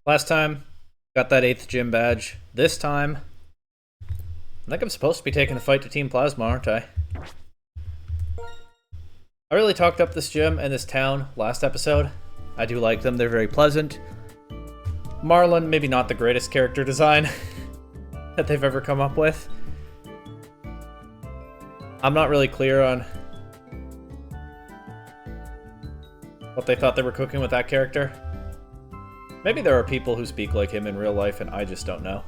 Last time, got that 8th gym badge. This time, I think I'm supposed to be taking the fight to Team Plasma, aren't I? I really talked up this gym and this town last episode. I do like them, they're very pleasant. Marlon, maybe not the greatest character design that they've ever come up with. I'm not really clear on what they thought they were cooking with that character. Maybe there are people who speak like him in real life and I just don't know.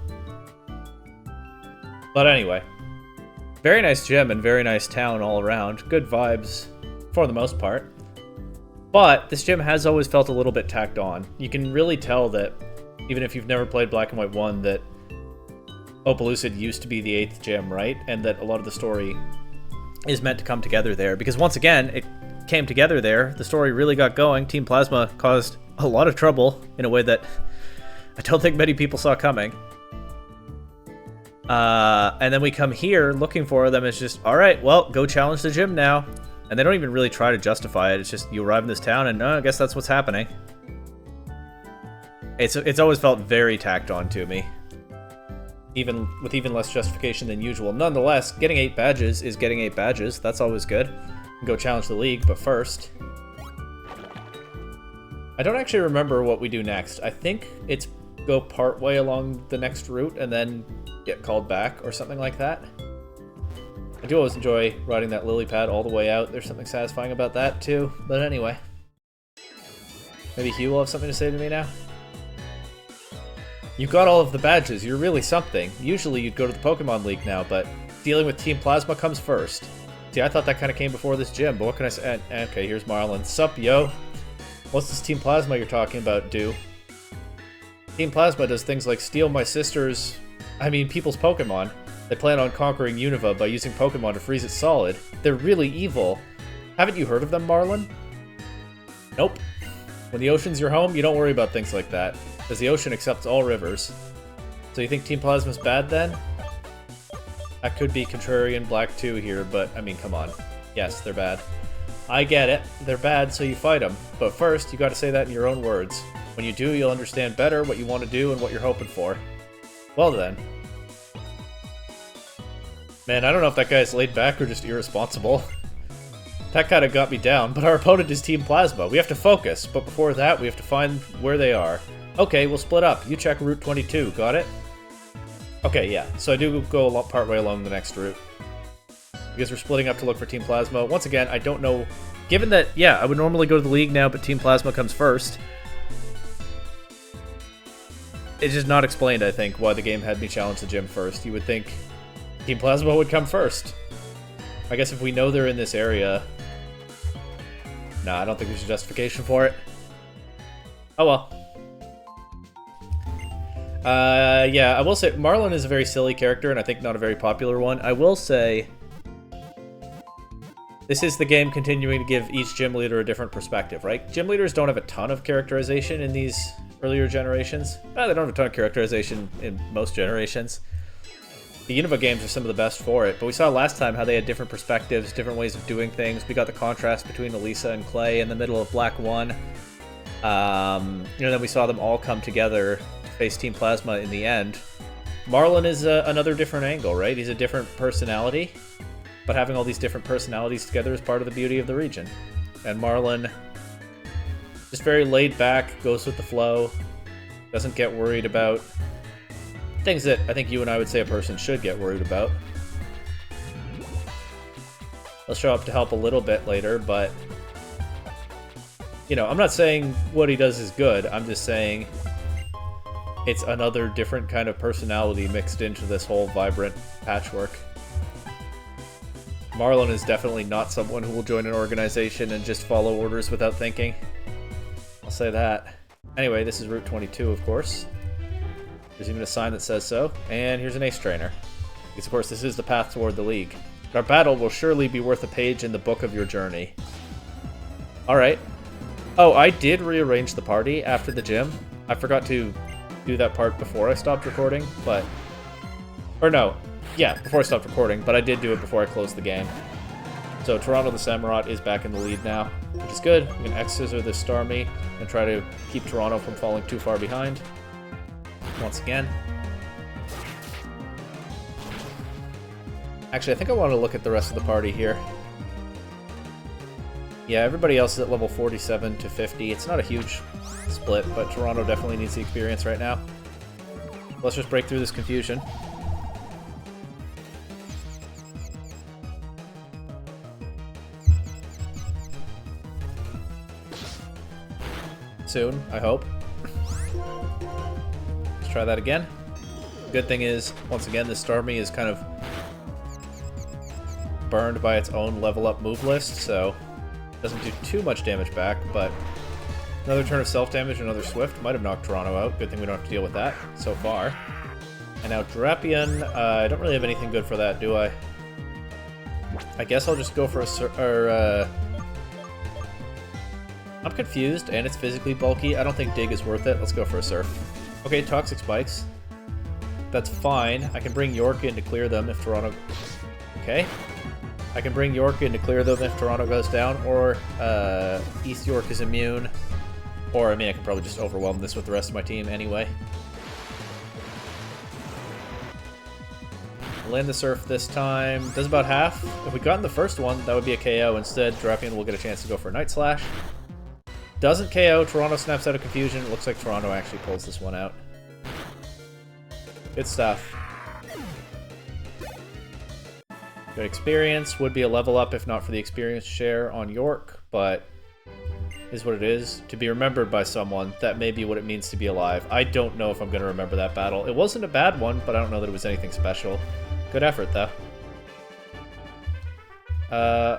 But anyway, very nice gym and very nice town all around. Good vibes for the most part. But this gym has always felt a little bit tacked on. You can really tell that, even if you've never played Black and White 1, that Opelucid used to be the 8th gym, right? And that a lot of the story is meant to come together there. Because once again, it came together there. The story really got going. Team Plasma caused a lot of trouble in a way that I don't think many people saw coming. And then we come here looking for them. It's just, alright, well, go challenge the gym now. And they don't even really try to justify it. It's just, you arrive in this town and I guess that's what's happening. It's always felt very tacked on to me. Even less justification than usual. Nonetheless, getting 8 badges is getting 8 badges. That's always good. Go challenge the league, but first, I don't actually remember what we do next. I think it's go part way along the next route and then get called back or something like that. I do always enjoy riding that lily pad all the way out. There's something satisfying about that too. But anyway, maybe Hugh will have something to say to me now. You got all of the badges. You're really something. Usually you'd go to the Pokemon League now, but dealing with Team Plasma comes first. See, I thought that kind of came before this gym, but what can I say? Okay, here's Marlon. Sup, yo? What's this Team Plasma you're talking about do? Team Plasma does things like steal my sister's... people's Pokemon. They plan on conquering Unova by using Pokemon to freeze it solid. They're really evil. Haven't you heard of them, Marlon? Nope. When the ocean's your home, you don't worry about things like that, as the ocean accepts all rivers. So you think Team Plasma's bad then? That could be contrarian Black 2 here, but come on. Yes, they're bad. I get it. They're bad, so you fight them. But first, you gotta say that in your own words. When you do, you'll understand better what you want to do and what you're hoping for. Well then. Man, I don't know if that guy's laid back or just irresponsible. That kinda got me down, but our opponent is Team Plasma. We have to focus, but before that, we have to find where they are. Okay, we'll split up. You check Route 22, got it? Okay, yeah, so I do go part way along the next route. Because we're splitting up to look for Team Plasma. Once again, I don't know... Given that, yeah, I would normally go to the league now, but Team Plasma comes first. It's just not explained, I think, why the game had me challenge the gym first. You would think Team Plasma would come first. I guess if we know they're in this area... Nah, I don't think there's a justification for it. Oh well. Yeah, I will say, Marlon is a very silly character, and I think not a very popular one. I will say... This is the game continuing to give each gym leader a different perspective, right? Gym leaders don't have a ton of characterization in these earlier generations. They don't have a ton of characterization in most generations. The Unova games are some of the best for it, but we saw last time how they had different perspectives, different ways of doing things. We got the contrast between Elisa and Clay in the middle of Black 1. Then we saw them all come together to face Team Plasma in the end. Marlon is another different angle, right? He's a different personality. But having all these different personalities together is part of the beauty of the region. And Marlon, just very laid back, goes with the flow, doesn't get worried about things that I think you and I would say a person should get worried about. He'll show up to help a little bit later, but... I'm not saying what he does is good, I'm just saying it's another different kind of personality mixed into this whole vibrant patchwork. Marlon is definitely not someone who will join an organization and just follow orders without thinking. I'll say that. Anyway, this is Route 22, of course. There's even a sign that says so. And here's an ace trainer. Because, of course, this is the path toward the league. Our battle will surely be worth a page in the book of your journey. Alright. Oh, I did rearrange the party after the gym. I forgot to do that part before I stopped recording, but... Or no. Yeah, before I stopped recording, but I did do it before I closed the game. So Toronto the Samurott is back in the lead now, which is good. We can X-Scissor this Starmie and try to keep Toronto from falling too far behind. once again. Actually, I think I want to look at the rest of the party here. Yeah, everybody else is at level 47 to 50. It's not a huge split, but Toronto definitely needs the experience right now. Let's just break through this confusion. Soon, I hope. Let's try that again. Good thing is, once again, this Starmie is kind of burned by its own level up move list, so it doesn't do too much damage back, but another turn of self-damage, another Swift, might have knocked Toronto out. Good thing we don't have to deal with that so far. And now Drapion, I don't really have anything good for that, do I? I guess I'll just go for a I'm confused, and it's physically bulky. I don't think Dig is worth it. Let's go for a Surf. Okay, Toxic Spikes. That's fine. I can bring York in to clear them if Toronto... Okay. I can bring York in to clear them if Toronto goes down, or East York is immune. Or, I mean, I can probably just overwhelm this with the rest of my team anyway. Land the Surf this time. Does about half. If we'd gotten the first one, that would be a KO. Instead, Drapion will get a chance to go for a Night Slash. Doesn't KO. Toronto snaps out of confusion. It looks like Toronto actually pulls this one out. Good stuff. Good experience. Would be a level up if not for the experience share on York, but is what it is. To be remembered by someone, that may be what it means to be alive. I don't know if I'm going to remember that battle. It wasn't a bad one, but I don't know that it was anything special. Good effort, though.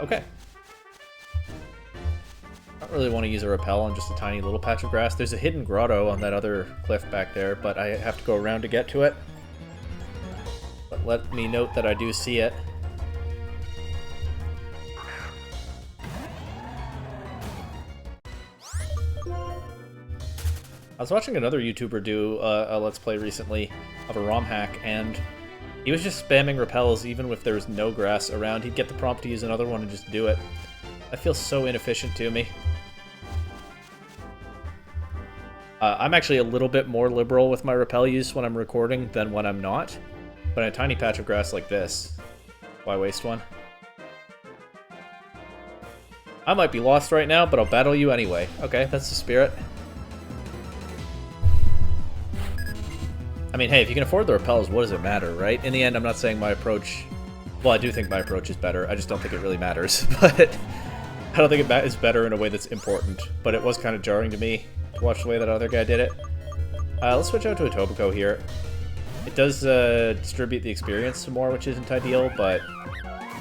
Okay. I don't really want to use a Repel on just a tiny little patch of grass. There's a hidden grotto on that other cliff back there, but I have to go around to get to it. But let me note that I do see it. I was watching another YouTuber do a Let's Play recently of a ROM hack, and he was just spamming repels even if there was no grass around. He'd get the prompt to use another one and just do it. That feels so inefficient to me. I'm actually a little bit more liberal with my repel use when I'm recording than when I'm not. But in a tiny patch of grass like this, why waste one? I might be lost right now, but I'll battle you anyway. Okay, that's the spirit. I mean, hey, if you can afford the repels, what does it matter, right? In the end, I'm not saying my approach... Well, I do think my approach is better. I just don't think it really matters. But I don't think it is better in a way that's important. But it was kind of jarring to me to watch the way that other guy did it. Let's switch out to a Tobacco here. It does distribute the experience some more, which isn't ideal, but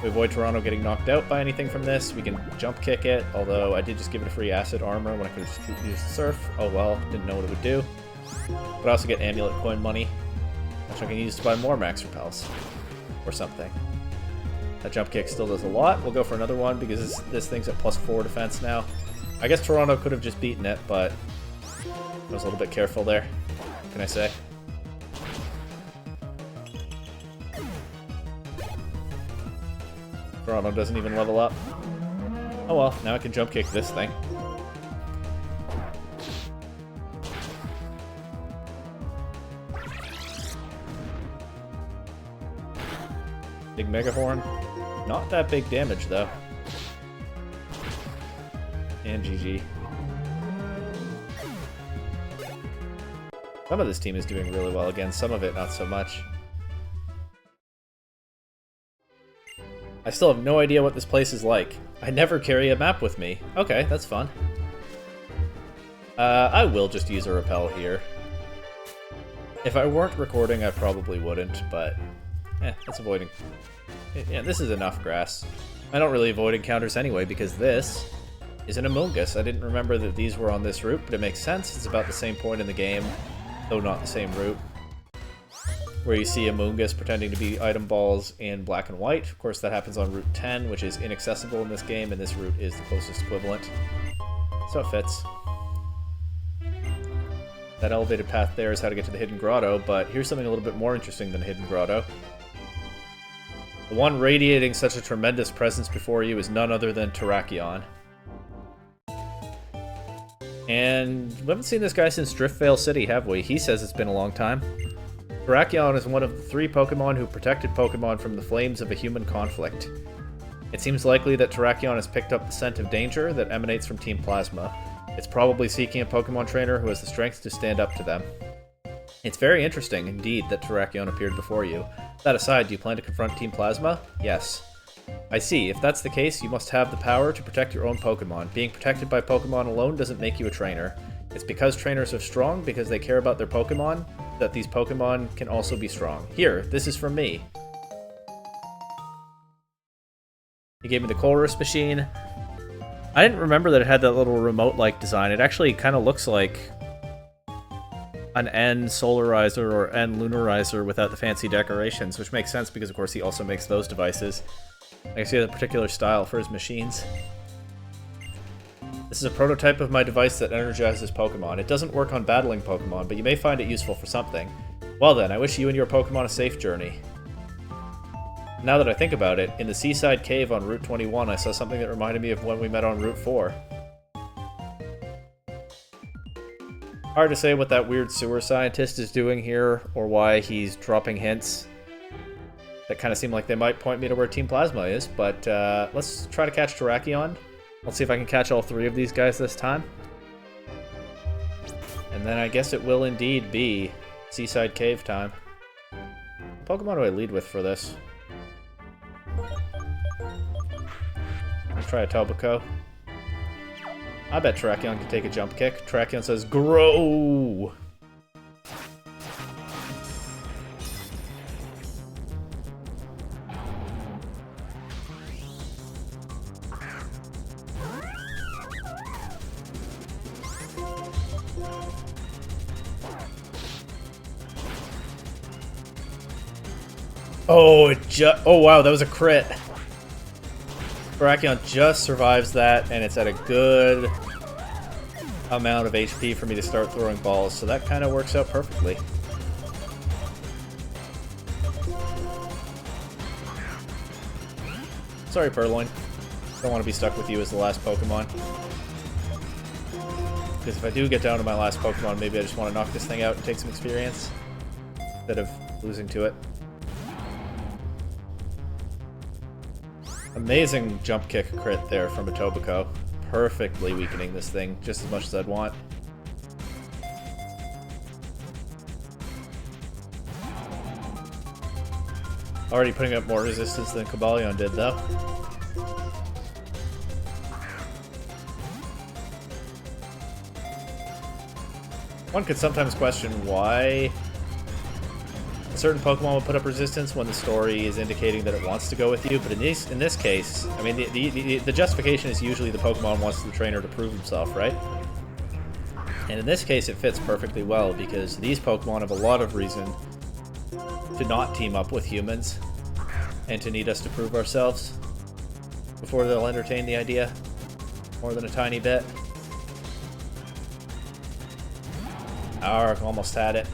we avoid Toronto getting knocked out by anything from this. We can jump kick it, although I did just give it a free acid armor when I could just use the Surf. Oh well, didn't know what it would do. But I also get amulet coin money, which I can use to buy more max repels. Or something. That jump kick still does a lot. We'll go for another one because this thing's at +4 defense now. I guess Toronto could have just beaten it, but I was a little bit careful there. What can I say? Toronto doesn't even level up. Oh well, now I can jump kick this thing. Big Megahorn. Not that big damage, though. And GG. Some of this team is doing really well again, some of it not so much. I still have no idea what this place is like. I never carry a map with me. Okay, that's fun. I will just use a repel here. If I weren't recording, I probably wouldn't, but... that's avoiding. Yeah, this is enough grass. I don't really avoid encounters anyway, because this is an Amoonguss. I didn't remember that these were on this route, but it makes sense. It's about the same point in the game, though not the same route. Where you see Amoonguss pretending to be item balls in black and white. Of course, that happens on Route 10, which is inaccessible in this game, and this route is the closest equivalent. So it fits. That elevated path there is how to get to the Hidden Grotto, but here's something a little bit more interesting than Hidden Grotto. The one radiating such a tremendous presence before you is none other than Terrakion. And we haven't seen this guy since Driftvale City, have we? He says it's been a long time. Terrakion is one of the 3 Pokemon who protected Pokemon from the flames of a human conflict. It seems likely that Terrakion has picked up the scent of danger that emanates from Team Plasma. It's probably seeking a Pokemon trainer who has the strength to stand up to them. It's very interesting, indeed, that Terrakion appeared before you. That aside, do you plan to confront Team Plasma? Yes. I see. If that's the case, you must have the power to protect your own Pokemon. Being protected by Pokemon alone doesn't make you a trainer. It's because trainers are strong, because they care about their Pokemon, that these Pokemon can also be strong. Here, this is from me. He gave me the Colress machine. I didn't remember that it had that little remote-like design. It actually kind of looks like an N Solarizer or N Lunarizer without the fancy decorations, which makes sense because, of course, he also makes those devices. I guess he has a particular style for his machines. This is a prototype of my device that energizes Pokemon. It doesn't work on battling Pokemon, but you may find it useful for something. Well then, I wish you and your Pokemon a safe journey. Now that I think about it, in the seaside cave on Route 21, I saw something that reminded me of when we met on Route 4. Hard to say what that weird sewer scientist is doing here, or why he's dropping hints that kind of seem like they might point me to where Team Plasma is, but let's try to catch Terrakion. Let's see if I can catch all 3 of these guys this time. And then I guess it will indeed be Seaside Cave time. What Pokemon do I lead with for this? I'll try a Tobico. I bet Terrakion can take a jump kick. Terrakion says, grow! Oh, oh wow, that was a crit. Terrakion just survives that, and it's at a good amount of HP for me to start throwing balls, so that kind of works out perfectly. Sorry, Purloin. Don't want to be stuck with you as the last Pokemon. Because if I do get down to my last Pokemon, maybe I just want to knock this thing out and take some experience instead of losing to it. Amazing jump kick crit there from a Tobico. Perfectly weakening this thing just as much as I'd want. Already putting up more resistance than Cobalion did, though. One could sometimes question why a certain Pokemon will put up resistance when the story is indicating that it wants to go with you, but in this case, I mean, the justification is usually the Pokemon wants the trainer to prove himself, right? And in this case, it fits perfectly well, because these Pokemon have a lot of reason to not team up with humans, and to need us to prove ourselves before they'll entertain the idea, more than a tiny bit. Arg, almost had it.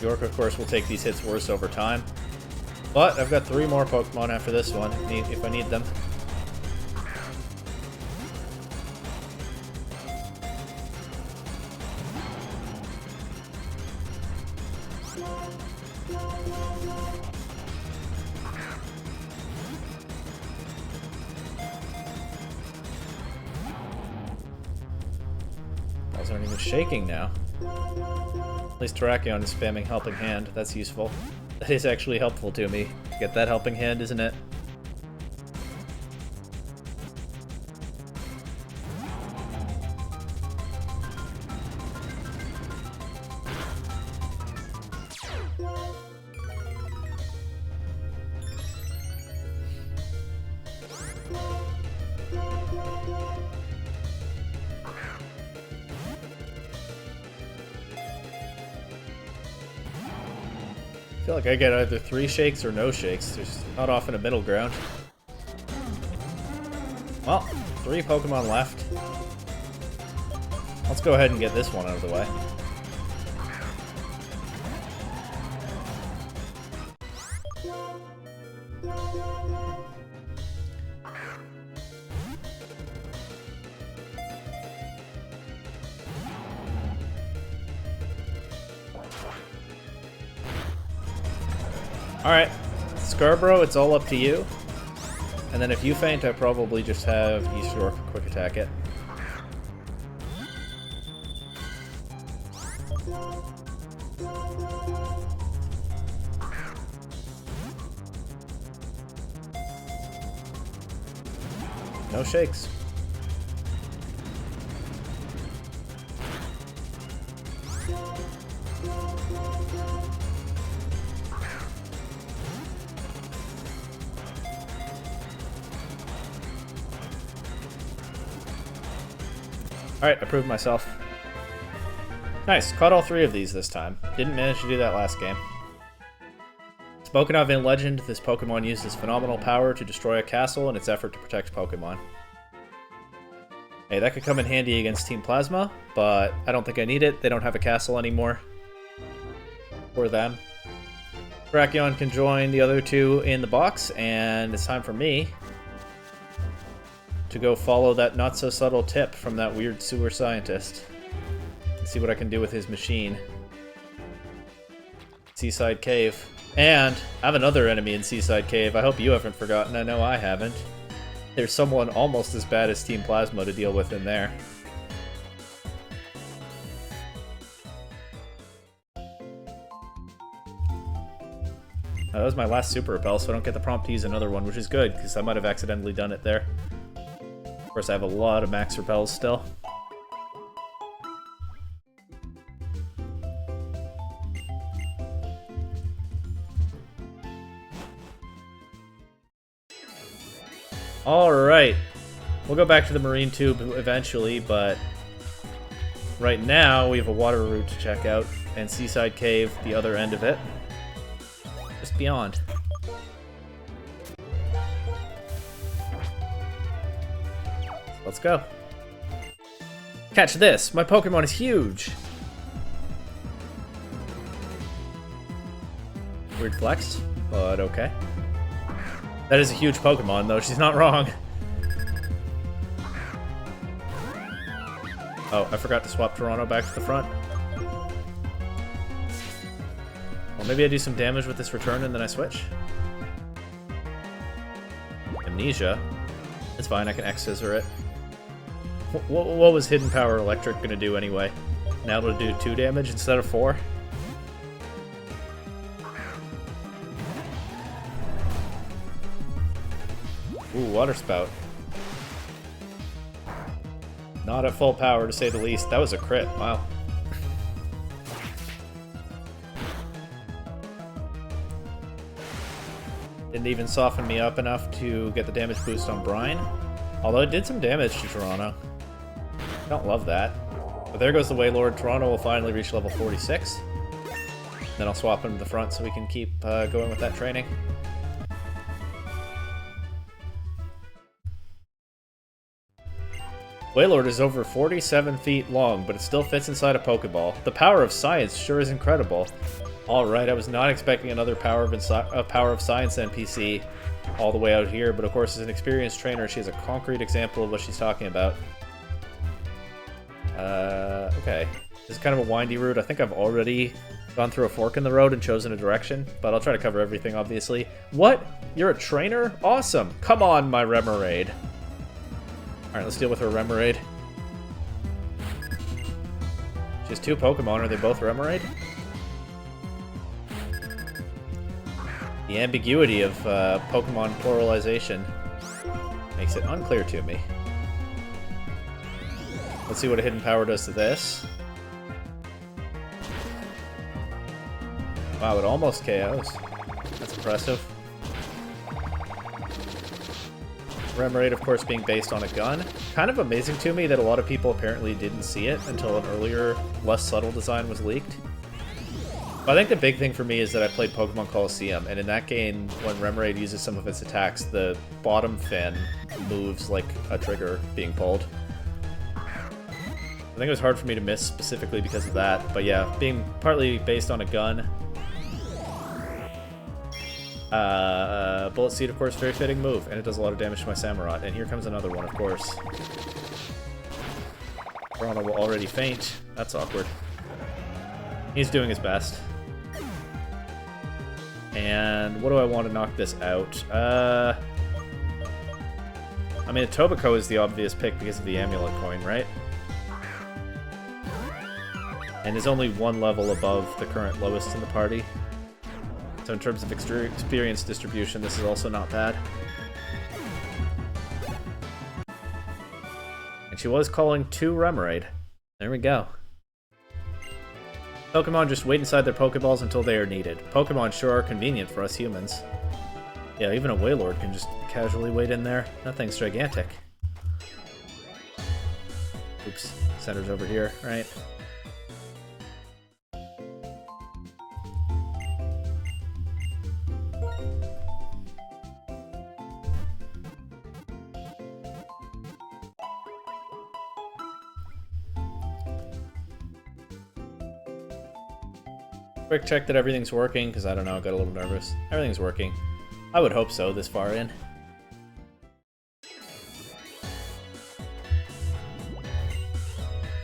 York, of course, will take these hits worse over time. But I've got 3 more Pokemon after this one, if I need them. Balls aren't even shaking now. At least Terrakion is spamming Helping Hand. That's useful. That is actually helpful to me. To get that Helping Hand, isn't it? I feel like I get either 3 shakes or no shakes. There's not often a middle ground. Well, 3 Pokemon left. Let's go ahead and get this one out of the way. Alright, Scarborough, it's all up to you. And then if you faint, I probably just have East York quick attack it. No shakes. Alright, I proved myself. Nice, caught all 3 of these this time. Didn't manage to do that last game. Spoken of in Legend, this Pokemon uses phenomenal power to destroy a castle in its effort to protect Pokemon. Hey, that could come in handy against Team Plasma, but I don't think I need it. They don't have a castle anymore. For them. Brachion can join the other 2 in the box, and it's time for me to go follow that not-so-subtle tip from that weird sewer scientist. See what I can do with his machine. Seaside Cave. And I have another enemy in Seaside Cave. I hope you haven't forgotten. I know I haven't. There's someone almost as bad as Team Plasma to deal with in there. That was my last Super Repel, so I don't get the prompt to use another one, which is good, because I might have accidentally done it there. Of course, I have a lot of max repels still. Alright. We'll go back to the Marine Tube eventually, but right now we have a water route to check out, and Seaside Cave, the other end of it. Just beyond. Let's go. Catch this! My Pokemon is huge! Weird flex, but okay. That is a huge Pokemon, though. She's not wrong. Oh, I forgot to swap Toronto back to the front. Well, maybe I do some damage with this return and then I switch. Amnesia. It's fine, I can X-Scissor it. What was Hidden Power Electric gonna do anyway? Now it'll do 2 damage instead of 4? Ooh, Water Spout. Not at full power, to say the least. That was a crit. Wow. Didn't even soften me up enough to get the damage boost on Brine. Although it did some damage to Toronto. Don't love that. But there goes the Wailord. Toronto will finally reach level 46. Then I'll swap him to the front so we can keep going with that training. Wailord is over 47 feet long, but it still fits inside a Pokeball. The power of science sure is incredible. Alright, I was not expecting another Power of Science NPC all the way out here, but of course as an experienced trainer, she has a concrete example of what she's talking about. Okay. This is kind of a windy route. I think I've already gone through a fork in the road and chosen a direction, but I'll try to cover everything, obviously. What? You're a trainer? Awesome! Come on, my Remoraid. Alright, let's deal with her Remoraid. She has 2 Pokemon. Are they both Remoraid? The ambiguity of Pokemon pluralization makes it unclear to me. Let's see what a Hidden Power does to this. Wow, it almost KOs. That's impressive. Remoraid, of course, being based on a gun. Kind of amazing to me that a lot of people apparently didn't see it until an earlier, less subtle design was leaked. But I think the big thing for me is that I played Pokemon Colosseum, and in that game, when Remoraid uses some of its attacks, the bottom fin moves like a trigger being pulled. I think it was hard for me to miss specifically because of that, but yeah, being partly based on a gun. Bullet Seed, of course, very fitting move, and it does a lot of damage to my Samurott. And here comes another one, of course. Toronto will already faint. That's awkward. He's doing his best. And what do I want to knock this out? I mean, Tobacco is the obvious pick because of the amulet coin, right? And is only one level above the current lowest in the party. So in terms of experience distribution, this is also not bad. And she was calling 2 Remoraid. There we go. Pokemon just wait inside their Pokeballs until they are needed. Pokemon sure are convenient for us humans. Yeah, even a Wailord can just casually wait in there. That thing's gigantic. Oops, center's over here, right? Quick check that everything's working, because I don't know, I got a little nervous. Everything's working. I would hope so, this far in.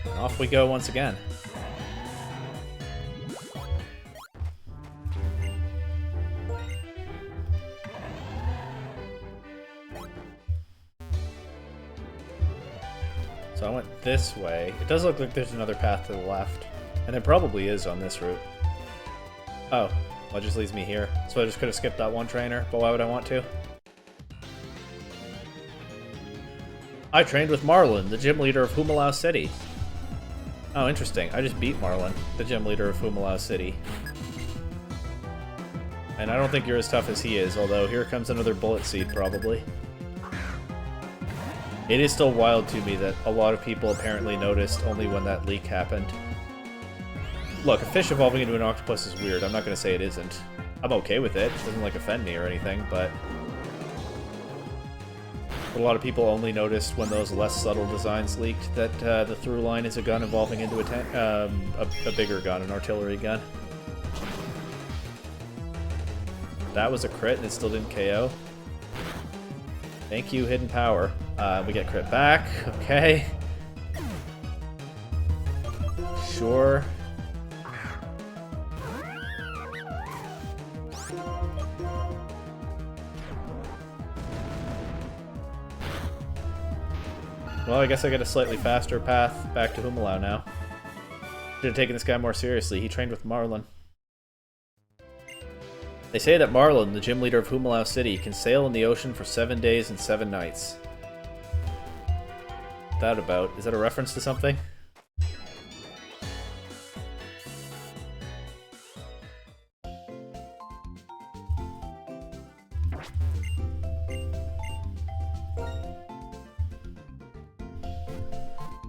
And off we go once again. So I went this way. It does look like there's another path to the left. And there probably is on this route. Oh, well, it just leads me here. So I just could have skipped that one trainer, but why would I want to? I trained with Marlin, the gym leader of Humalau City. Oh, interesting. I just beat Marlin, the gym leader of Humalau City. And I don't think you're as tough as he is, although here comes another Bullet Seed, probably. It is still wild to me that a lot of people apparently noticed only when that leak happened. Look, a fish evolving into an octopus is weird. I'm not going to say it isn't. I'm okay with it. It doesn't, like, offend me or anything, but... a lot of people only noticed when those less subtle designs leaked that the through line is a gun evolving into a bigger gun, an artillery gun. That was a crit and it still didn't KO. Thank you, Hidden Power. We get crit back. Okay. Sure. Well, I guess I get a slightly faster path back to Humalau now. Should have taken this guy more seriously. He trained with Marlin. They say that Marlin, the gym leader of Humalau City, can sail in the ocean for 7 days and 7 nights. What's that about? Is that a reference to something?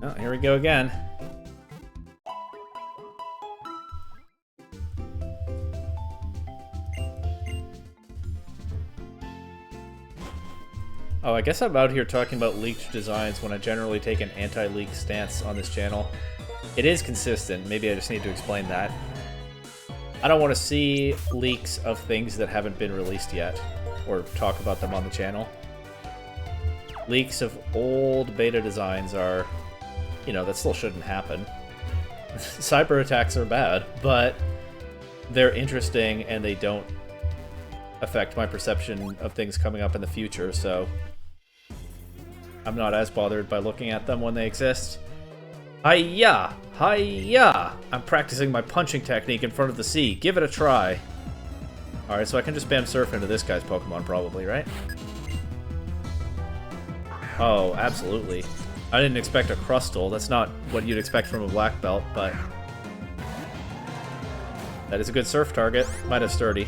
Oh, here we go again. Oh, I guess I'm out here talking about leaked designs when I generally take an anti-leak stance on this channel. It is consistent, maybe I just need to explain that. I don't want to see leaks of things that haven't been released yet, or talk about them on the channel. Leaks of old beta designs are... you know, that still shouldn't happen. Cyber attacks are bad, but they're interesting and they don't affect my perception of things coming up in the future, so I'm not as bothered by looking at them when they exist. Hi-ya! Hi-ya! I'm practicing my punching technique in front of the sea. Give it a try. Alright, so I can just spam surf into this guy's Pokemon probably, right? Oh, absolutely. I didn't expect a Crustle. That's not what you'd expect from a black belt, but that is a good surf target. Might have Sturdy.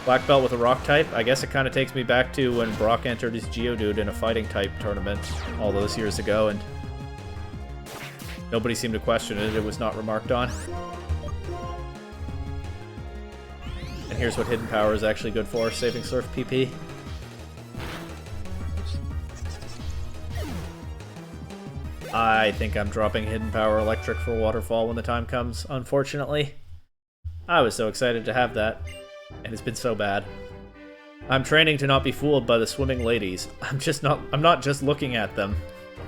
Black belt with a rock type. I guess it kind of takes me back to when Brock entered his Geodude in a fighting type tournament all those years ago, and nobody seemed to question it. It was not remarked on. And here's what Hidden Power is actually good for, saving Surf PP. I think I'm dropping Hidden Power Electric for Waterfall when the time comes, unfortunately. I was so excited to have that, and it's been so bad. I'm training to not be fooled by the swimming ladies. I'm not just looking at them.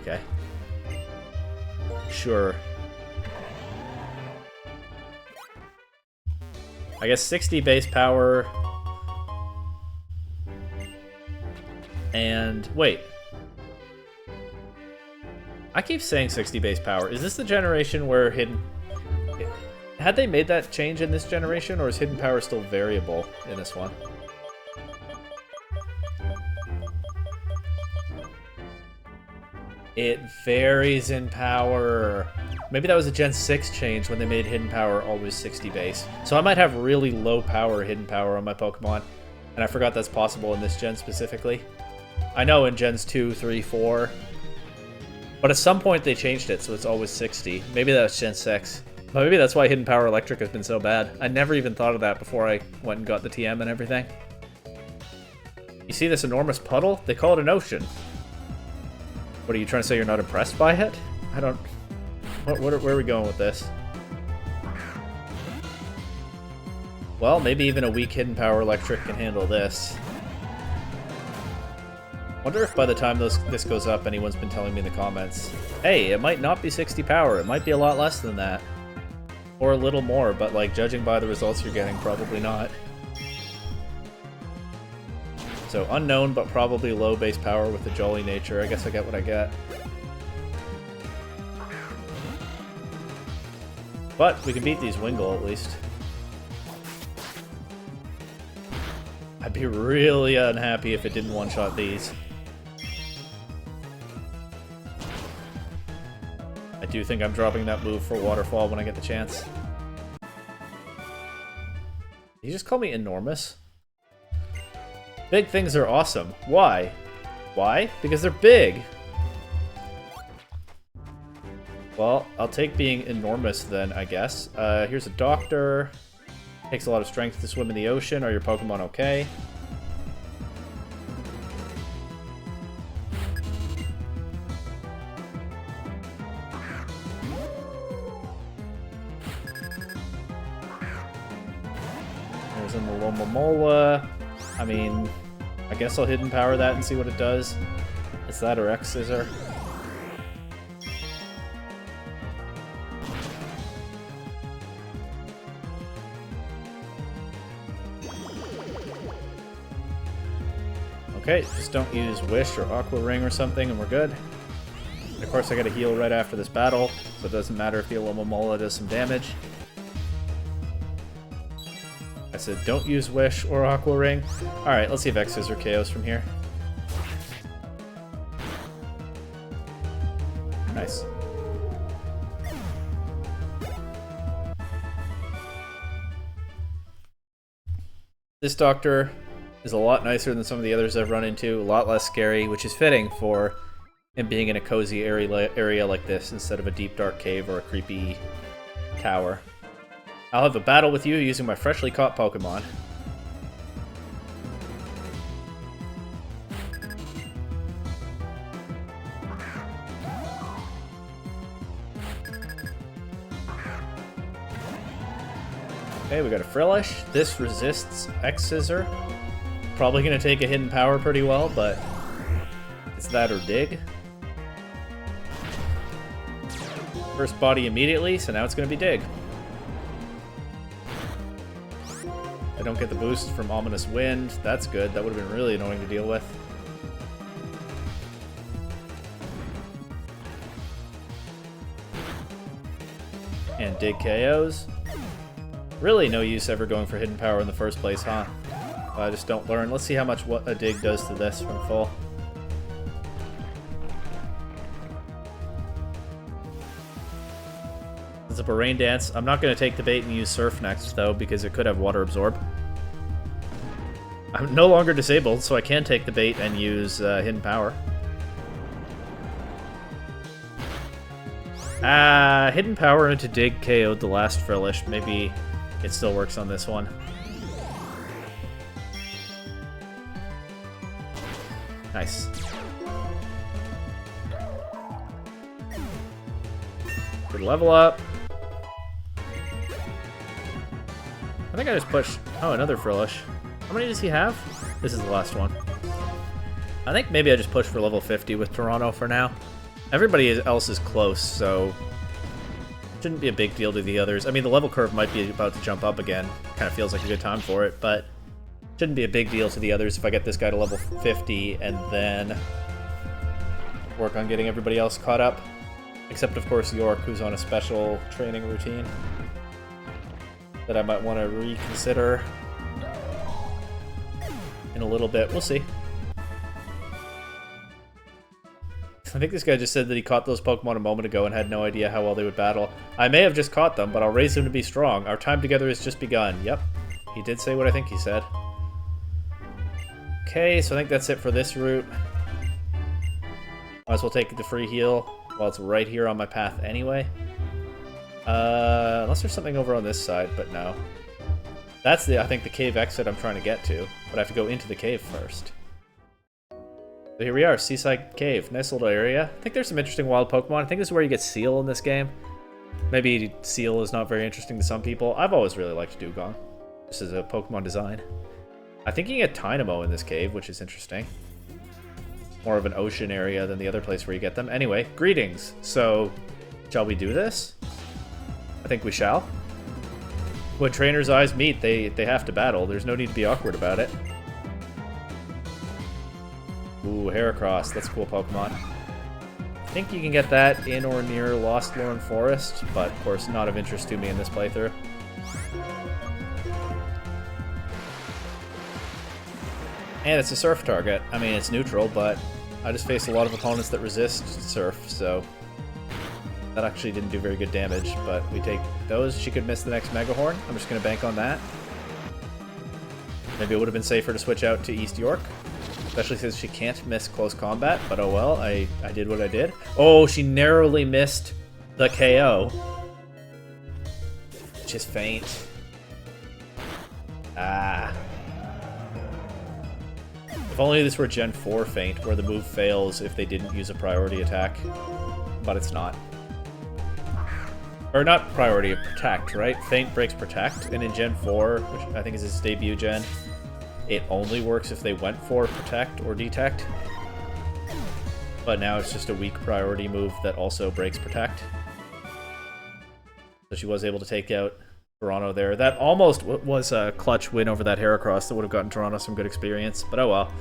Okay. Sure. I guess 60 base power. And wait. I keep saying 60 base power. Is this the generation where hidden... Had they made that change in this generation, or is hidden power still variable in this one? It varies in power. Maybe that was a Gen 6 change when they made hidden power always 60 base. So I might have really low power hidden power on my Pokemon, and I forgot that's possible in this gen specifically. I know in Gens 2, 3, 4, but at some point they changed it, so it's always 60. Maybe that's Gen 6. But maybe that's why hidden power electric has been so bad. I never even thought of that before I went and got the TM and everything. You see this enormous puddle? They call it an ocean. What, are you trying to say you're not impressed by it? I don't... Where are we going with this? Well, maybe even a weak hidden power electric can handle this. Wonder if by the time this goes up, anyone's been telling me in the comments, hey, it might not be 60 power, it might be a lot less than that. Or a little more, but like, judging by the results you're getting, probably not. So, unknown, but probably low base power with the jolly nature. I guess I get what I get. But we can beat these Wingull at least. I'd be really unhappy if it didn't one-shot these. I do think I'm dropping that move for Waterfall when I get the chance. Did you just call me enormous? Big things are awesome. Why? Why? Because they're big! Well, I'll take being enormous then, I guess. Here's a doctor. Takes a lot of strength to swim in the ocean. Are your Pokemon okay? There's an Alomomola. I mean, I guess I'll hidden power that and see what it does. Is that or X-Scissor? Okay, just don't use Wish or Aqua Ring or something and we're good. And of course I gotta heal right after this battle, so it doesn't matter if the Alomomola does some damage. I said don't use Wish or Aqua Ring. Alright, let's see if X-Scissor KOs from here. Nice. This doctor is a lot nicer than some of the others I've run into, a lot less scary, which is fitting for him being in a cozy area like this instead of a deep dark cave or a creepy tower. I'll have a battle with you using my freshly caught Pokemon. Okay, we got a Frillish. This resists X-Scissor. Probably going to take a hidden power pretty well, but it's that or dig. First body immediately, so now it's going to be dig. I don't get the boost from Ominous Wind. That's good. That would have been really annoying to deal with. And dig KOs. Really no use ever going for hidden power in the first place, huh? I just don't learn. Let's see how much what a dig does to this from full. It's up a Rain Dance. I'm not going to take the bait and use Surf next, though, because it could have Water Absorb. I'm no longer disabled, so I can take the bait and use Hidden Power. Hidden Power into Dig KO'd the last Frillish. Maybe it still works on this one. Nice. Good level up. I think I just pushed... Oh, another Frillish. How many does he have? This is the last one. I think maybe I just pushed for level 50 with Toronto for now. Everybody else is close, so... Shouldn't be a big deal to the others. I mean, the level curve might be about to jump up again. Kind of feels like a good time for it, but shouldn't be a big deal to the others if I get this guy to level 50 and then work on getting everybody else caught up. Except, of course, York, who's on a special training routine that I might want to reconsider in a little bit. We'll see. I think this guy just said that he caught those Pokemon a moment ago and had no idea how well they would battle. I may have just caught them, but I'll raise them to be strong. Our time together has just begun. Yep, he did say what I think he said. Okay, so I think that's it for this route. Might as well take the free heal while it's right here on my path anyway. Unless there's something over on this side, but no. That's I think the cave exit I'm trying to get to, but I have to go into the cave first. So here we are, Seaside Cave. Nice little area. I think there's some interesting wild Pokemon. I think this is where you get Seal in this game. Maybe Seal is not very interesting to some people. I've always really liked Dugong, just as a Pokemon design. I think you can get Tynamo in this cave, which is interesting. More of an ocean area than the other place where you get them. Anyway, greetings. So, shall we do this? I think we shall. When trainers' eyes meet, they have to battle. There's no need to be awkward about it. Ooh, Heracross. That's a cool Pokemon. I think you can get that in or near Lostlorn Forest, but of course not of interest to me in this playthrough. And it's a Surf target. I mean, it's neutral, but I just faced a lot of opponents that resist Surf, so that actually didn't do very good damage, but we take those. She could miss the next Mega Horn. I'm just going to bank on that. Maybe it would have been safer to switch out to East York. Especially since she can't miss close combat, but oh well, I did what I did. Oh, she narrowly missed the KO. Which is faint. Ah. If only this were Gen 4 Feint, where the move fails if they didn't use a priority attack. But it's not. Or not priority, protect, right? Feint breaks protect, and in Gen 4, which I think is its debut gen, it only works if they went for protect or detect. But now it's just a weak priority move that also breaks protect. So she was able to take out Toronto there. That almost was a clutch win over that Heracross that would have gotten Toronto some good experience. But oh well.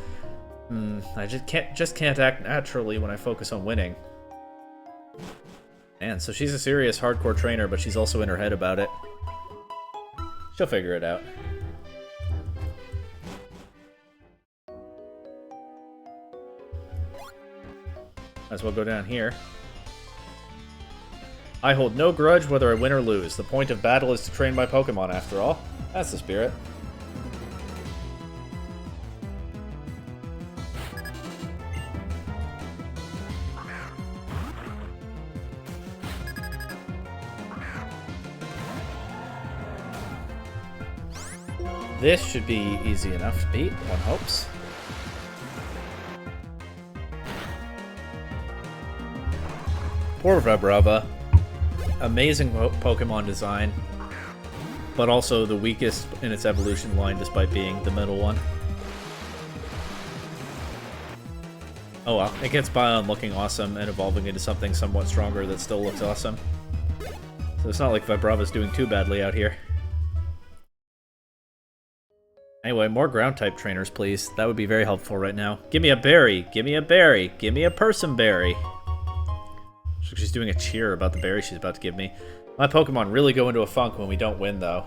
I just can't act naturally when I focus on winning. Man, so she's a serious hardcore trainer, but she's also in her head about it. She'll figure it out. Might as well go down here. I hold no grudge whether I win or lose. The point of battle is to train my Pokemon, after all. That's the spirit. This should be easy enough to beat, one hopes. Poor Vibrava. Amazing Pokemon design, but also the weakest in its evolution line despite being the middle one. Oh well, it gets by on looking awesome and evolving into something somewhat stronger that still looks awesome. So it's not like Vibrava's doing too badly out here. Anyway, more ground-type trainers, please. That would be very helpful right now. Give me a berry! Give me a berry! Give me a person berry! She's doing a cheer about the berry she's about to give me. My Pokemon really go into a funk when we don't win, though.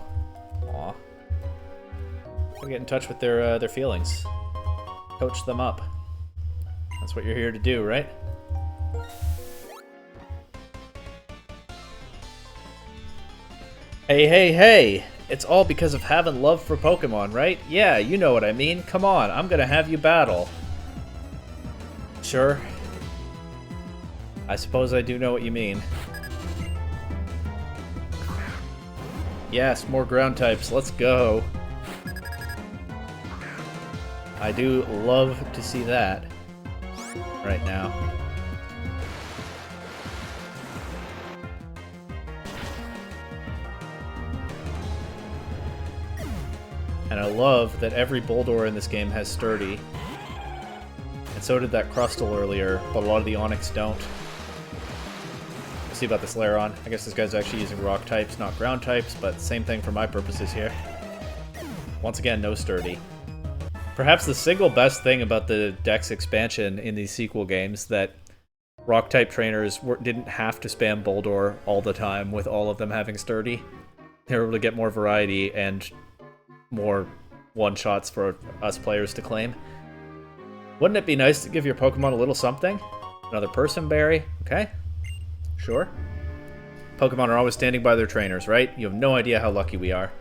Aw. Gotta get in touch with their feelings. Coach them up. That's what you're here to do, right? Hey, hey, hey! It's all because of having love for Pokemon, right? Yeah, you know what I mean. Come on, I'm gonna have you battle. Sure. I suppose I do know what you mean. Yes, more ground types. Let's go. I do love to see that right now. And I love that every Boldore in this game has Sturdy. And so did that Crustle earlier, but a lot of the Onix don't. see about this Lairon. I guess this guy's actually using rock types, not ground types, but same thing for my purposes here. Once again, no sturdy. Perhaps the single best thing about the Dex expansion in these sequel games that rock type trainers didn't have to spam Boldor all the time with all of them having sturdy. They were able to get more variety and more one-shots for us players to claim. Wouldn't it be nice to give your Pokemon a little something? Another person berry? Okay. Sure. Pokemon are always standing by their trainers, right? You have no idea how lucky we are.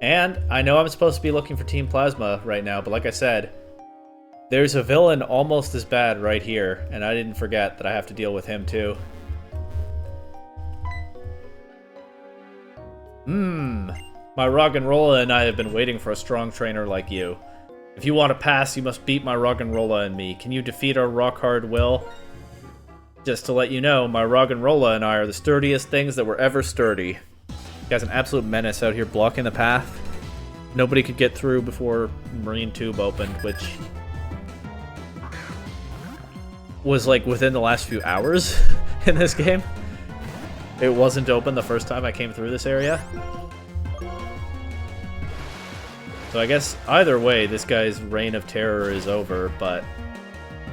And I know I'm supposed to be looking for Team Plasma right now, but like I said, there's a villain almost as bad right here, and I didn't forget that I have to deal with him too. My Roggenrola and I have been waiting for a strong trainer like you. If you want to pass, you must beat my Roggenrola and me. Can you defeat our rock-hard will? Just to let you know, my Roggenrola and I are the sturdiest things that were ever sturdy. Guy's an absolute menace out here blocking the path. Nobody could get through before Marine Tube opened, which was like within the last few hours in this game. It wasn't open the first time I came through this area. So I guess either way, this guy's reign of terror is over, but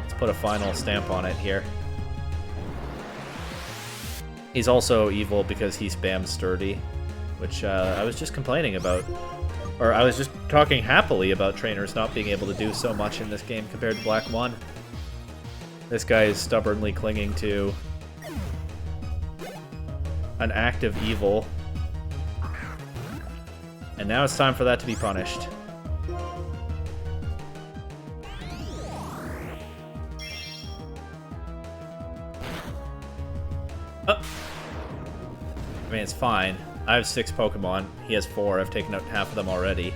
let's put a final stamp on it here. He's also evil because he spams sturdy, which I was just complaining about. Or I was just talking happily about trainers not being able to do so much in this game compared to Black 1. This guy is stubbornly clinging to an act of evil. And now it's time for that to be punished. Oh. I mean, it's fine. I have 6 Pokemon. He has 4. I've taken out half of them already.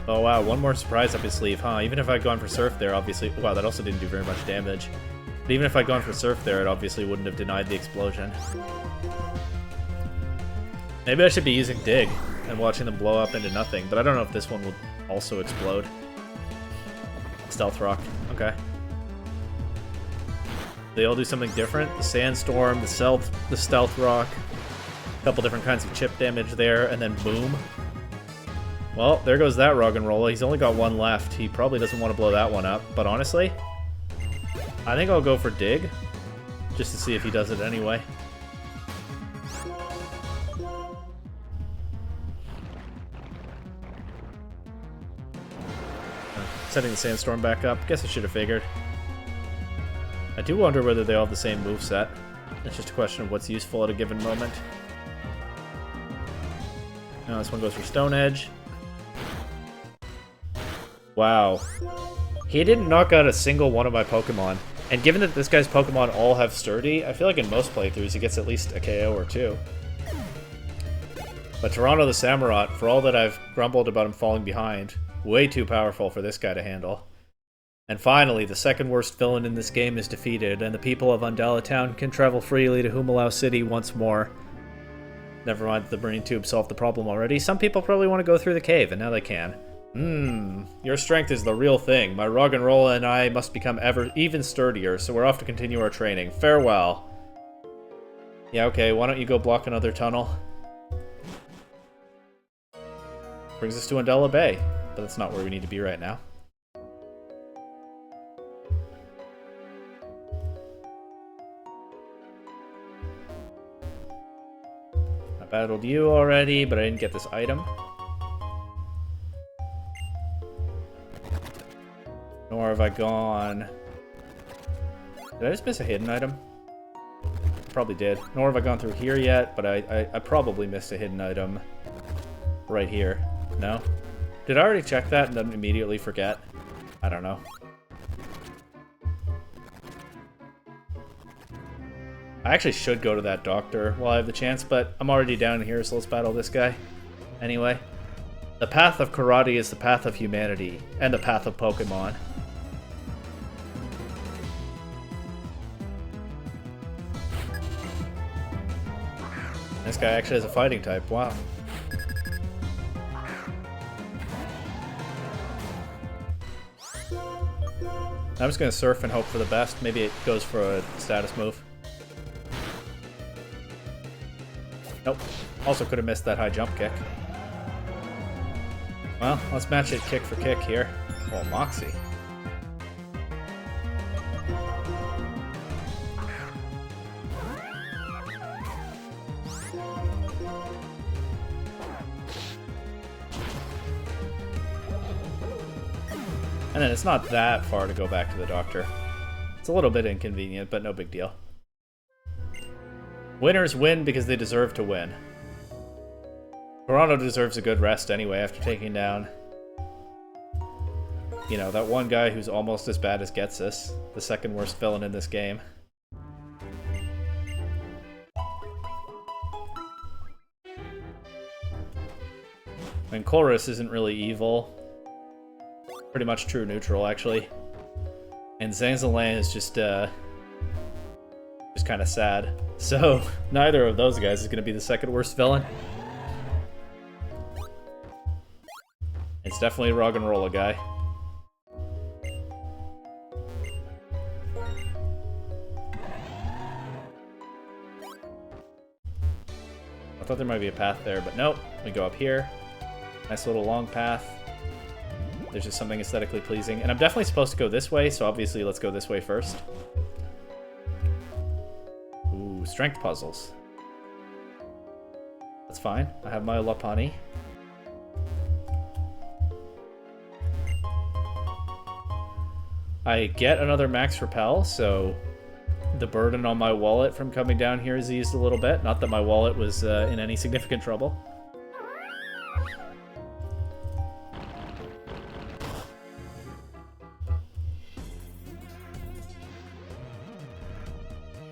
Oh wow, one more surprise up his sleeve, huh? Even if I'd gone for Surf there, obviously... Wow, that also didn't do very much damage. But even if I'd gone for Surf there, it obviously wouldn't have denied the explosion. Maybe I should be using Dig and watching them blow up into nothing, but I don't know if this one will also explode. Stealth Rock. Okay. They all do something different. The Sandstorm, the Stealth Rock. A couple different kinds of chip damage there, and then boom. Well, there goes that Roggenrola. He's only got 1 left. He probably doesn't want to blow that one up, but honestly, I think I'll go for Dig, just to see if he does it anyway. Setting the Sandstorm back up. Guess I should have figured. I do wonder whether they all have the same moveset. It's just a question of what's useful at a given moment. Now this one goes for Stone Edge. Wow. He didn't knock out a single one of my Pokemon. And given that this guy's Pokemon all have Sturdy, I feel like in most playthroughs he gets at least a KO or 2. But Toronto the Samurott, for all that I've grumbled about him falling behind, way too powerful for this guy to handle. And finally, the second worst villain in this game is defeated, and the people of Undella Town can travel freely to Humalau City once more. Never mind that the Marine Tube solved the problem already. Some people probably want to go through the cave, and now they can. Your strength is the real thing. My Roggenrola and I must become even sturdier, so we're off to continue our training. Farewell. Yeah, okay, why don't you go block another tunnel? Brings us to Undella Bay, but that's not where we need to be right now. I battled you already, but I didn't get this item. Nor have I gone... Did I just miss a hidden item? Probably did. Nor have I gone through here yet, but I probably missed a hidden item right here. No? Did I already check that and then immediately forget? I don't know. I actually should go to that doctor while I have the chance, but I'm already down here, so let's battle this guy. Anyway. The path of karate is the path of humanity, and the path of Pokemon. This guy actually has a fighting type, wow. I'm just gonna surf and hope for the best. Maybe it goes for a status move. Nope. Also could have missed that high jump kick. Well, let's match it kick for kick here. Oh, Moxie. And then it's not that far to go back to the doctor. It's a little bit inconvenient, but no big deal. Winners win because they deserve to win. Toronto deserves a good rest anyway after taking down, you know, that one guy who's almost as bad as Getsus, the second worst villain in this game. And Chorus isn't really evil. Pretty much true neutral, actually. And Zanzalan is just kind of sad. So, neither of those guys is going to be the second worst villain. It's definitely a Rog and Rolla guy. I thought there might be a path there, but nope. We go up here. Nice little long path. There's just something aesthetically pleasing. And I'm definitely supposed to go this way, so obviously let's go this way first. Ooh, strength puzzles. That's fine. I have my Lopunny. I get another max repel, so the burden on my wallet from coming down here is eased a little bit. Not that my wallet was in any significant trouble.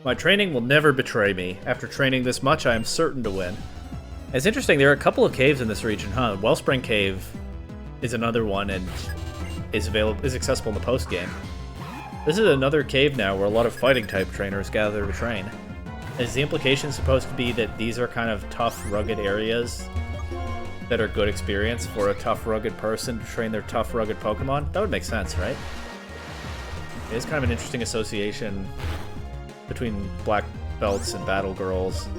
My training will never betray me. After training this much, I am certain to win. It's interesting, there are a couple of caves in this region, huh? Wellspring Cave is another one and is accessible in the post-game. This is another cave now where a lot of fighting-type trainers gather to train. Is the implication supposed to be that these are kind of tough, rugged areas that are good experience for a tough, rugged person to train their tough, rugged Pokemon? That would make sense, right? It is kind of an interesting association between black belts and battle girls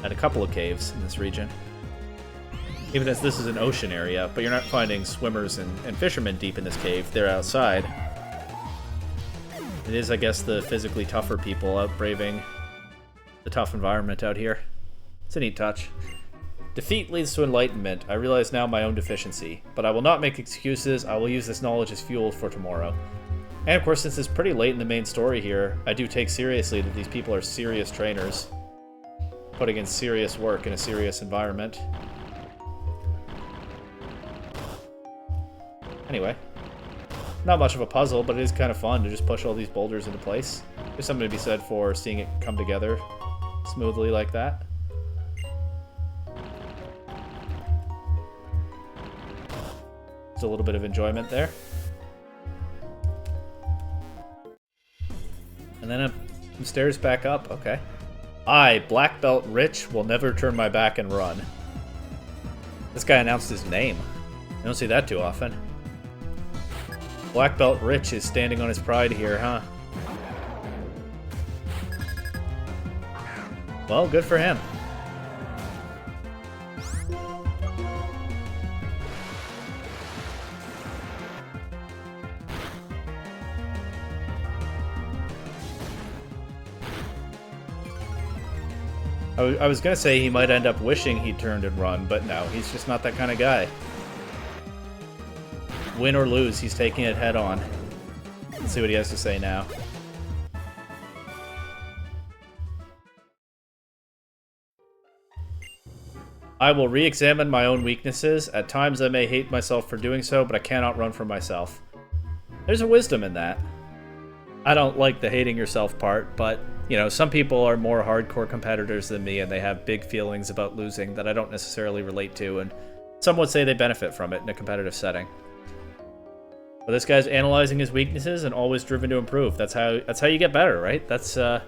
at a couple of caves in this region. Even as this is an ocean area, but you're not finding swimmers and fishermen deep in this cave. They're outside. It is, I guess, the physically tougher people out braving the tough environment out here. It's a neat touch. Defeat leads to enlightenment. I realize now my own deficiency, but I will not make excuses. I will use this knowledge as fuel for tomorrow. And of course, since it's pretty late in the main story here, I do take seriously that these people are serious trainers, putting in serious work in a serious environment. Anyway, not much of a puzzle, but it is kind of fun to just push all these boulders into place. There's something to be said for seeing it come together smoothly like that. Just a little bit of enjoyment there. And then some stairs back up, okay. I, Black Belt Rich, will never turn my back and run. This guy announced his name. I don't see that too often. Black Belt Rich is standing on his pride here, huh? Well, good for him. I was gonna say he might end up wishing he turned and run, but no, he's just not that kind of guy. Win or lose, he's taking it head on. Let's see what he has to say now. I will re-examine my own weaknesses. At times I may hate myself for doing so, but I cannot run from myself. There's a wisdom in that. I don't like the hating yourself part, but, you know, some people are more hardcore competitors than me, and they have big feelings about losing that I don't necessarily relate to, and some would say they benefit from it in a competitive setting. But this guy's analyzing his weaknesses and always driven to improve. That's how you get better, right? That's, I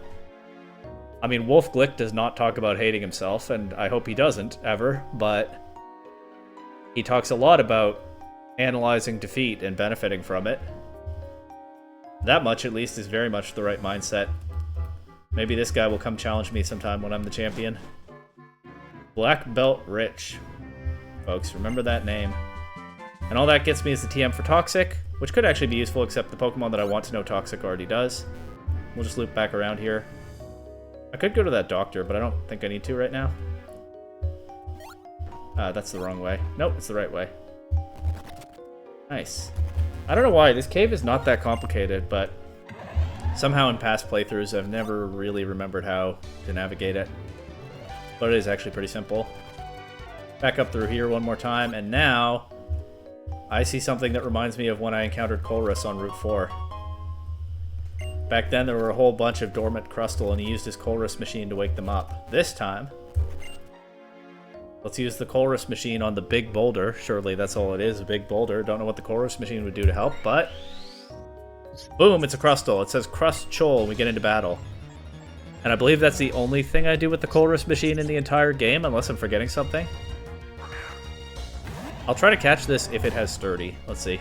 mean, Wolf Glick does not talk about hating himself, and I hope he doesn't, ever, but he talks a lot about analyzing defeat and benefiting from it. That much, at least, is very much the right mindset. Maybe this guy will come challenge me sometime when I'm the champion. Black Belt Rich. Folks, remember that name. And all that gets me is the TM for Toxic, which could actually be useful, except the Pokemon that I want to know Toxic already does. We'll just loop back around here. I could go to that doctor, but I don't think I need to right now. That's the wrong way. Nope, it's the right way. Nice. I don't know why. This cave is not that complicated, but somehow in past playthroughs I've never really remembered how to navigate it. But it is actually pretty simple. Back up through here one more time, and now I see something that reminds me of when I encountered Colress on Route 4. Back then there were a whole bunch of dormant Crustle, and he used his Colress machine to wake them up. This time, let's use the Colress machine on the big boulder. Surely that's all it is, a big boulder. Don't know what the Colress machine would do to help, but boom, it's a Crustle. It says Crust Chol, and we get into battle. And I believe that's the only thing I do with the Colress machine in the entire game, unless I'm forgetting something. I'll try to catch this if it has Sturdy. Let's see.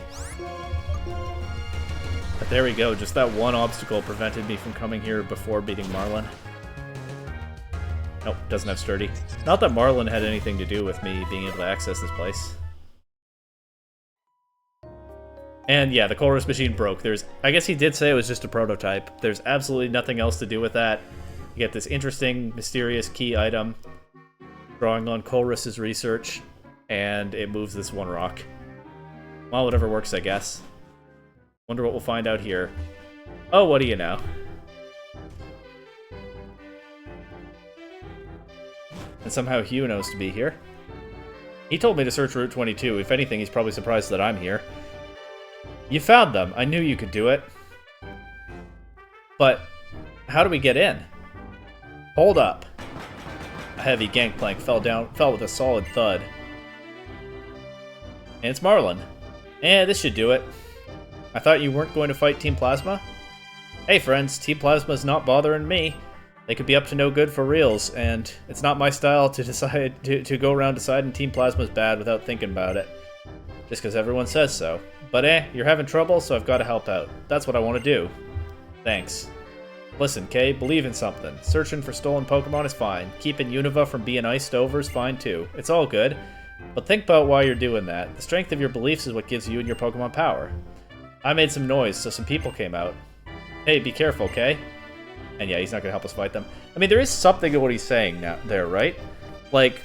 But there we go. Just that one obstacle prevented me from coming here before beating Marlin. Nope, doesn't have Sturdy. Not that Marlin had anything to do with me being able to access this place. And yeah, the Colress machine broke. I guess he did say it was just a prototype. There's absolutely nothing else to do with that. You get this interesting, mysterious key item drawing on Colress's research, and it moves this one rock. Well, whatever works, I guess. Wonder what we'll find out here. Oh, what do you know? And somehow Hugh knows to be here. He told me to search Route 22. If anything, he's probably surprised that I'm here. You found them. I knew you could do it. But how do we get in? Hold up. A heavy gangplank fell with a solid thud. And it's Marlin. This should do it. I thought you weren't going to fight Team Plasma? Hey friends, Team Plasma's not bothering me. They could be up to no good for reals, and it's not my style to decide to go around deciding Team Plasma's bad without thinking about it. Just because everyone says so. But you're having trouble, so I've got to help out. That's what I want to do. Thanks. Listen, Kay, believe in something. Searching for stolen Pokemon is fine. Keeping Unova from being iced over is fine too. It's all good. But think about why you're doing that. The strength of your beliefs is what gives you and your Pokemon power. I made some noise, so some people came out. Hey, be careful, Kay? And yeah, he's not going to help us fight them. I mean, there is something to what he's saying now, there, right? Like,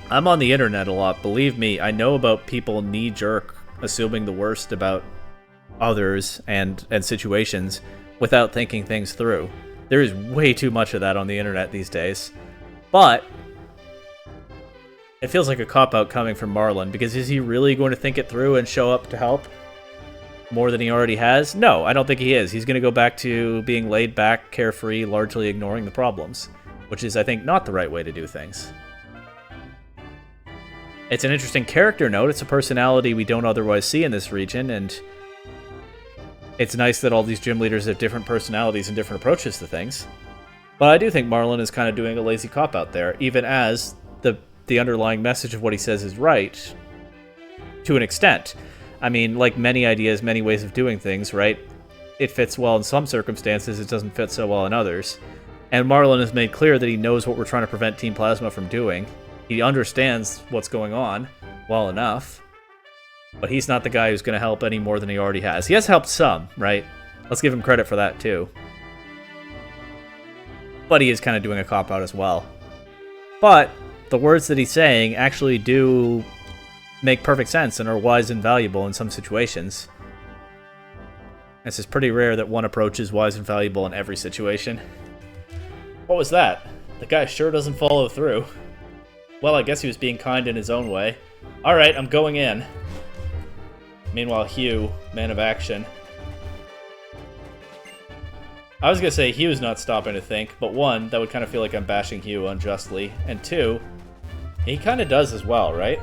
I'm on the internet a lot. Believe me, I know about people knee-jerk assuming the worst about others and situations without thinking things through. There is way too much of that on the internet these days. But it feels like a cop-out coming from Marlin, because is he really going to think it through and show up to help more than he already has? No, I don't think he is. He's going to go back to being laid back, carefree, largely ignoring the problems, which is, I think, not the right way to do things. It's an interesting character note. It's a personality we don't otherwise see in this region, and it's nice that all these gym leaders have different personalities and different approaches to things. But I do think Marlin is kind of doing a lazy cop-out there, even as the underlying message of what he says is right, to an extent. I mean, like many ideas, many ways of doing things, right? It fits well in some circumstances, it doesn't fit so well in others. And Marlin has made clear that he knows what we're trying to prevent Team Plasma from doing. He understands what's going on well enough. But he's not the guy who's going to help any more than he already has. He has helped some, right? Let's give him credit for that, too. But he is kind of doing a cop-out as well. But the words that he's saying actually do make perfect sense and are wise and valuable in some situations. This is pretty rare that one approach is wise and valuable in every situation. What was that? The guy sure doesn't follow through. Well, I guess he was being kind in his own way. Alright, I'm going in. Meanwhile, Hugh, man of action. I was going to say Hugh's not stopping to think, but one, that would kind of feel like I'm bashing Hugh unjustly, and two, he kind of does as well, right?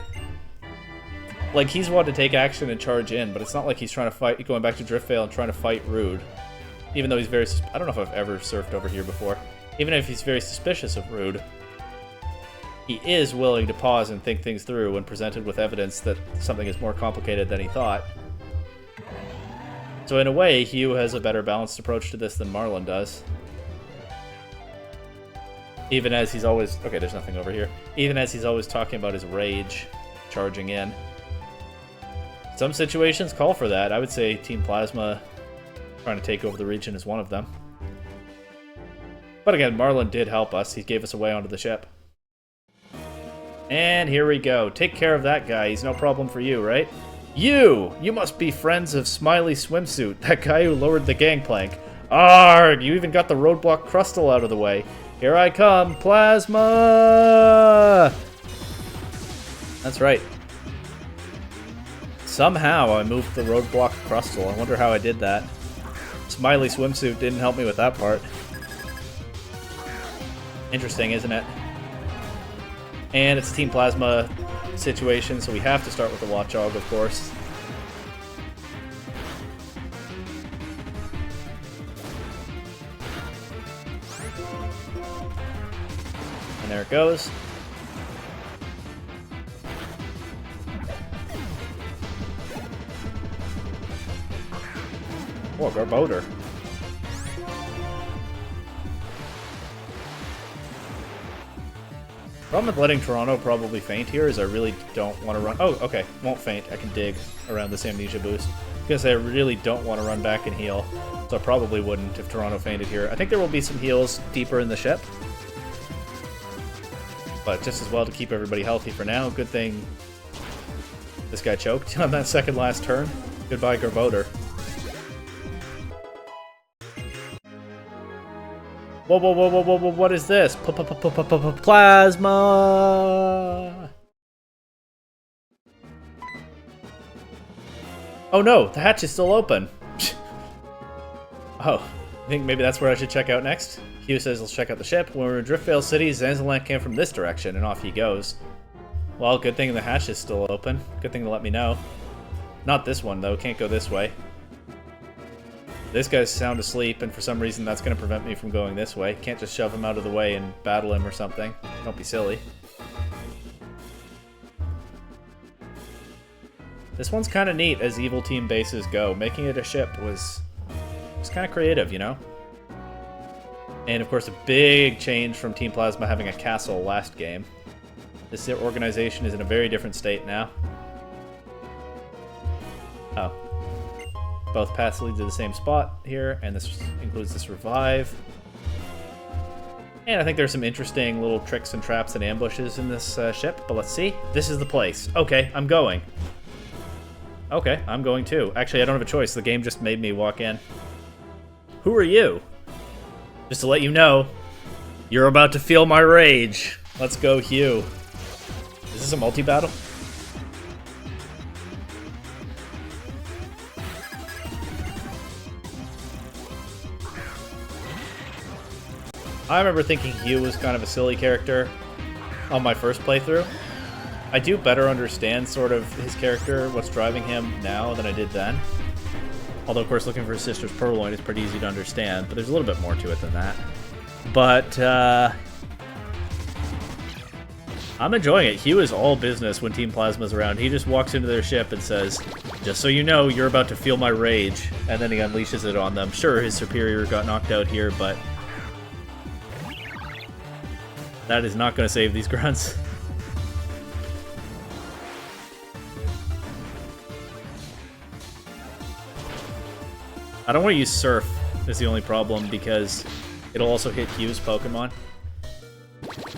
Like, he's wanted to take action and charge in, but it's not like he's trying to fight, going back to Driftvale and trying to fight Rude. Even though he's very, I don't know if I've ever surfed over here before. Even if he's very suspicious of Rude, he is willing to pause and think things through when presented with evidence that something is more complicated than he thought. So in a way, Hugh has a better balanced approach to this than Marlin does. Even as he's always... Okay, there's nothing over here. Even as he's always talking about his rage charging in. Some situations call for that. I would say Team Plasma trying to take over the region is one of them. But again, Marlon did help us. He gave us a way onto the ship. And here we go. Take care of that guy. He's no problem for you, right? You! You must be friends of Smiley Swimsuit, that guy who lowered the gangplank. Arrgh! You even got the roadblock crustal out of the way. Here I come, Plasma! That's right. Somehow I moved the roadblock crustal. I wonder how I did that. Smiley Swimsuit didn't help me with that part. Interesting, isn't it? And it's a Team Plasma situation, so we have to start with the Watchog, of course. And there it goes. Oh, Garboder. Problem with letting Toronto probably faint here is I really don't want to run... Oh, okay. Won't faint. I can dig around this amnesia boost. Because I really don't want to run back and heal. So I probably wouldn't if Toronto fainted here. I think there will be some heals deeper in the ship. But just as well to keep everybody healthy for now. Good thing this guy choked on that second last turn. Goodbye, Garboder. Whoa, whoa, whoa, whoa, whoa, whoa, what is this? Plasma! Oh no, the hatch is still open. Oh, I think maybe that's where I should check out next. Hugh says let's check out the ship. When we're in Driftvale City, Zanzilan came from this direction, and off he goes. Well, good thing the hatch is still open. Good thing to let me know. Not this one, though. Can't go this way. This guy's sound asleep, and for some reason that's going to prevent me from going this way. Can't just shove him out of the way and battle him or something. Don't be silly. This one's kind of neat as evil team bases go. Making it a ship was kind of creative, you know? And of course a big change from Team Plasma having a castle last game. This organization is in a very different state now. Oh. Both paths lead to the same spot here, and this includes this revive. And I think there's some interesting little tricks and traps and ambushes in this ship, but let's see. This is the place. Okay, I'm going. Okay, I'm going too. Actually, I don't have a choice. The game just made me walk in. Who are you? Just to let you know, you're about to feel my rage. Let's go, Hugh. Is this a multi-battle? I remember thinking Hugh was kind of a silly character on my first playthrough. I do better understand sort of his character, what's driving him now than I did then. Although, of course, looking for his sister's purloin is pretty easy to understand, but there's a little bit more to it than that. But, I'm enjoying it. Hugh is all business when Team Plasma's around. He just walks into their ship and says, just so you know, you're about to feel my rage. And then he unleashes it on them. Sure, his superior got knocked out here, but that is not going to save these grunts. I don't want to use Surf, is the only problem, because it'll also hit Hugh's Pokemon.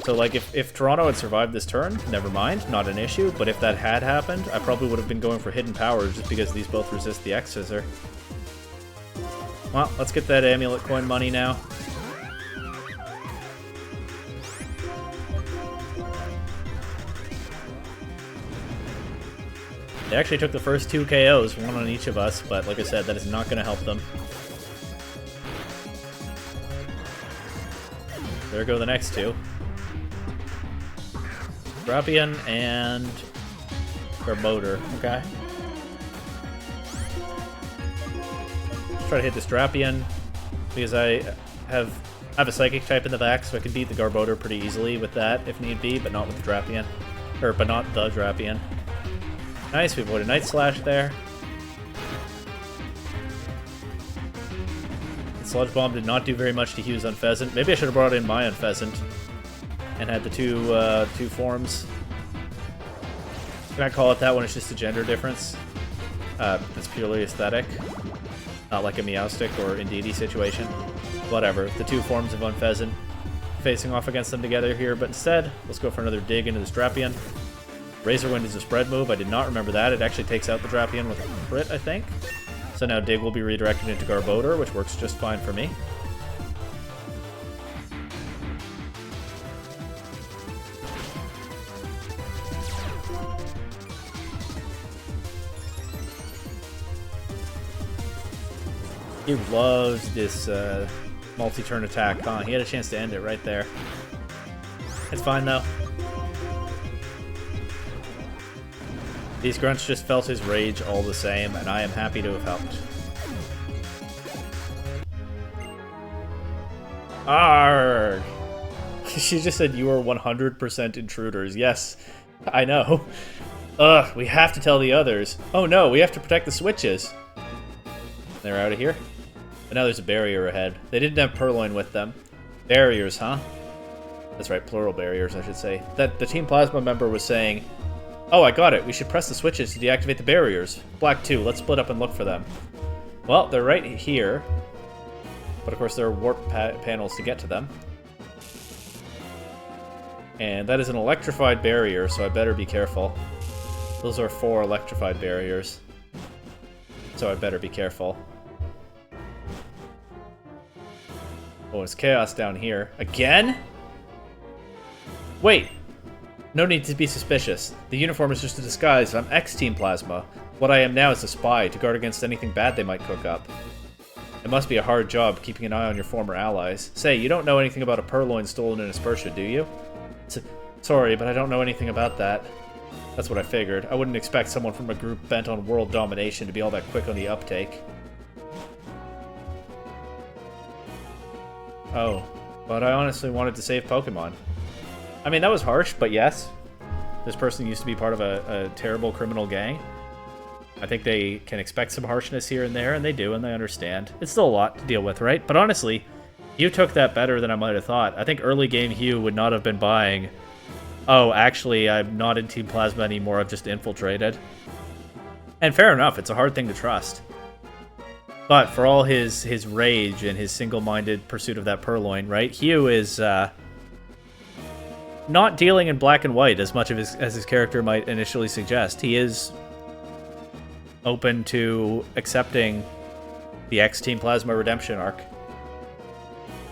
So, like, if Toronto had survived this turn, never mind, not an issue, but if that had happened, I probably would have been going for Hidden Power just because these both resist the X-Scissor. Well, let's get that Amulet Coin money now. They actually took the first 2 KOs, one on each of us, but like I said, that is not going to help them. There go the next 2. Drapion and Garboder, okay. Let's try to hit this Drapion, because I have a Psychic type in the back, so I can beat the Garboder pretty easily with that, if need be, but not with the Drapion. But not the Drapion. Nice, we avoided Night Slash there. The Sludge Bomb did not do very much to Hugh's Unpheasant. Maybe I should have brought in my Unpheasant. and had the two forms. Can I call it that when it's just a gender difference? That's purely aesthetic. Not like a Meowstic or Indeedee situation. Whatever, the two forms of Unpheasant facing off against them together here, but instead, let's go for another dig into this Drapion. Razor Wind is a spread move. I did not remember that. It actually takes out the Drapion with a crit, I think. So now Dig will be redirected into Garbodor, which works just fine for me. He loves this multi-turn attack, huh? He had a chance to end it right there. It's fine, though. These grunts just felt his rage all the same, and I am happy to have helped. Arrgh! She just said you are 100% intruders. Yes, I know. Ugh, we have to tell the others. Oh no, we have to protect the switches. They're out of here. But now there's a barrier ahead. They didn't have Purloin with them. Barriers, huh? That's right, plural barriers, I should say. That the Team Plasma member was saying, oh, I got it. We should press the switches to deactivate the barriers. Black 2, let's split up and look for them. Well, they're right here. But of course there are warp panels to get to them. And that is an electrified barrier, so I better be careful. Those are 4 electrified barriers. So I better be careful. Oh, it's chaos down here. Again? Wait. No need to be suspicious. The uniform is just a disguise. I'm ex-Team Plasma. What I am now is a spy, to guard against anything bad they might cook up. It must be a hard job, keeping an eye on your former allies. Say, you don't know anything about a Purloin stolen in Aspertia, do you? Sorry, but I don't know anything about that. That's what I figured. I wouldn't expect someone from a group bent on world domination to be all that quick on the uptake. Oh, but I honestly wanted to save Pokemon. I mean, that was harsh, but yes. This person used to be part of a terrible criminal gang. I think they can expect some harshness here and there, and they do, and they understand. It's still a lot to deal with, right? But honestly, Hugh took that better than I might have thought. I think early game Hugh would not have been buying, oh, actually, I'm not in Team Plasma anymore, I've just infiltrated. And fair enough, it's a hard thing to trust. But for all his rage and his single-minded pursuit of that Purloin, right? Hugh is not dealing in black and white as much as his character might initially suggest. He is open to accepting the ex-Team Plasma redemption arc.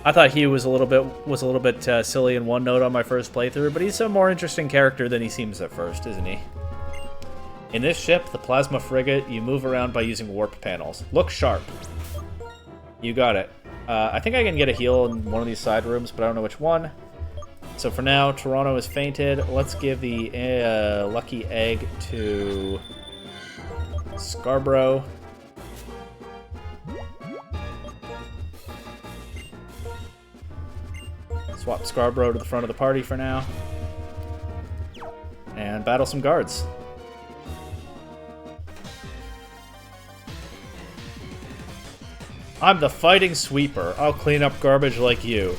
I thought Hugh was a little bit silly in one note on my first playthrough, but he's a more interesting character than he seems at first, isn't he? In this ship, the Plasma Frigate, you move around by using warp panels. Look sharp. You got it. I think I can get a heal in one of these side rooms, but I don't know which one. So for now, Toronto is fainted. Let's give the lucky egg to Scarborough. Swap Scarborough to the front of the party for now. And battle some guards. I'm the Fighting Sweeper. I'll clean up garbage like you.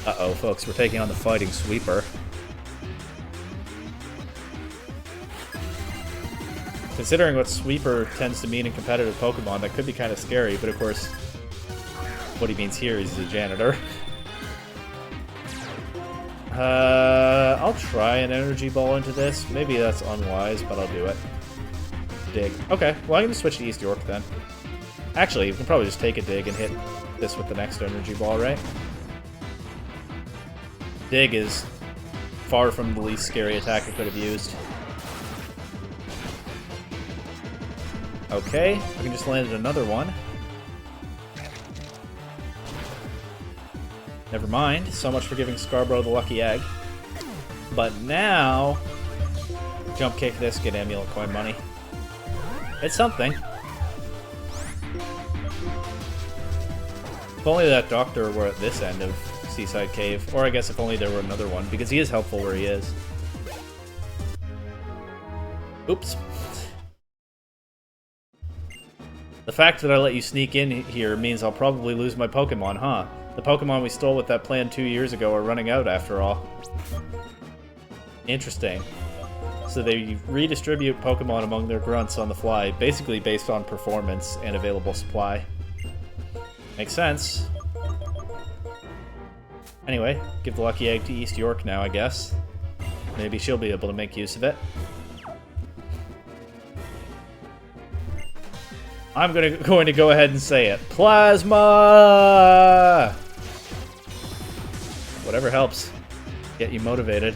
Uh-oh, folks, we're taking on the Fighting Sweeper. Considering what Sweeper tends to mean in competitive Pokemon, that could be kind of scary, but of course, what he means here is he's a janitor. I'll try an Energy Ball into this. Maybe that's unwise, but I'll do it. Dig. Okay, well I'm going to switch to East York then. Actually, we can probably just take a dig and hit this with the next Energy Ball, right? Dig is far from the least scary attack I could have used. Okay, we can just land another one. Never mind, so much for giving Scarborough the lucky egg. But now, jump kick this, get Amulet Coin money. It's something. If only that doctor were at this end of Seaside Cave, or I guess if only there were another one, because he is helpful where he is. Oops. The fact that I let you sneak in here means I'll probably lose my Pokemon, huh? The Pokemon we stole with that plan 2 years ago are running out after all. Interesting. So they redistribute Pokemon among their grunts on the fly, basically based on performance and available supply. Makes sense. Anyway, give the Lucky Egg to East York now, I guess. Maybe she'll be able to make use of it. I'm going to go ahead and say it. Plasma! Whatever helps get you motivated.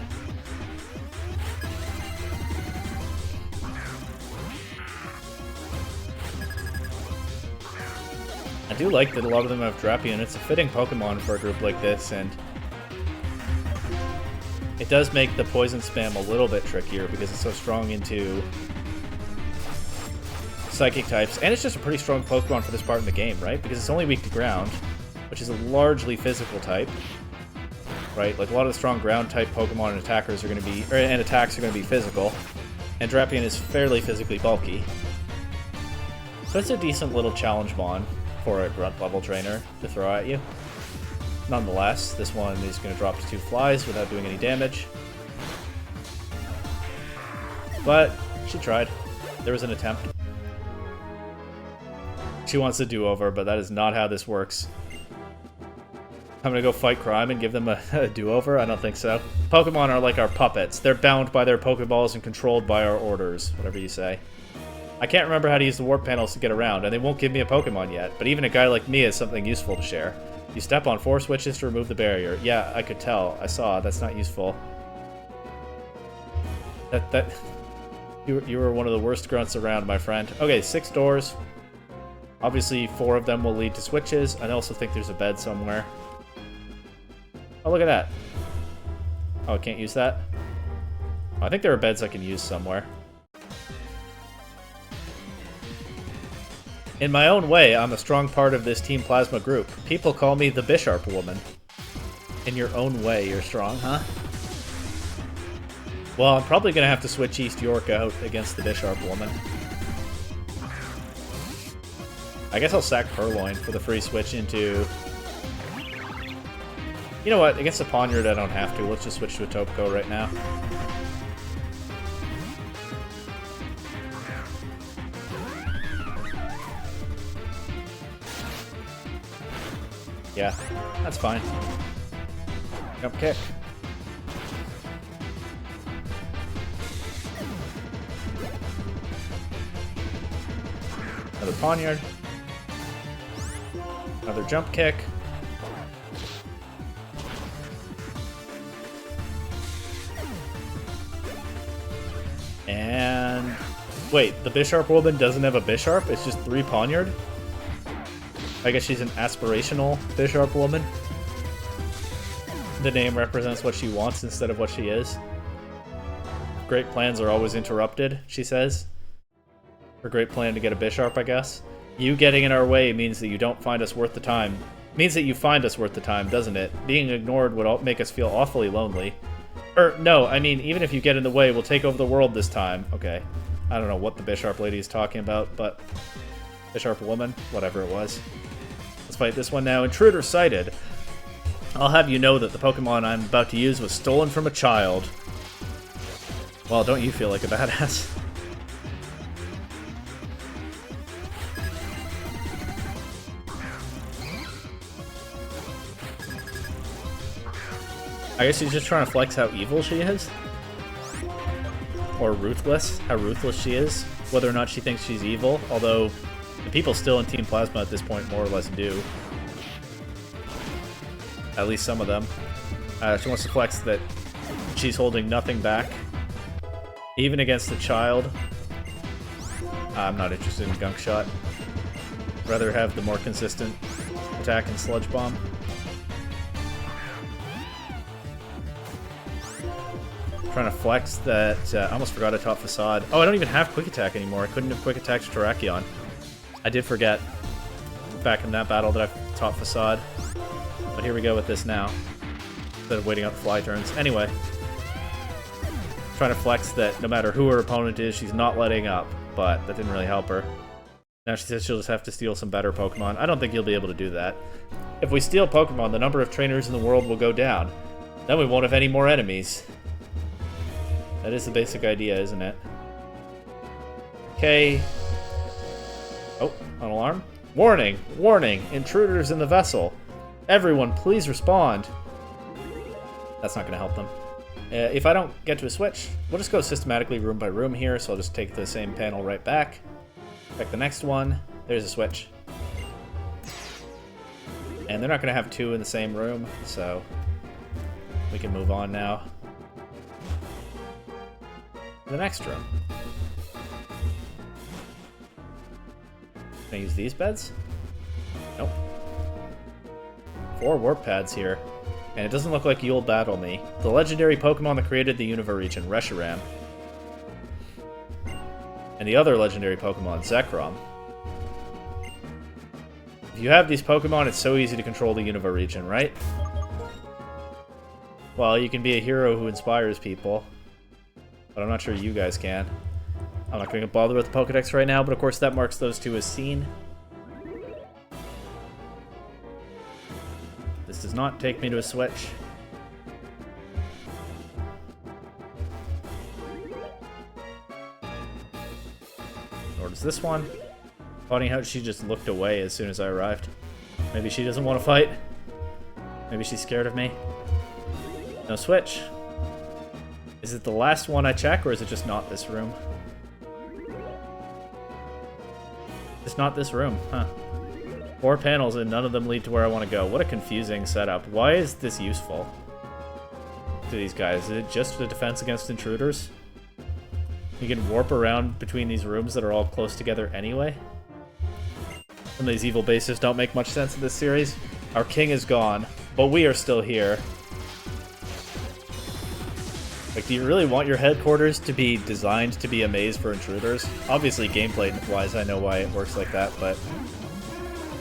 I do like that a lot of them have Drapion. It's a fitting Pokemon for a group like this, and it does make the poison spam a little bit trickier because it's so strong into Psychic types, and it's just a pretty strong Pokemon for this part in the game, right? Because it's only weak to ground, which is a largely physical type, right? Like a lot of the strong ground type Pokemon and attackers are going to be, and attacks are going to be physical, and Drapion is fairly physically bulky. So it's a decent little challenge mon for a grunt level trainer to throw at you. Nonetheless, this one is going to drop to 2 flies without doing any damage. But she tried. There was an attempt. She wants a do-over, but that is not how this works. I'm gonna go fight crime and give them a do-over? I don't think so. Pokemon are like our puppets. They're bound by their Pokeballs and controlled by our orders, whatever you say. I can't remember how to use the warp panels to get around, and they won't give me a Pokemon yet, but even a guy like me has something useful to share. You step on 4 switches to remove the barrier. Yeah, I could tell. I saw. That's not useful. You were one of the worst grunts around, my friend. Okay, 6 doors. Obviously, 4 of them will lead to switches. I also think there's a bed somewhere. Oh, look at that. Oh, I can't use that? Oh, I think there are beds I can use somewhere. In my own way, I'm a strong part of this Team Plasma group. People call me the Bisharp Woman. In your own way, you're strong, huh? Well, I'm probably going to have to switch East York out against the Bisharp Woman. I guess I'll sack Purloin for the free switch into... You know what? Against a Ponyard, I don't have to. Let's just switch to a Topico right now. Yeah, that's fine. Jump kick. Another Ponyard. Another jump kick. And... wait, the Bisharp Woman doesn't have a Bisharp? It's just 3 Ponyard? I guess she's an aspirational Bisharp Woman. The name represents what she wants instead of what she is. Great plans are always interrupted, she says. Her great plan to get a Bisharp, I guess. You getting in our way means that you don't find us worth the time. Means that you find us worth the time, doesn't it? Being ignored would make us feel awfully lonely. No, I mean, even if you get in the way, we'll take over the world this time. Okay. I don't know what the Bisharp lady is talking about, but... Bisharp Woman? Whatever it was. Let's fight this one now. Intruder sighted. I'll have you know that the Pokemon I'm about to use was stolen from a child. Well, don't you feel like a badass? I guess she's just trying to flex how evil she is? Or ruthless, how ruthless she is. Whether or not she thinks she's evil, although the people still in Team Plasma at this point more or less do. At least some of them. She wants to flex that she's holding nothing back. Even against the child. I'm not interested in Gunk Shot. Rather have the more consistent attack and Sludge Bomb. Trying to flex that... I almost forgot I taught Facade. Oh, I don't even have Quick Attack anymore. I couldn't have Quick Attacked Terrakion. I did forget back in that battle that I taught Facade. But here we go with this now. Instead of waiting out the fly turns. Anyway. Trying to flex that no matter who her opponent is, she's not letting up. But that didn't really help her. Now she says she'll just have to steal some better Pokemon. I don't think you'll be able to do that. If we steal Pokemon, the number of trainers in the world will go down. Then we won't have any more enemies. That is the basic idea, isn't it? Okay. Oh, an alarm. Warning! Warning! Intruders in the vessel. Everyone, please respond. That's not going to help them. If I don't get to a switch, we'll just go systematically room by room here, so I'll just take the same panel right back. Check the next one. There's a switch. And they're not going to have two in the same room, so we can move on now. The next room. Can I use these beds? Nope. 4 warp pads here. And it doesn't look like you'll battle me. The legendary Pokemon that created the Unova region, Reshiram. And the other legendary Pokemon, Zekrom. If you have these Pokemon, it's so easy to control the Unova region, right? Well, you can be a hero who inspires people. But I'm not sure you guys can. I'm not going to bother with the Pokedex right now, but of course that marks those two as seen. This does not take me to a switch. Nor does this one. Funny how she just looked away as soon as I arrived. Maybe she doesn't want to fight. Maybe she's scared of me. No switch. Is it the last one I check, or is it just not this room? It's not this room, huh? 4 panels and none of them lead to where I want to go. What a confusing setup. Why is this useful to these guys? Is it just a defense against intruders? You can warp around between these rooms that are all close together anyway? Some of these evil bases don't make much sense in this series. Our king is gone, but we are still here. Like, do you really want your headquarters to be designed to be a maze for intruders? Obviously, gameplay-wise, I know why it works like that, but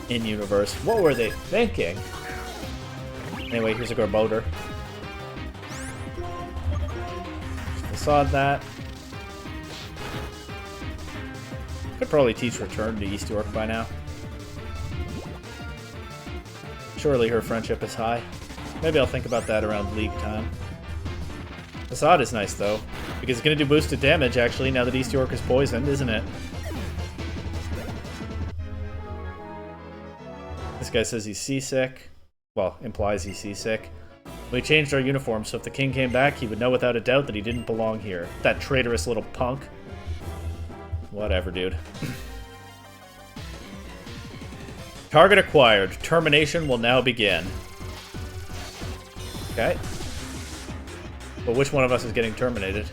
in-universe, what were they thinking? Anyway, here's a Garbodor. Facade that. Could probably teach Return to East York by now. Surely her friendship is high. Maybe I'll think about that around League time. Facade is nice, though, because it's going to do boosted damage, actually, now that East York is poisoned, isn't it? This guy says he's seasick. Well, implies he's seasick. We changed our uniform, so if the king came back, he would know without a doubt that he didn't belong here. That traitorous little punk. Whatever, dude. Target acquired. Termination will now begin. Okay. But which one of us is getting terminated?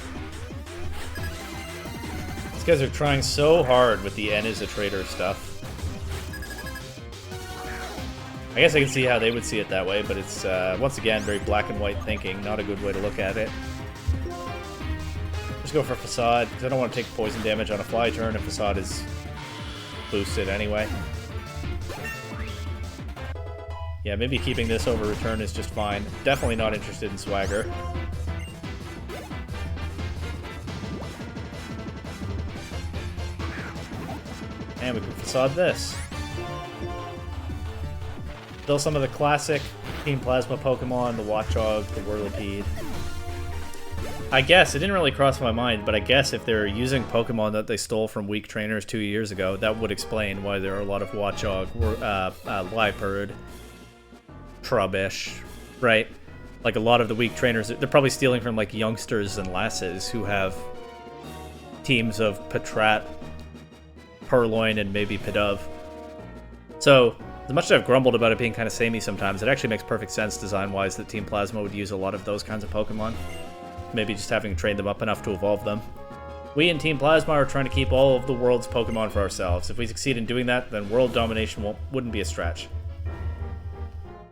These guys are trying so hard with the N is a traitor stuff. I guess I can see how they would see it that way, but it's, once again, very black and white thinking. Not a good way to look at it. Just go for Facade, because I don't want to take poison damage on a fly turn if Facade is boosted anyway. Yeah, maybe keeping this over Return is just fine. Definitely not interested in Swagger. And we can Facade this. Still some of the classic Team Plasma Pokemon, the Watchog, the Whirlipede. I guess, it didn't really cross my mind, but I guess if they're using Pokemon that they stole from weak trainers 2 years ago, that would explain why there are a lot of Watchog, Liepard, Trubbish, right? Like a lot of the weak trainers, they're probably stealing from like youngsters and lasses who have teams of Patrat, Purloin, and maybe Pidove. So, as much as I've grumbled about it being kind of samey sometimes, it actually makes perfect sense design-wise that Team Plasma would use a lot of those kinds of Pokemon. Maybe just having trained them up enough to evolve them. We in Team Plasma are trying to keep all of the world's Pokemon for ourselves. If we succeed in doing that, then world domination wouldn't be a stretch.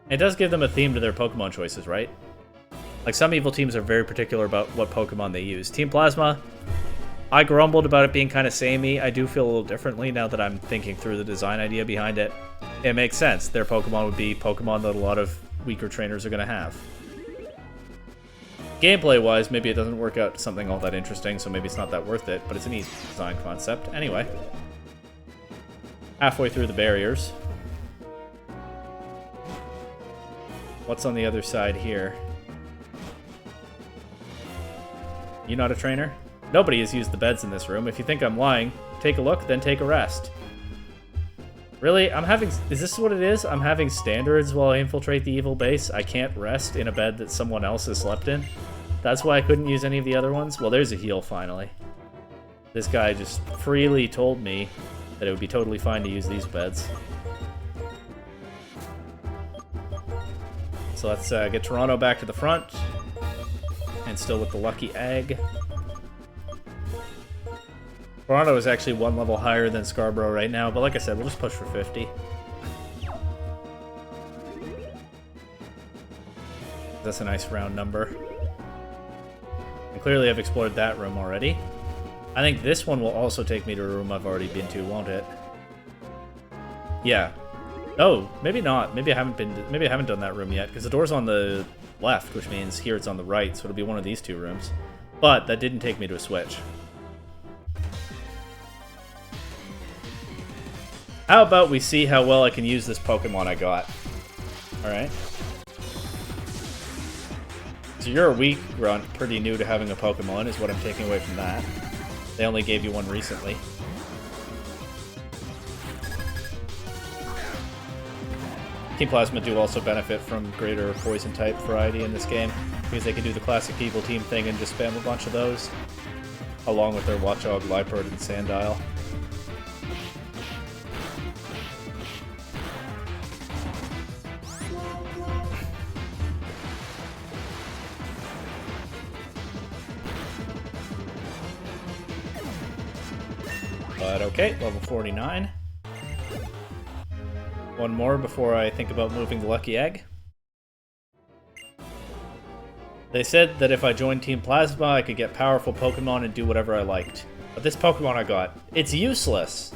It does give them a theme to their Pokemon choices, right? Like, some evil teams are very particular about what Pokemon they use. Team Plasma, I grumbled about it being kind of samey. I do feel a little differently now that I'm thinking through the design idea behind it. It makes sense. Their Pokemon would be Pokemon that a lot of weaker trainers are going to have. Gameplay-wise, maybe it doesn't work out to something all that interesting, so maybe it's not that worth it, but it's a neat design concept. Anyway. halfway through the barriers. What's on the other side here? You not a trainer? Nobody has used the beds in this room. If you think I'm lying, take a look, then take a rest. Really? Is this what it is? I'm having standards while I infiltrate the evil base? I can't rest in a bed that someone else has slept in? That's why I couldn't use any of the other ones? Well, there's a heal, finally. This guy just freely told me that it would be totally fine to use these beds. So let's get Toronto back to the front. And still with the lucky egg. Toronto is actually one level higher than Scarborough right now, but like I said, we'll just push for 50. That's a nice round number. And clearly I've explored that room already. I think this one will also take me to a room I've already been to, won't it? Yeah. Oh, maybe not. Maybe I haven't done that room yet, because the door's on the left, which means here it's on the right, so it'll be one of these two rooms. But that didn't take me to a switch. How about we see how well I can use this Pokemon I got? Alright. So you're a weak grunt, pretty new to having a Pokemon, is what I'm taking away from that. They only gave you one recently. Team Plasma do also benefit from greater Poison-type variety in this game, because they can do the classic Evil Team thing and just spam a bunch of those, along with their Watchog, Liepard, and Sandile. But okay, level 49. One more before I think about moving the lucky egg. They said that if I joined Team Plasma, I could get powerful Pokemon and do whatever I liked. But this Pokemon I got, it's useless!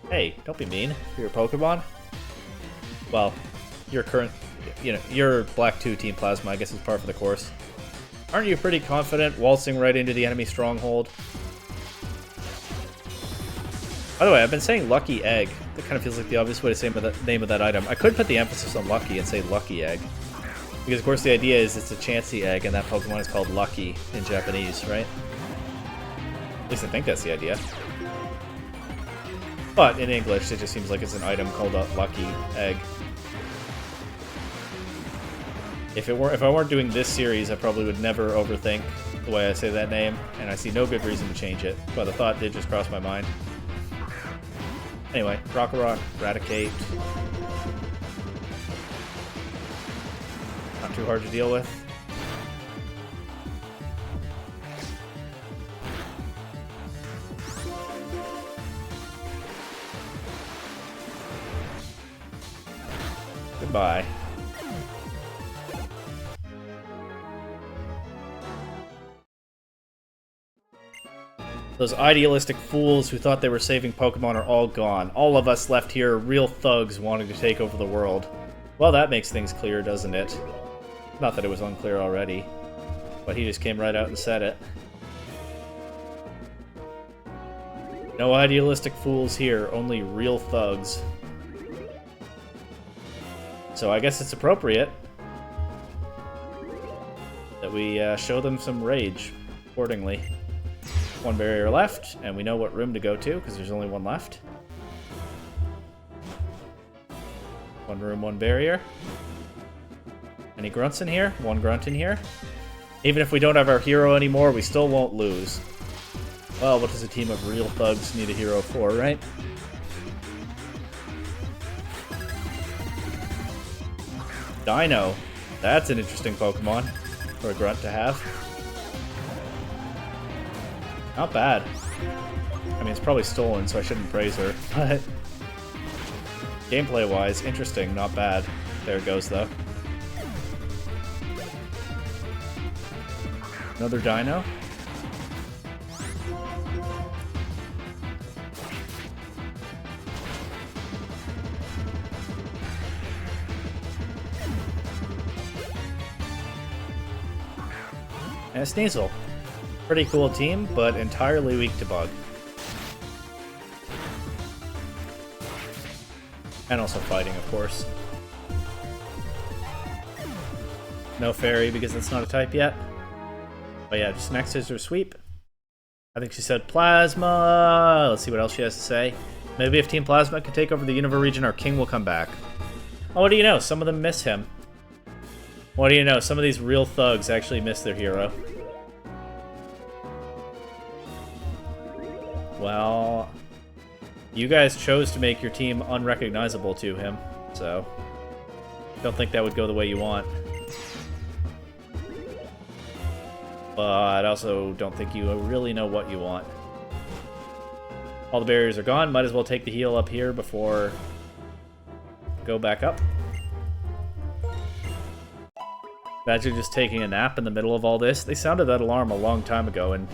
Hey, don't be mean. You're a Pokemon? Well, you're you're Black 2 Team Plasma, I guess it's par for the course. Aren't you pretty confident waltzing right into the enemy stronghold? By the way, I've been saying Lucky Egg. That kind of feels like the obvious way to say the name of that item. I could put the emphasis on Lucky and say Lucky Egg. Because, of course, the idea is it's a Chansey egg, and that Pokemon is called Lucky in Japanese, right? At least I think that's the idea. But in English, it just seems like it's an item called a Lucky Egg. If I weren't doing this series, I probably would never overthink the way I say that name, and I see no good reason to change it, but the thought did just cross my mind. Anyway, Rock-a-Rock, Raticate. Not too hard to deal with. Goodbye. Those idealistic fools who thought they were saving Pokemon are all gone. All of us left here are real thugs wanting to take over the world. Well, that makes things clear, doesn't it? Not that it was unclear already, but he just came right out and said it. No idealistic fools here, only real thugs. So I guess it's appropriate that we show them some rage accordingly. One barrier left, and we know what room to go to, because there's only one left. One room, one barrier. Any grunts in here? One grunt in here. Even if we don't have our hero anymore, we still won't lose. Well, what does a team of real thugs need a hero for, right? Dino. That's an interesting Pokemon for a grunt to have. Not bad. I mean, it's probably stolen, so I shouldn't praise her, but gameplay-wise, interesting, not bad. There it goes, though. Another Dino. And a Sneasel. Pretty cool team, but entirely weak to Bug. And also fighting, of course. No fairy because it's not a type yet. But yeah, just an X scissor sweep. I think she said Plasma. Let's see what else she has to say. Maybe if Team Plasma can take over the Unova region, our king will come back. Oh, what do you know? Some of them miss him. What do you know? Some of these real thugs actually miss their hero. Well, you guys chose to make your team unrecognizable to him, so don't think that would go the way you want. But I also don't think you really know what you want. All the barriers are gone. Might as well take the heal up here before go back up. Imagine just taking a nap in the middle of all this. They sounded that alarm a long time ago, and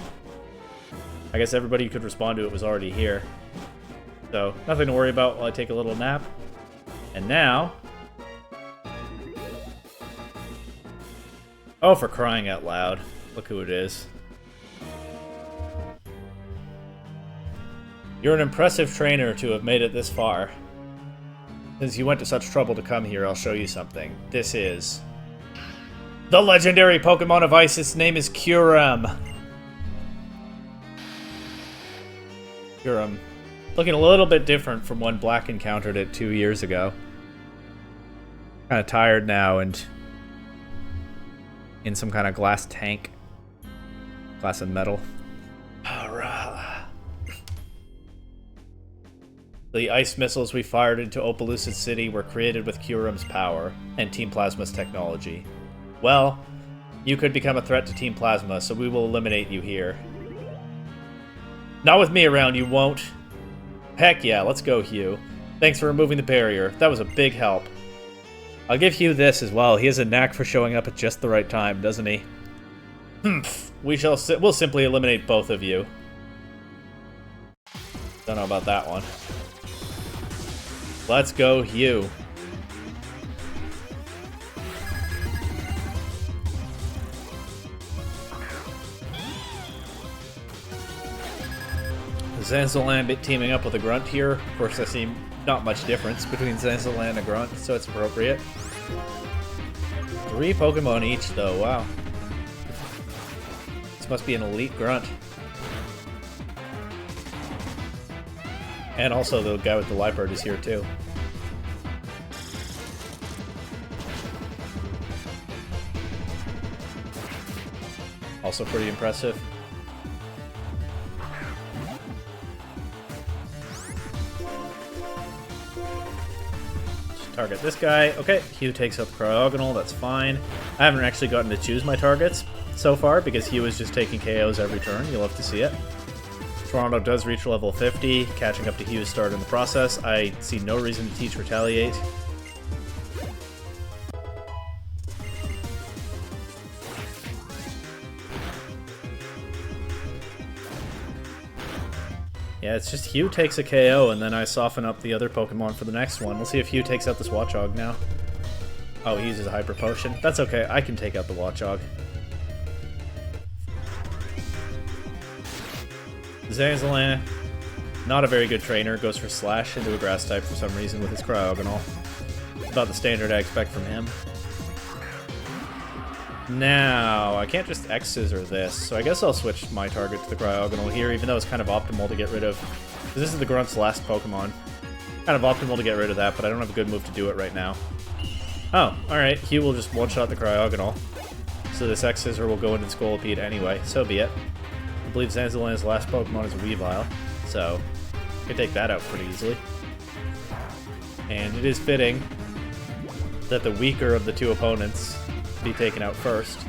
I guess everybody who could respond to it was already here. So, nothing to worry about while I take a little nap. And now... Oh, for crying out loud. Look who it is. You're an impressive trainer to have made it this far. Since you went to such trouble to come here, I'll show you something. This is... the legendary Pokemon of Ice. Its name is Kyurem. Kyurem. Looking a little bit different from when Black encountered it 2 years ago. Kind of tired now and in some kind of glass tank. Glass and metal. The ice missiles we fired into Opelucid City were created with Kyurem's power and Team Plasma's technology. Well, you could become a threat to Team Plasma, so we will eliminate you here. Not with me around, you won't. Heck yeah, let's go, Hugh. Thanks for removing the barrier. That was a big help. I'll give Hugh this as well. He has a knack for showing up at just the right time, doesn't he? We'll simply eliminate both of you. Don't know about that one. Let's go, Hugh. Zanzalan teaming up with a Grunt here. Of course, I see not much difference between Zanzalan and a Grunt, so it's appropriate. 3 Pokemon each, though. Wow. This must be an elite Grunt. And also the guy with the Liepard is here too. Also pretty impressive. Just target this guy. Okay, Hugh takes out the Cryogonal, that's fine. I haven't actually gotten to choose my targets so far because Hugh is just taking KOs every turn. You'll have to see it. Toronto does reach level 50, catching up to Hugh's start in the process. I see no reason to teach Retaliate. Yeah, it's just Hugh takes a KO, and then I soften up the other Pokemon for the next one. We'll see if Hugh takes out this Watchog now. Oh, he uses a Hyper Potion. That's okay, I can take out the Watchog. Zanzalan, not a very good trainer, goes for Slash into a Grass type for some reason with his Cryogonal. About the standard I expect from him. Now, I can't just X-Scissor this, so I guess I'll switch my target to the Cryogonal here, even though it's kind of optimal to get rid of... This is the Grunt's last Pokemon. Kind of optimal to get rid of that, but I don't have a good move to do it right now. Oh, alright, Hugh will just one-shot the Cryogonal. So this X-Scissor will go into Scolipede anyway, so be it. I believe Zanzalan's last Pokemon is a Weavile, so I can take that out pretty easily. And it is fitting that the weaker of the two opponents be taken out first.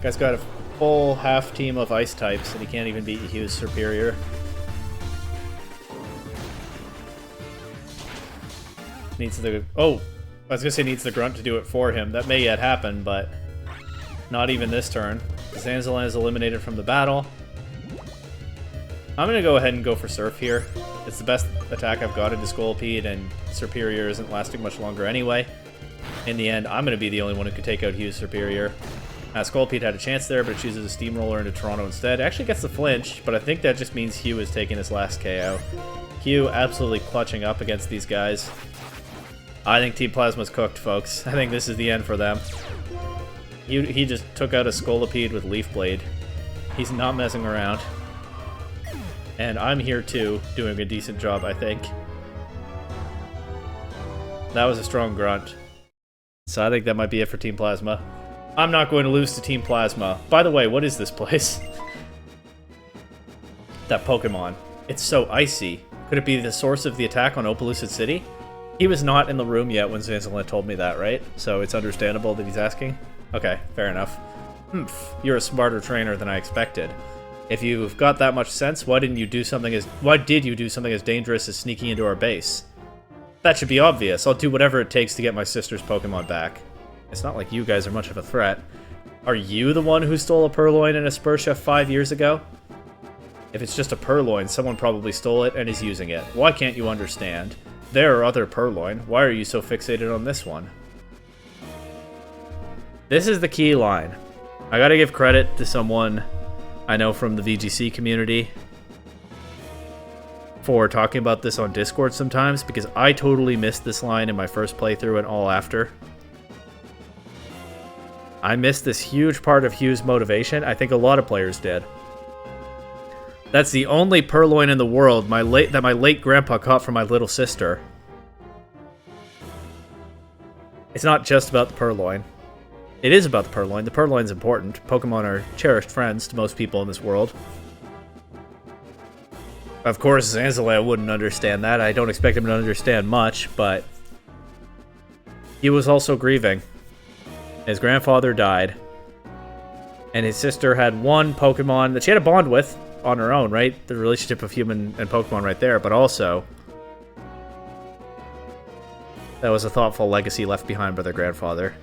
Guy's got a full half team of ice types, and he can't even beat Hugh's superior. Needs the... Oh! I was gonna say needs the Grunt to do it for him. That may yet happen, but not even this turn. Zanzalan is eliminated from the battle. I'm gonna go ahead and go for Surf here. It's the best attack I've got into Scolipede, and Superior isn't lasting much longer anyway. In the end, I'm going to be the only one who could take out Hugh's Superior. Scolpede had a chance there, but it chooses a Steamroller into Toronto instead. It actually gets the flinch, but I think that just means Hugh is taking his last KO. Hugh absolutely clutching up against these guys. I think Team Plasma's cooked, folks. I think this is the end for them. He just took out a Scolipede with Leaf Blade. He's not messing around. And I'm here too, doing a decent job, I think. That was a strong grunt. So I think that might be it for Team Plasma. I'm not going to lose to Team Plasma. By the way, what is this place? That Pokemon. It's so icy. Could it be the source of the attack on Opelucid City? He was not in the room yet when Zanzilan told me that, right? So it's understandable that he's asking? Okay, fair enough. You're a smarter trainer than I expected. If you've got that much sense, why did you do something as dangerous as sneaking into our base? That should be obvious. I'll do whatever it takes to get my sister's Pokemon back. It's not like you guys are much of a threat. Are you the one who stole a Purloin and a Spursha 5 years ago? If it's just a Purloin, someone probably stole it and is using it. Why can't you understand? There are other Purloin. Why are you so fixated on this one? This is the key line. I gotta give credit to someone I know from the VGC community for talking about this on Discord sometimes, because I totally missed this line in my first playthrough and all after. I missed this huge part of Hugh's motivation. I think a lot of players did. That's the only Purloin in the world that my late grandpa caught from my little sister. It's not just about the Purloin. It is about the Purloin. The Purloin's important. Pokemon are cherished friends to most people in this world. Of course, Zanzilan wouldn't understand that. I don't expect him to understand much, but he was also grieving. His grandfather died, and his sister had one Pokemon that she had a bond with on her own, right? The relationship of human and Pokemon right there, but also that was a thoughtful legacy left behind by their grandfather.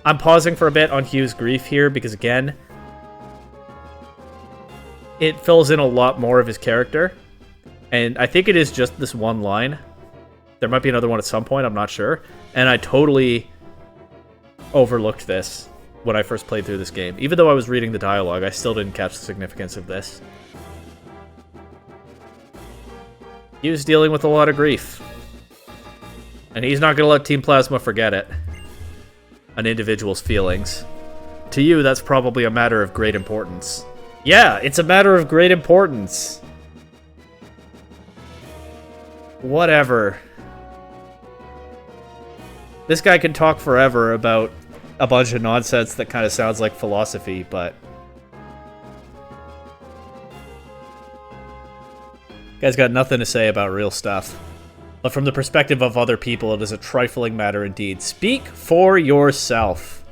I'm pausing for a bit on Hugh's grief here because, again, it fills in a lot more of his character, and I think it is just this one line. There might be another one at some point, I'm not sure, and I totally overlooked this when I first played through this game. Even though I was reading the dialogue, I still didn't catch the significance of this. He was dealing with a lot of grief, and he's not going to let Team Plasma forget it. An individual's feelings. To you, that's probably a matter of great importance. Yeah, it's a matter of great importance. Whatever. This guy can talk forever about a bunch of nonsense that kind of sounds like philosophy, but guy's got nothing to say about real stuff. But from the perspective of other people, it is a trifling matter indeed. Speak for yourself.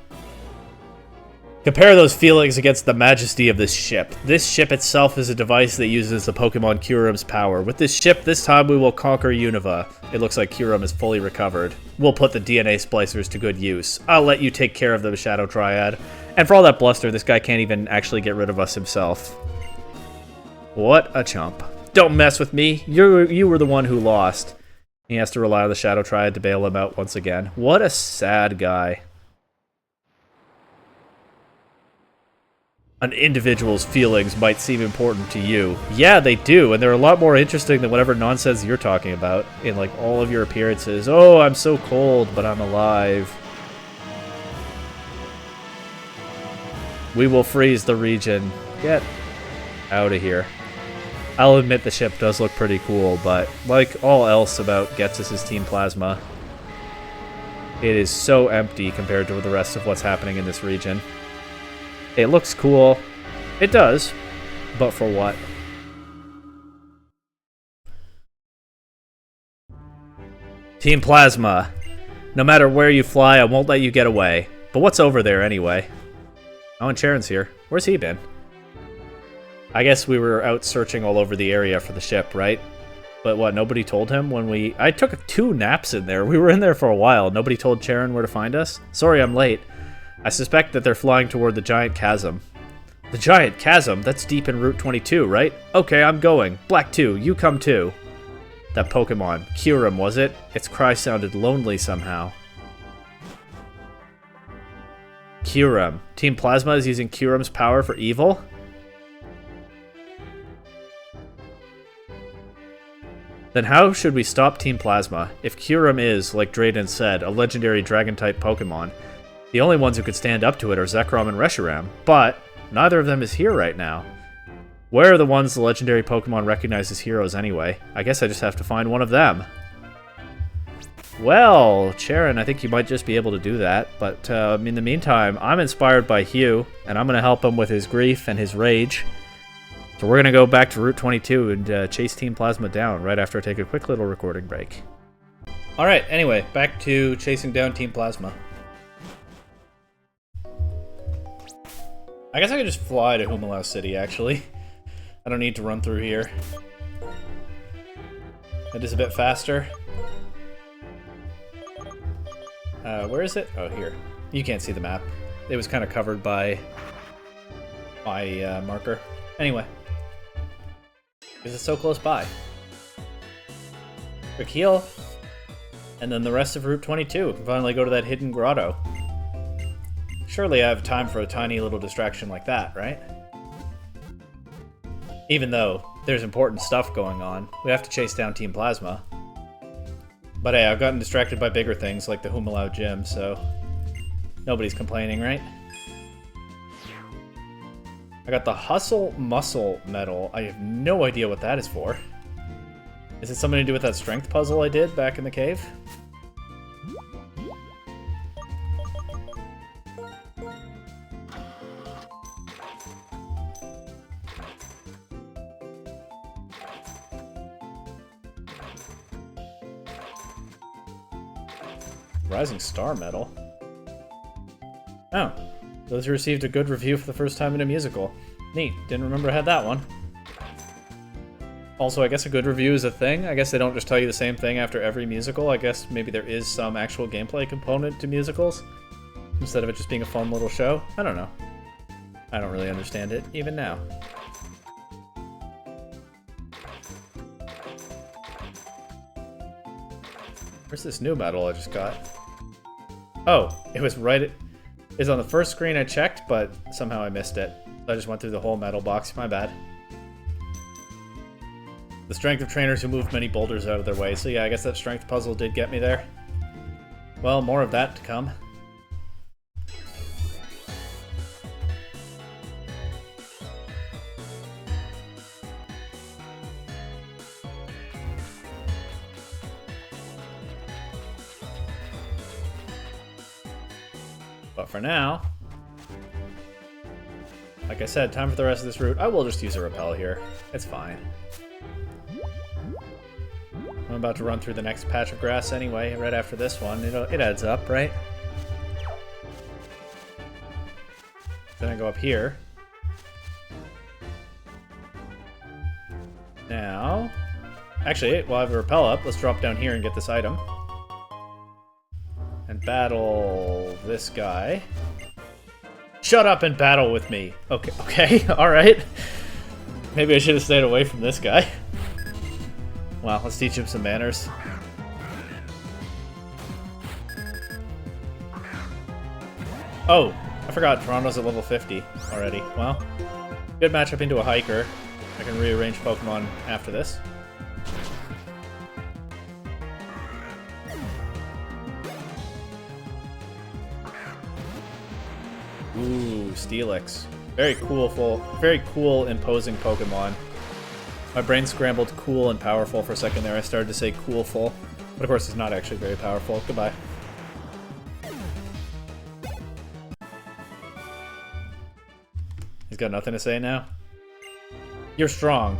Compare those feelings against the majesty of this ship. This ship itself is a device that uses the Pokemon Kyurem's power. With this ship, this time we will conquer Unova. It looks like Kyurem is fully recovered. We'll put the DNA splicers to good use. I'll let you take care of the Shadow Triad. And for all that bluster, this guy can't even actually get rid of us himself. What a chump. Don't mess with me. You were the one who lost. He has to rely on the Shadow Triad to bail him out once again. What a sad guy. An individual's feelings might seem important to you. Yeah, they do, and they're a lot more interesting than whatever nonsense you're talking about in, like, all of your appearances. Oh, I'm so cold, but I'm alive. We will freeze the region. Get out of here. I'll admit the ship does look pretty cool, but like all else about Ghetsis' Team Plasma, it is so empty compared to the rest of what's happening in this region. It looks cool. It does. But for what? Team Plasma. No matter where you fly, I won't let you get away. But what's over there anyway? Oh, and Sharon's here. Where's he been? I guess we were out searching all over the area for the ship, right? But what, nobody told him when we... I took 2 naps in there. We were in there for a while. Nobody told Sharon where to find us? Sorry, I'm late. I suspect that they're flying toward the Giant Chasm. The Giant Chasm? That's deep in Route 22, right? Okay, I'm going. Black 2, you come too. That Pokemon. Kyurem, was it? Its cry sounded lonely somehow. Kyurem. Team Plasma is using Kyurem's power for evil? Then how should we stop Team Plasma? If Kyurem is, like Drayden said, a legendary Dragon-type Pokemon, the only ones who could stand up to it are Zekrom and Reshiram, but neither of them is here right now. Where are the ones the legendary Pokemon recognize as heroes anyway? I guess I just have to find one of them. Well, Charon, I think you might just be able to do that, but in the meantime, I'm inspired by Hugh, and I'm going to help him with his grief and his rage. So we're going to go back to Route 22 and chase Team Plasma down right after I take a quick little recording break. Alright, anyway, back to chasing down Team Plasma. I guess I could just fly to Humalau City, actually. I don't need to run through here. It is a bit faster. Where is it? Oh, here. You can't see the map. It was kind of covered by my marker. Anyway. Because it's so close by. Quick heal. And then the rest of Route 22. Can finally go to that hidden grotto. Surely I have time for a tiny little distraction like that, right? Even though there's important stuff going on. We have to chase down Team Plasma. But hey, I've gotten distracted by bigger things like the Humalau Gym, so nobody's complaining, right? I got the Hustle Muscle medal. I have no idea what that is for. Is it something to do with that strength puzzle I did back in the cave? Rising Star medal. Oh. Those who received a good review for the first time in a musical. Neat. Didn't remember I had that one. Also, I guess a good review is a thing. I guess they don't just tell you the same thing after every musical. I guess maybe there is some actual gameplay component to musicals, instead of it just being a fun little show. I don't know. I don't really understand it, even now. Where's this new medal I just got? Oh, it was right... It's on the first screen I checked, but somehow I missed it. I just went through the whole medal box. My bad. The strength of trainers who moved many boulders out of their way. So yeah, I guess that strength puzzle did get me there. Well, more of that to come. But for now, like I said, time for the rest of this route. I will just use a repel here. It's fine. I'm about to run through the next patch of grass anyway, right after this one. It adds up, right? Then I go up here. Now... Actually, while I have a repel up, let's drop down here and get this item. And battle this guy. Shut up and battle with me. Okay, alright. Maybe I should have stayed away from this guy. Well, let's teach him some manners. Oh, I forgot Toronto's at level 50 already. Well, good matchup into a hiker. I can rearrange Pokemon after this. Ooh, Steelix. Very cool, imposing Pokemon. My brain scrambled cool and powerful for a second there. I started to say coolful. But of course, it's not actually very powerful. Goodbye. He's got nothing to say now? You're strong.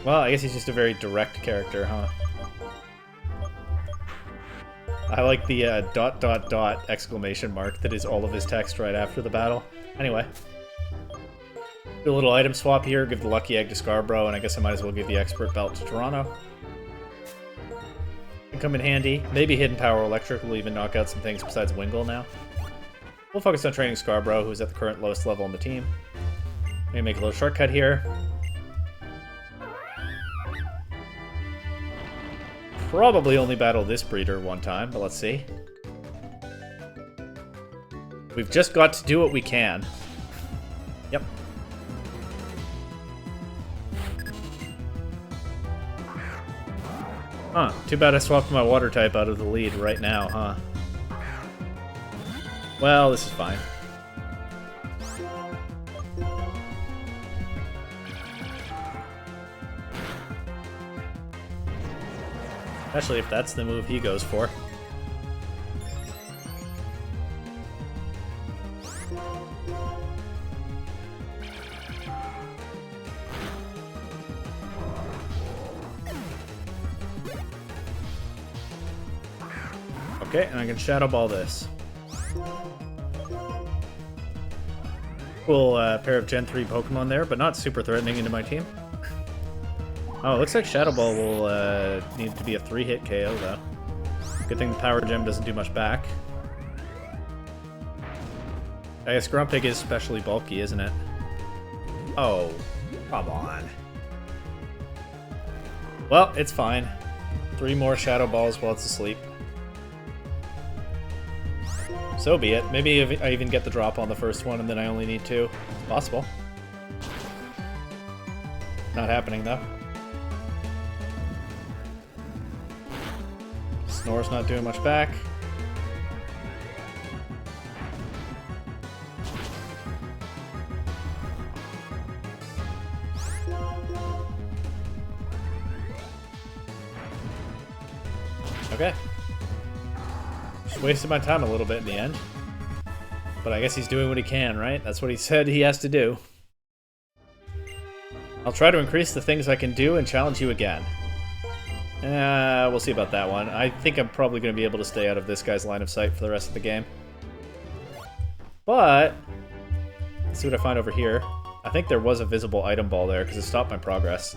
Well, I guess he's just a very direct character, huh? I like the ... exclamation mark that is all of his text right after the battle. Anyway. Do a little item swap here, give the Lucky Egg to Scarborough, and I guess I might as well give the Expert Belt to Toronto. Can come in handy. Maybe Hidden Power Electric will even knock out some things besides Wingull now. We'll focus on training Scarborough, who's at the current lowest level on the team. Maybe make a little shortcut here. Probably only battle this breeder one time, but let's see. We've just got to do what we can. Yep. Huh. Too bad I swapped my water type out of the lead right now, huh? Well, this is fine. Especially if that's the move he goes for. Okay, and I can Shadow Ball this. Cool pair of Gen 3 Pokemon there, but not super threatening into my team. Oh, it looks like Shadow Ball will need to be a 3-hit KO, though. Good thing the Power Gem doesn't do much back. I guess Grumpig is especially bulky, isn't it? Oh, come on. Well, it's fine. 3 more Shadow Balls while it's asleep. So be it. Maybe I even get the drop on the first one and then I only need 2. It's possible. Not happening, though. Snore's not doing much back. Okay. Just wasted my time a little bit in the end. But I guess he's doing what he can, right? That's what he said he has to do. I'll try to increase the things I can do and challenge you again. We'll see about that one. I think I'm probably going to be able to stay out of this guy's line of sight for the rest of the game. But, let's see what I find over here. I think there was a visible item ball there because it stopped my progress.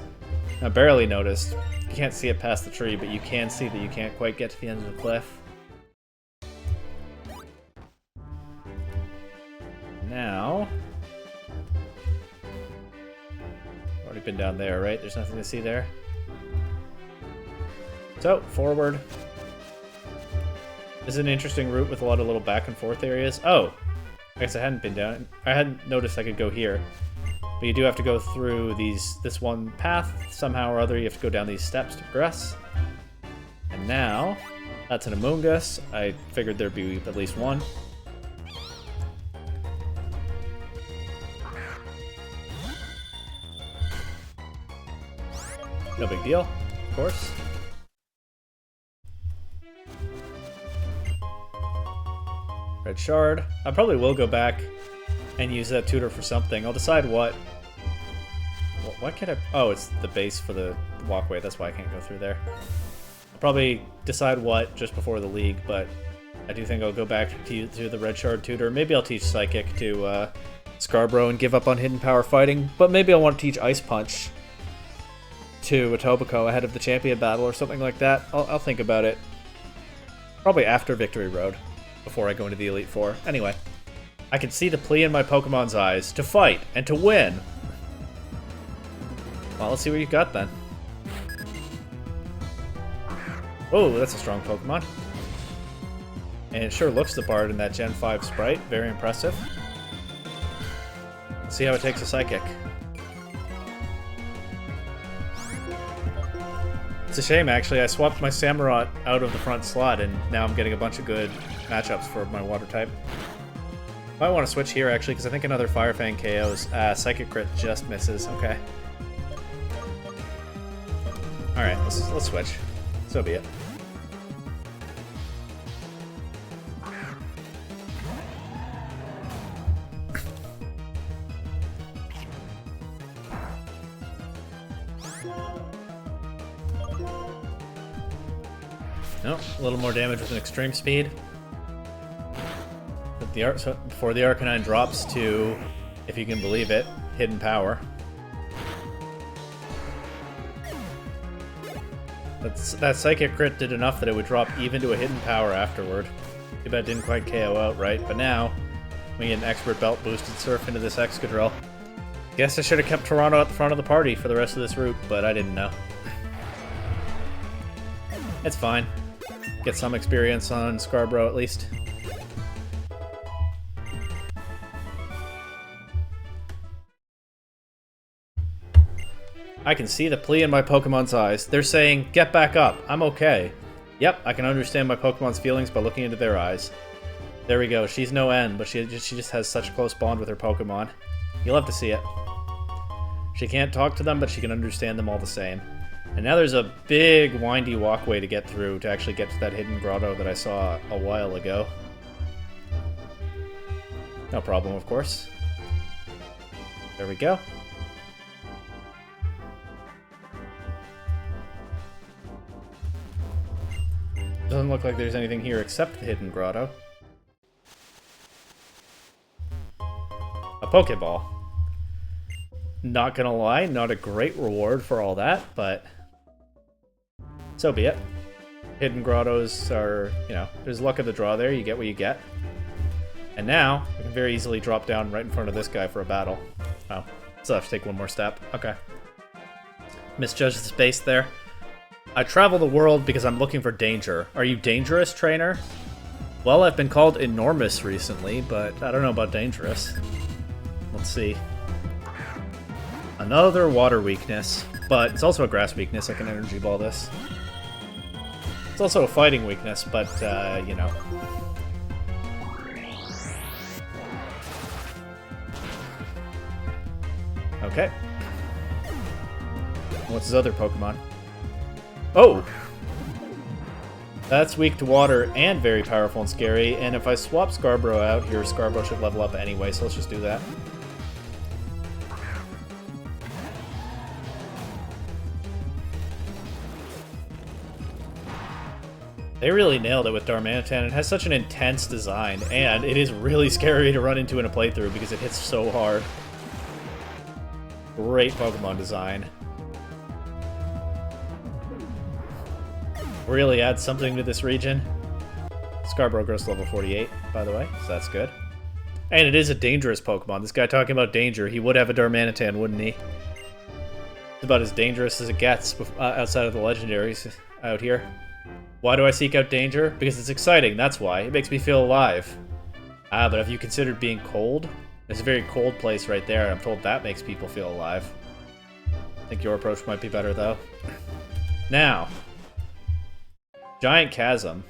I barely noticed. You can't see it past the tree, but you can see that you can't quite get to the end of the cliff. Now... already been down there, right? There's nothing to see there. So, forward. This is an interesting route with a lot of little back and forth areas. Oh! I guess I hadn't been down. I hadn't noticed I could go here. But you do have to go through this one path. Somehow or other, you have to go down these steps to progress. And now, that's an Amoonguss. I figured there'd be at least one. No big deal, of course. Red Shard. I probably will go back and use that tutor for something. I'll decide what. Why can't I? Oh, it's the base for the walkway. That's why I can't go through there. I'll probably decide what just before the league, but I do think I'll go back to the Red Shard tutor. Maybe I'll teach Psychic to Scarborough and give up on Hidden Power fighting, but maybe I'll want to teach Ice Punch to Etobicoke ahead of the champion battle or something like that. I'll think about it. Probably after Victory Road, before I go into the Elite Four. Anyway, I can see the plea in my Pokemon's eyes to fight and to win. Well, let's see what you got then. Oh, that's a strong Pokemon. And it sure looks the part in that Gen 5 sprite. Very impressive. Let's see how it takes a Psychic. It's a shame, actually. I swapped my Samurott out of the front slot, and now I'm getting a bunch of good matchups for my water type. Might want to switch here, actually, because I think another Fire Fang KOs. Psychic Crit just misses. Okay. Alright, let's switch. So be it. No, a little more damage with an extreme speed. But before the Arcanine drops to, if you can believe it, Hidden Power. That Psychic Crit did enough that it would drop even to a Hidden Power afterward. Too bad it didn't quite KO outright, but now we get an Expert Belt boosted Surf into this Excadrill. Guess I should have kept Toronto at the front of the party for the rest of this route, but I didn't know. It's fine. Get some experience on Scarborough at least. I can see the plea in my Pokemon's eyes. They're saying, get back up. I'm okay. Yep, I can understand my Pokemon's feelings by looking into their eyes. There we go. She's no N, but she just has such a close bond with her Pokemon. You'll have to see it. She can't talk to them, but she can understand them all the same. And now there's a big, windy walkway to get through to actually get to that hidden grotto that I saw a while ago. No problem, of course. There we go. Doesn't look like there's anything here except the hidden grotto. A Pokeball. Not gonna lie, not a great reward for all that, but so be it. Hidden grottos are, you know, there's luck of the draw there, you get what you get. And now, I can very easily drop down right in front of this guy for a battle. Oh, still have to take one more step. Okay. Misjudged the space there. I travel the world because I'm looking for danger. Are you dangerous, trainer? Well, I've been called enormous recently, but I don't know about dangerous. Let's see. Another water weakness, but it's also a grass weakness. I can energy ball this. It's also a fighting weakness, but, you know. Okay. What's his other Pokemon? Oh! That's weak to water and very powerful and scary, and if I swap Scarborough out here, Scarborough should level up anyway, so let's just do that. They really nailed it with Darmanitan. It has such an intense design, and it is really scary to run into in a playthrough because it hits so hard. Great Pokemon design. Really adds something to this region. Scarborough grows to level 48, by the way, so that's good. And it is a dangerous Pokemon. This guy talking about danger, he would have a Darmanitan, wouldn't he? It's about as dangerous as it gets outside of the legendaries out here. Why do I seek out danger? Because it's exciting, that's why. It makes me feel alive. Ah, but have you considered being cold? It's a very cold place right there. I'm told that makes people feel alive. I think your approach might be better, though. Now. Giant Chasm.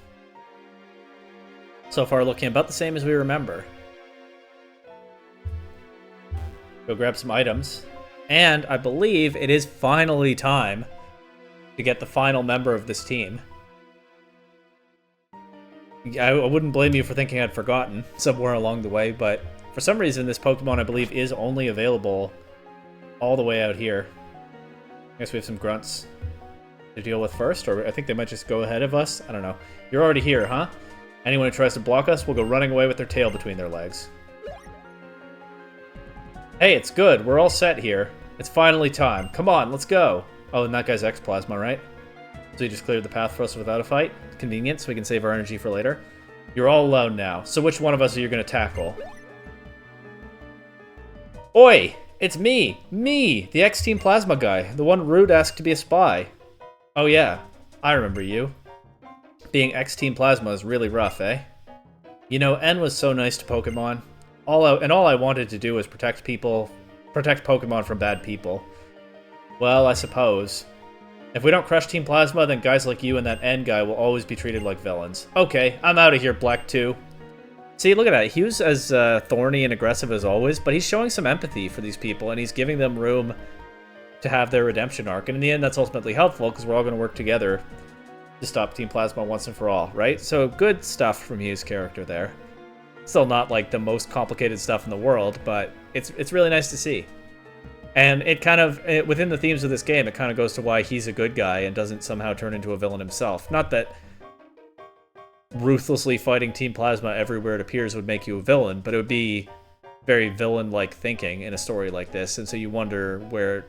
So far looking about the same as we remember. Go grab some items. And I believe it is finally time to get the final member of this team. I wouldn't blame you for thinking I'd forgotten somewhere along the way, but for some reason this Pokemon, I believe, is only available all the way out here. I guess we have some grunts to deal with first, or I think they might just go ahead of us. I don't know. You're already here, huh? Anyone who tries to block us will go running away with their tail between their legs. Hey, it's good. We're all set here. It's finally time. Come on, let's go. Oh, and that guy's X-Plasma, right? So he just cleared the path for us without a fight. Convenient, so we can save our energy for later. You're all alone now, so which one of us are you going to tackle? Oi! It's me! Me! The X-Team Plasma guy. The one Rude asked to be a spy. Oh yeah, I remember you. Being X-Team Plasma is really rough, eh? You know, N was so nice to Pokemon. All I wanted to do was protect Pokemon from bad people. Well, I suppose. If we don't crush Team Plasma, then guys like you and that N guy will always be treated like villains. Okay, I'm out of here, Black 2. See, look at that. He was as thorny and aggressive as always, but he's showing some empathy for these people, and he's giving them room to have their redemption arc. And in the end, that's ultimately helpful, because we're all going to work together to stop Team Plasma once and for all, right? So good stuff from Hugh's character there. Still not like the most complicated stuff in the world, but it's really nice to see. And it kind of, within the themes of this game, it kind of goes to why he's a good guy and doesn't somehow turn into a villain himself. Not that ruthlessly fighting Team Plasma everywhere it appears would make you a villain, but it would be very villain-like thinking in a story like this, and so you wonder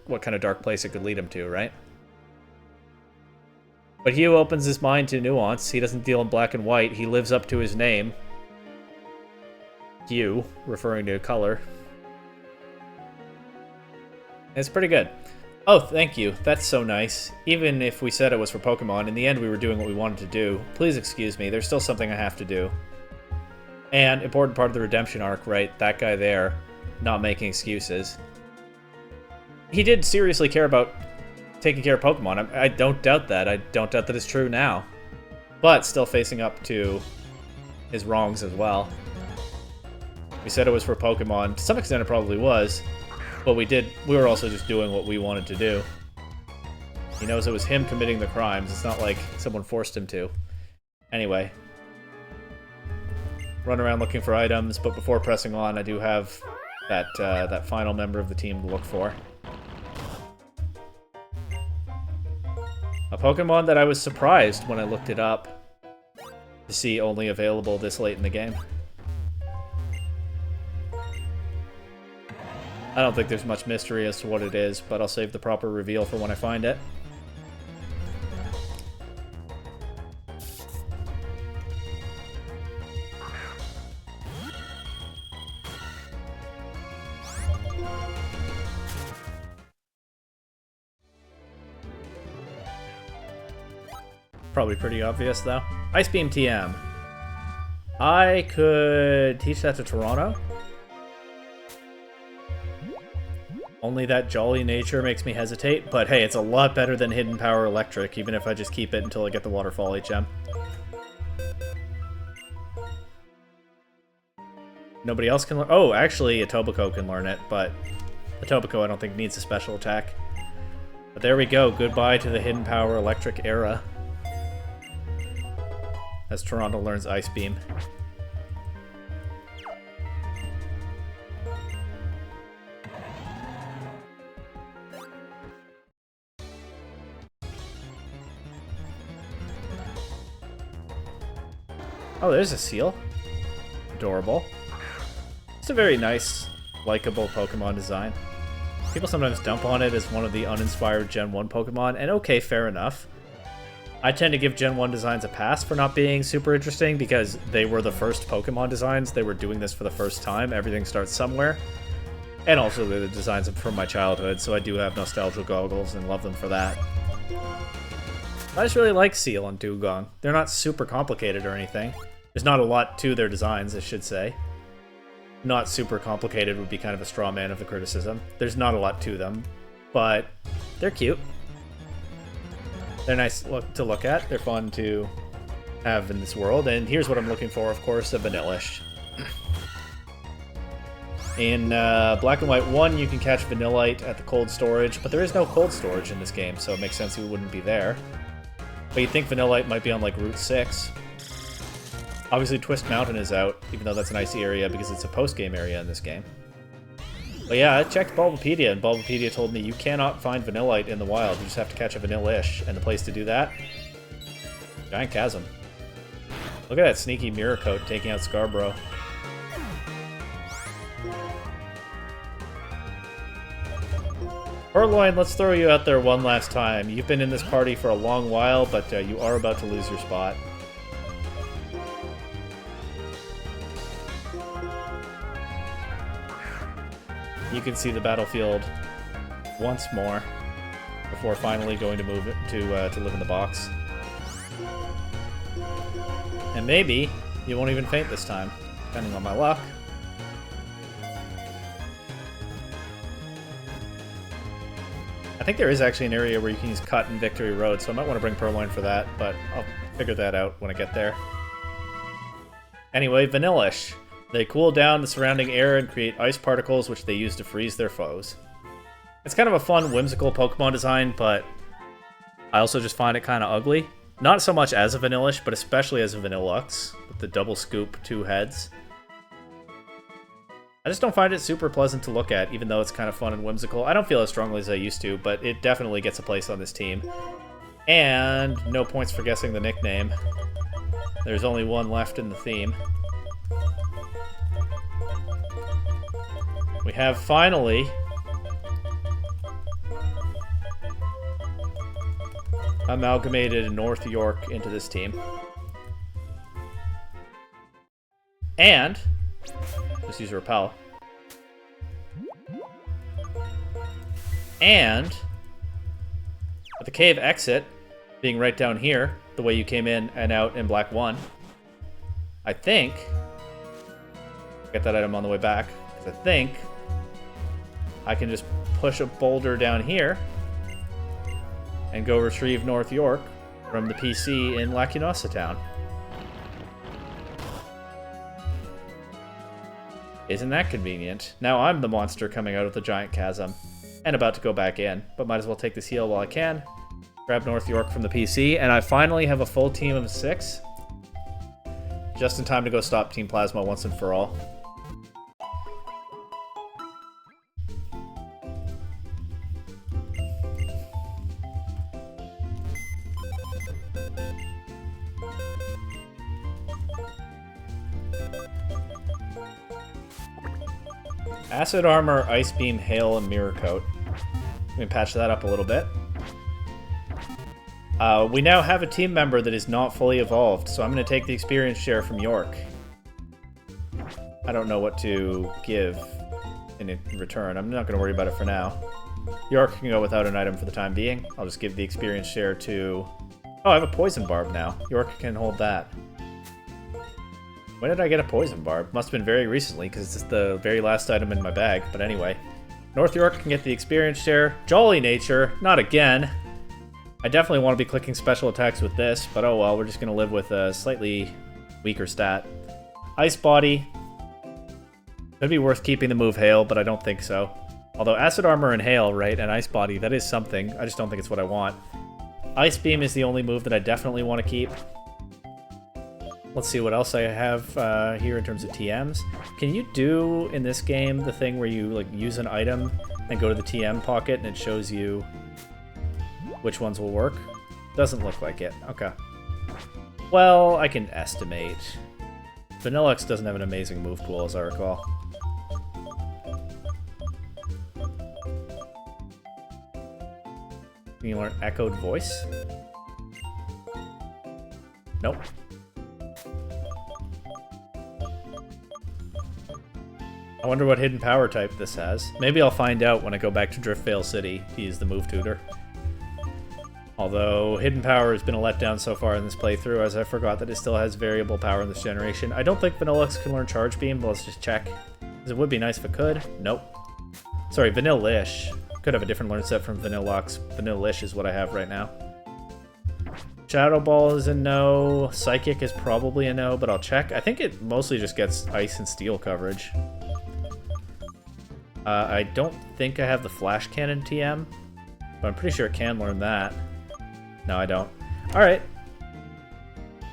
what kind of dark place it could lead him to, right? But Hugh opens his mind to nuance. He doesn't deal in black and white. He lives up to his name. Hue, referring to color. It's pretty good. Oh, thank you. That's so nice. Even if we said it was for Pokemon, in the end we were doing what we wanted to do. Please excuse me, there's still something I have to do. And important part of the redemption arc, right? That guy there, not making excuses. He did seriously care about taking care of Pokemon. I don't doubt that. I don't doubt that it's true now. But still facing up to his wrongs as well. We said it was for Pokemon. To some extent it probably was. But we were also just doing what we wanted to do. He knows it was him committing the crimes. It's not like someone forced him to. Anyway. Run around looking for items, but before pressing on, I do have that final member of the team to look for. A Pokemon that I was surprised when I looked it up to see only available this late in the game. I don't think there's much mystery as to what it is, but I'll save the proper reveal for when I find it. Probably pretty obvious, though. Ice Beam TM. I could teach that to Toronto. Only that jolly nature makes me hesitate, but hey, it's a lot better than Hidden Power Electric, even if I just keep it until I get the Waterfall HM. Nobody else can learn. Oh, actually, a Tobacco can learn it, but the Tobacco I don't think needs a special attack. But there we go. Goodbye to the Hidden Power Electric era. As Toronto learns Ice Beam. Oh, there's a seal. Adorable. It's a very nice, likable Pokemon design. People sometimes dump on it as one of the uninspired Gen 1 Pokemon, and okay, fair enough. I tend to give Gen 1 designs a pass for not being super interesting because they were the first Pokemon designs. They were doing this for the first time. Everything starts somewhere. And also they're the designs from my childhood, so I do have nostalgia goggles and love them for that. I just really like Seal and Dugong. They're not super complicated or anything. There's not a lot to their designs, I should say. Not super complicated would be kind of a straw man of the criticism. There's not a lot to them, but they're cute. They're nice to look at. They're fun to have in this world. And here's what I'm looking for, of course, a Vanillish. In Black and White 1, you can catch Vanillite at the cold storage, but there is no cold storage in this game, so it makes sense it wouldn't be there. But you'd think Vanillite might be on, like, Route 6. Obviously, Twist Mountain is out, even though that's an icy area because it's a post-game area in this game. But yeah, I checked Bulbapedia, and Bulbapedia told me you cannot find Vanillite in the wild. You just have to catch a Vanillish, and the place to do that? Giant Chasm. Look at that sneaky Mirror Coat taking out Scarborough. Purloin, let's throw you out there one last time. You've been in this party for a long while, but you are about to lose your spot. You can see the battlefield once more before finally going to move it to live in the box. And maybe you won't even faint this time, depending on my luck. I think there is actually an area where you can use Cut and Victory Road, so I might want to bring Purloin for that, but I'll figure that out when I get there. Anyway, Vanillish. They cool down the surrounding air and create ice particles, which they use to freeze their foes. It's kind of a fun, whimsical Pokemon design, but I also just find it kind of ugly. Not so much as a Vanillish, but especially as a Vanillux, with the double scoop 2 heads. I just don't find it super pleasant to look at, even though it's kind of fun and whimsical. I don't feel as strongly as I used to, but it definitely gets a place on this team. And no points for guessing the nickname. There's only one left in the theme. We have finally amalgamated North York into this team. And just use Repel. And with the cave exit being right down here, the way you came in and out in Black 1, I think get that item on the way back, because I think I can just push a boulder down here and go retrieve North York from the PC in Lacunosa Town. Isn't that convenient? Now I'm the monster coming out of the giant chasm, and about to go back in, but might as well take this heal while I can. Grab North York from the PC, and I finally have a full team of 6. Just in time to go stop Team Plasma once and for all. Acid Armor, Ice Beam, Hail, and Mirror Coat. Let me patch that up a little bit. We now have a team member that is not fully evolved, so I'm going to take the experience share from York. I don't know what to give in return. I'm not going to worry about it for now. York can go without an item for the time being. I'll just give the experience share to... Oh, I have a Poison Barb now. York can hold that. When did I get a Poison Barb? Must have been very recently, because it's the very last item in my bag. But anyway. North York can get the experience share. Jolly Nature. Not again. I definitely want to be clicking special attacks with this, but oh well, we're just going to live with a slightly weaker stat. Ice Body. Could be worth keeping the move Hail, but I don't think so. Although Acid Armor and Hail, right, and Ice Body, that is something. I just don't think it's what I want. Ice Beam is the only move that I definitely want to keep. Let's see what else I have here in terms of TMs. Can you do, in this game, the thing where you like use an item and go to the TM pocket and it shows you which ones will work? Doesn't look like it. Okay. Well, I can estimate. Vanillux doesn't have an amazing move pool, as I recall. Can you learn Echoed Voice? Nope. I wonder what hidden power type this has. Maybe I'll find out when I go back to Driftvale City to use the move tutor. Although hidden power has been a letdown so far in this playthrough, as I forgot that it still has variable power in this generation. I don't think Vanillux can learn Charge Beam, but let's just check. Because it would be nice if it could. Nope. Sorry, Vanillish. Could have a different learn set from Vanillux. Vanillish is what I have right now. Shadow Ball is a no. Psychic is probably a no, but I'll check. I think it mostly just gets Ice and Steel coverage. I don't think I have the Flash Cannon TM, but I'm pretty sure it can learn that. No, I don't. Alright.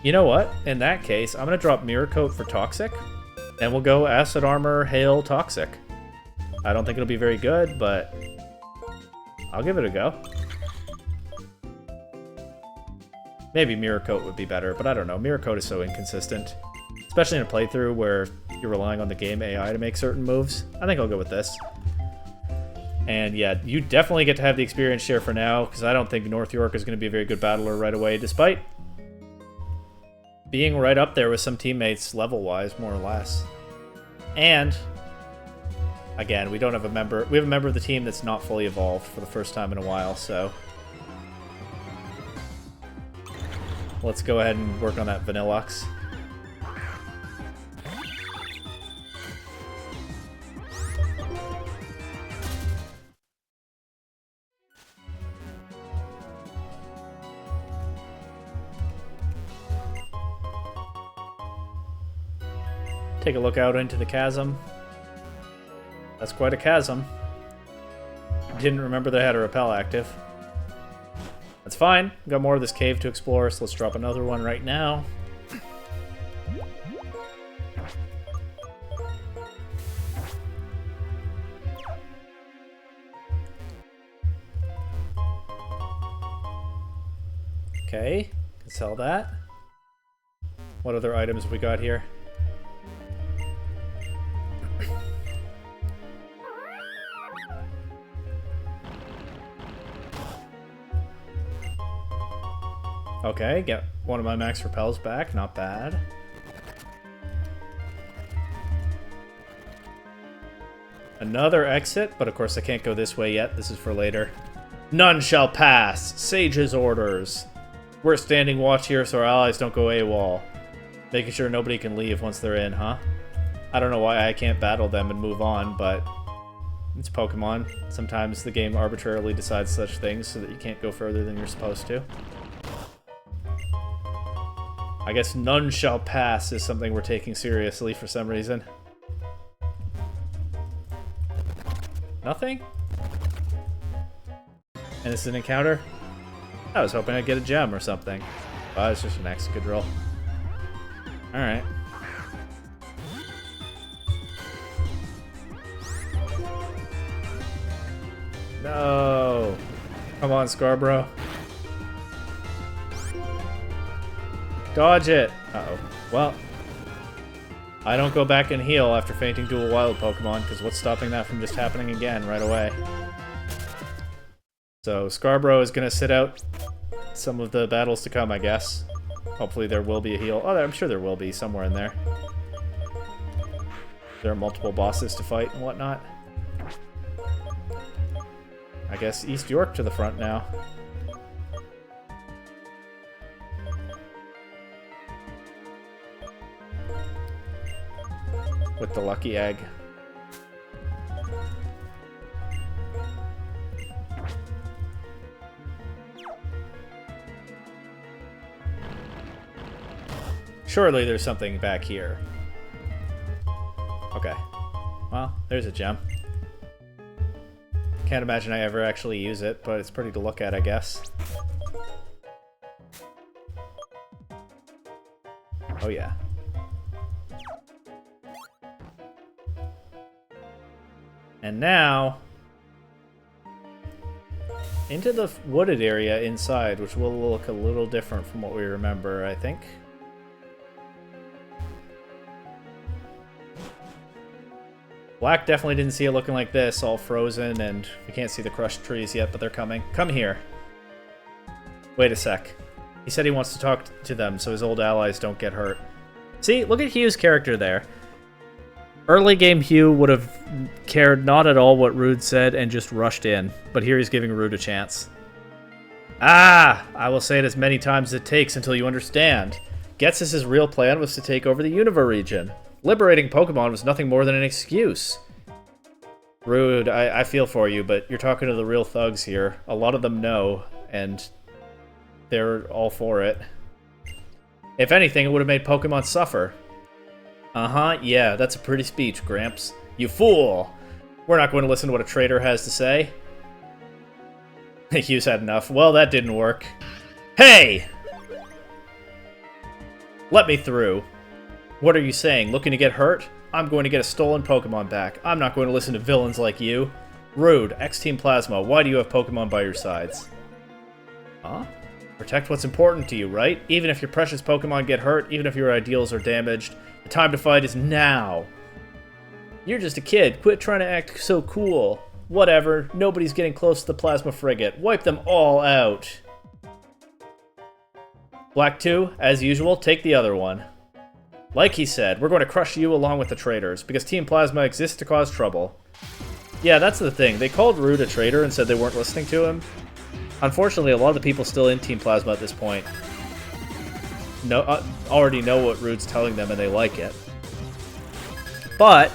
You know what? In that case, I'm going to drop Mirror Coat for Toxic, and we'll go Acid Armor, Hail, Toxic. I don't think it'll be very good, but I'll give it a go. Maybe Mirror Coat would be better, but I don't know. Mirror Coat is so inconsistent. Especially in a playthrough where you're relying on the game AI to make certain moves. I think I'll go with this. And yeah, you definitely get to have the experience share for now, because I don't think North York is going to be a very good battler right away, despite being right up there with some teammates level-wise, more or less. And, again, we don't have a member. We have a member of the team that's not fully evolved for the first time in a while, so let's go ahead and work on that Vanillux. Take a look out into the chasm. That's quite a chasm. Didn't remember they had a repel active. That's fine. We've got more of this cave to explore, so let's drop another one right now. Okay, can sell that. What other items have we got here? Okay, get one of my max repels back, not bad. Another exit, but of course I can't go this way yet, this is for later. None shall pass! Sage's orders! We're standing watch here so our allies don't go AWOL. Making sure nobody can leave once they're in, huh? I don't know why I can't battle them and move on, but It's Pokemon. Sometimes the game arbitrarily decides such things so that you can't go further than you're supposed to. I guess none shall pass is something we're taking seriously for some reason. Nothing? And this is an encounter? I was hoping I'd get a gem or something. Oh, it's just an Excadrill. Alright. No! Come on, Scarborough. Dodge it! Uh-oh. Well, I don't go back and heal after fainting to a wild Pokemon, because what's stopping that from just happening again right away? So Scarborough is going to sit out some of the battles to come, I guess. Hopefully there will be a heal. Oh, I'm sure there will be somewhere in there. There are multiple bosses to fight and whatnot. I guess East York to the front now. With the lucky egg. Surely there's something back here. Okay. Well, there's a gem. Can't imagine I ever actually use it, but it's pretty to look at, I guess. Oh yeah. And now, into the wooded area inside, which will look a little different from what we remember, I think. Black definitely didn't see it looking like this, all frozen, and we can't see the crushed trees yet, but they're coming. Come here. Wait a sec. He said he wants to talk to them so his old allies don't get hurt. See, look at Hugh's character there. Early game Hugh would have cared not at all what Rude said and just rushed in, but here he's giving Rude a chance. Ah! I will say it as many times as it takes until you understand. Ghetsis' real plan was to take over the Unova region. Liberating Pokemon was nothing more than an excuse. Rude, I feel for you, but you're talking to the real thugs here. A lot of them know, and they're all for it. If anything, it would have made Pokemon suffer. Uh-huh, yeah, that's a pretty speech, Gramps. You fool! We're not going to listen to what a traitor has to say. Hugh's had enough. Well, that didn't work. Hey! Let me through. What are you saying? Looking to get hurt? I'm going to get a stolen Pokemon back. I'm not going to listen to villains like you. Rude, X-Team Plasma, why do you have Pokemon by your sides? Huh? Protect what's important to you, right? Even if your precious Pokemon get hurt, even if your ideals are damaged, the time to fight is now. You're just a kid. Quit trying to act so cool. Whatever. Nobody's getting close to the Plasma Frigate. Wipe them all out. Black 2, as usual, take the other one. Like he said, we're going to crush you along with the traitors, because Team Plasma exists to cause trouble. Yeah, that's the thing. They called Rude a traitor and said they weren't listening to him. Unfortunately, a lot of the people still in Team Plasma at this point already know what Rude's telling them and they like it. But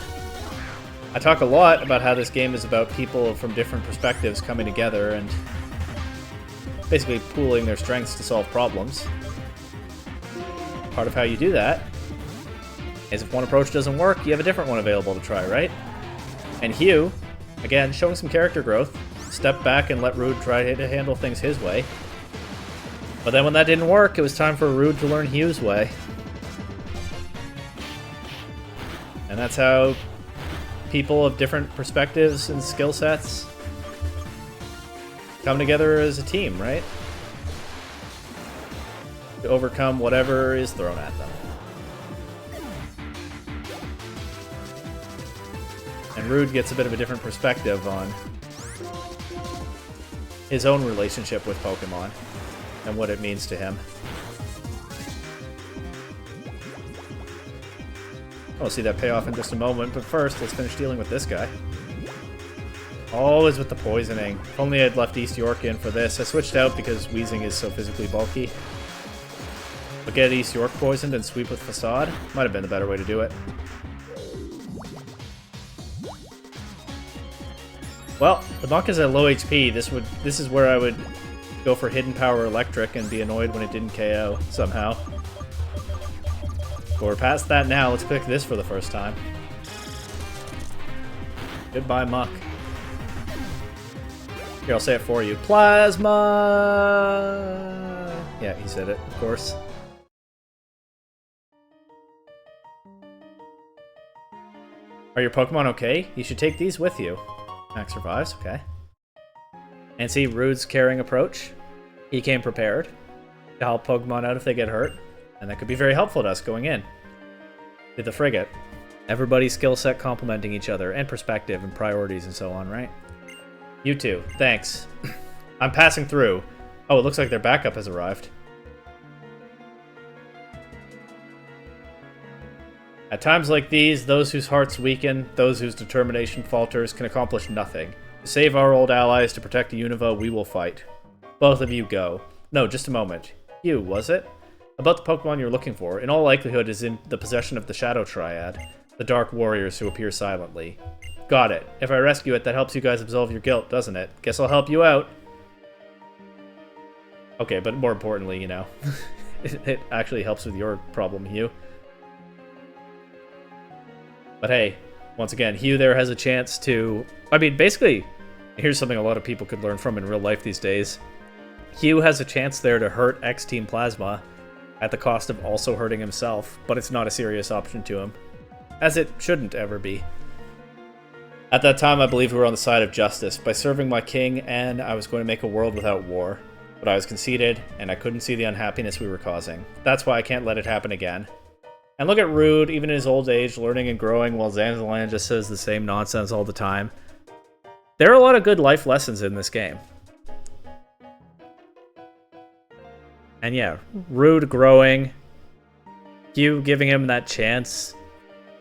I talk a lot about how this game is about people from different perspectives coming together and basically pooling their strengths to solve problems. Part of how you do that is if one approach doesn't work, you have a different one available to try, right? And Hugh, again, showing some character growth, stepped back and let Rude try to handle things his way. But then when that didn't work, it was time for Rude to learn Hugh's way. And that's how people of different perspectives and skill sets come together as a team, right? To overcome whatever is thrown at them. And Rude gets a bit of a different perspective on his own relationship with Pokemon and what it means to him. We'll see that payoff in just a moment, but first, let's finish dealing with this guy. Always with the poisoning. If only I'd left East York in for this. I switched out because Weezing is so physically bulky. But get East York poisoned and sweep with Facade might have been the better way to do it. Well, the monk is at low HP. This is where I would go for Hidden Power Electric and be annoyed when it didn't KO somehow. But we're past that now. Let's pick this for the first time. Goodbye, Muck. Here, I'll say it for you. Plasma! Yeah, he said it, of course. Are your Pokemon okay? You should take these with you. Max survives, okay. And see Rude's caring approach. He came prepared to help Pokemon out if they get hurt. And that could be very helpful to us going in. With the Frigate. Everybody's skill set complementing each other, and perspective, and priorities, and so on, right? You too. Thanks. I'm passing through. Oh, it looks like their backup has arrived. At times like these, those whose hearts weaken, those whose determination falters, can accomplish nothing. To save our old allies, to protect the Unova, we will fight. Both of you go. No, just a moment. You, was it? About the Pokemon you're looking for, in all likelihood is in the possession of the Shadow Triad, the Dark Warriors who appear silently. Got it. If I rescue it, that helps you guys absolve your guilt, doesn't it? Guess I'll help you out. Okay, but more importantly, you know, it actually helps with your problem, Hugh. But hey, once again, Hugh there has a chance to... I mean, basically, here's something a lot of people could learn from in real life these days. Hugh has a chance there to hurt X-Team Plasma at the cost of also hurting himself, but it's not a serious option to him. As it shouldn't ever be. At that time, I believed we were on the side of justice. By serving my king, and I was going to make a world without war. But I was conceited, and I couldn't see the unhappiness we were causing. That's why I can't let it happen again. And look at Rude, even in his old age, learning and growing, while Zanzalan just says the same nonsense all the time. There are a lot of good life lessons in this game. And yeah, Rude growing, Hugh giving him that chance,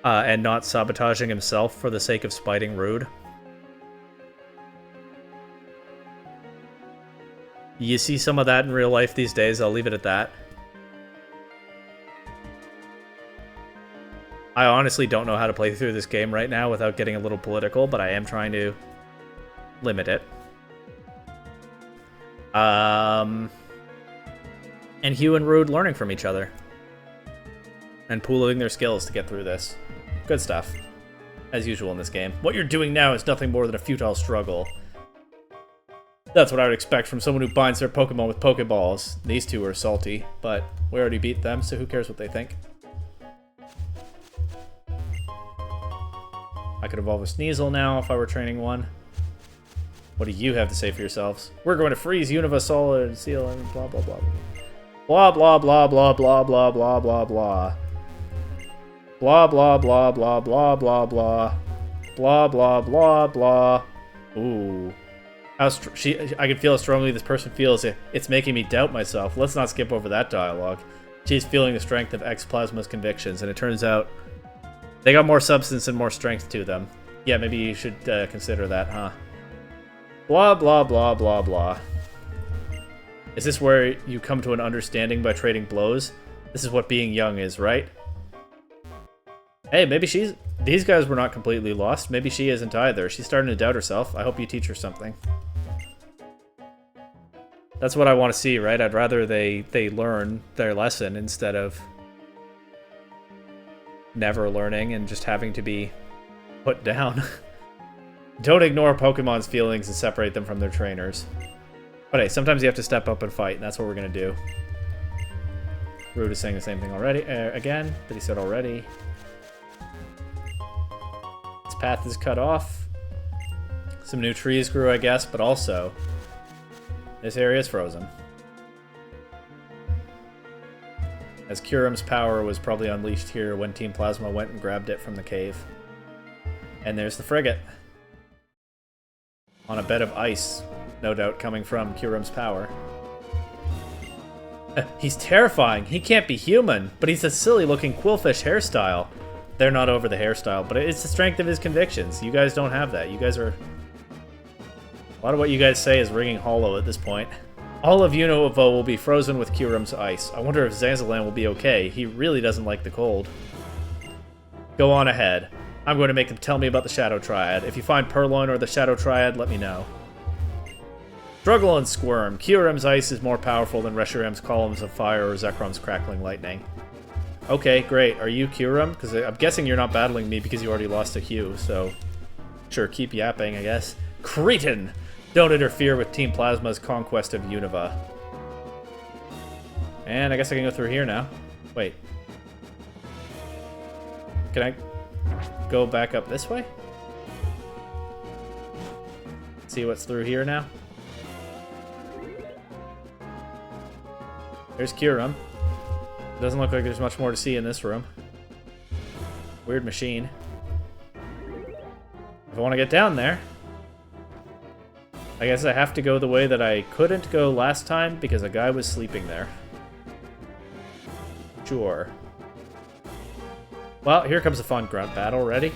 and not sabotaging himself for the sake of spiting Rude. You see some of that in real life these days, I'll leave it at that. I honestly don't know how to play through this game right now without getting a little political, but I am trying to limit it. And Hugh and Rude learning from each other. And pooling their skills to get through this. Good stuff. As usual in this game. What you're doing now is nothing more than a futile struggle. That's what I would expect from someone who binds their Pokemon with Pokeballs. These two are salty, but we already beat them, so who cares what they think? I could evolve a Sneasel now if I were training one. What do you have to say for yourselves? We're going to freeze Unova Solid and seal and blah blah blah. Blah blah blah blah blah blah blah blah blah. Blah blah blah blah blah blah blah. Blah blah blah blah. Ooh. I can feel how strongly this person feels it. It's making me doubt myself. Let's not skip over that dialogue. She's feeling the strength of X-Plasma's convictions, and it turns out they got more substance and more strength to them. Yeah, maybe you should consider that, huh? Blah, blah, blah, blah, blah. Is this where you come to an understanding by trading blows? This is what being young is, right? Hey, maybe she's... These guys were not completely lost. Maybe she isn't either. She's starting to doubt herself. I hope you teach her something. That's what I want to see, right? I'd rather they learn their lesson instead of never learning and just having to be put down. Don't ignore Pokemon's feelings and separate them from their trainers. But hey, sometimes you have to step up and fight, and that's what we're going to do. Rude is saying the same thing already. Again, that he said already. This path is cut off. Some new trees grew, I guess, but also this area is frozen. As Kyurem's power was probably unleashed here when Team Plasma went and grabbed it from the cave. And there's the frigate. On a bed of ice, no doubt coming from Kyurem's power. He's terrifying. He can't be human, but he's a silly-looking quillfish hairstyle. They're not over the hairstyle, but it's the strength of his convictions. You guys don't have that. You guys are... A lot of what you guys say is ringing hollow at this point. All of Unova will be frozen with Kyurem's ice. I wonder if Zanzalan will be okay. He really doesn't like the cold. Go on ahead. I'm going to make them tell me about the Shadow Triad. If you find Purloin or the Shadow Triad, let me know. Struggle and Squirm. Kyurem's ice is more powerful than Reshiram's columns of fire or Zekrom's crackling lightning. Okay, great. Are you Kyurem? Because I'm guessing you're not battling me because you already lost a Hugh, so... Sure, keep yapping, I guess. Cretin! Don't interfere with Team Plasma's conquest of Unova. And I guess I can go through here now. Wait. Can I go back up this way? See what's through here now? There's Kyurem. Doesn't look like there's much more to see in this room. Weird machine. If I want to get down there, I guess I have to go the way that I couldn't go last time because a guy was sleeping there. Sure. Well, here comes a fun grunt battle. Ready?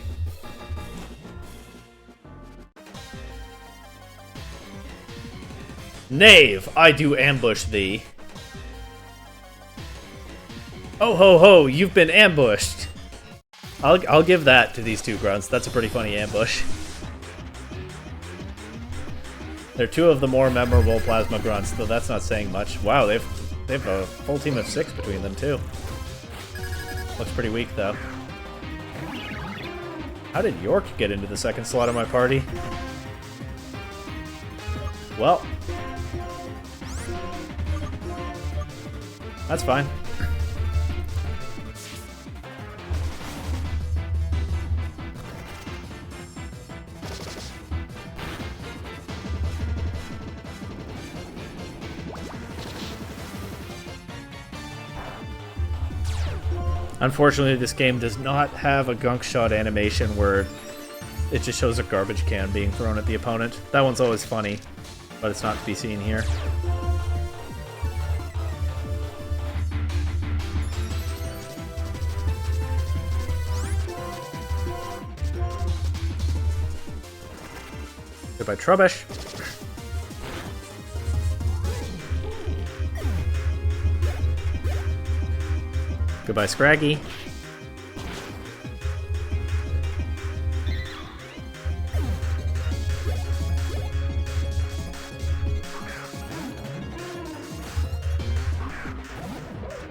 Knave, I do ambush thee. Oh ho ho, you've been ambushed. I'll give that to these two grunts. That's a pretty funny ambush. They're two of the more memorable plasma grunts, though that's not saying much. Wow, they have a full team of 6 between them too. Looks pretty weak though. How did York get into the second slot of my party? Well, that's fine. Unfortunately, this game does not have a gunk shot animation where it just shows a garbage can being thrown at the opponent. That one's always funny, but it's not to be seen here. Goodbye, Trubbish. Goodbye, Scraggy.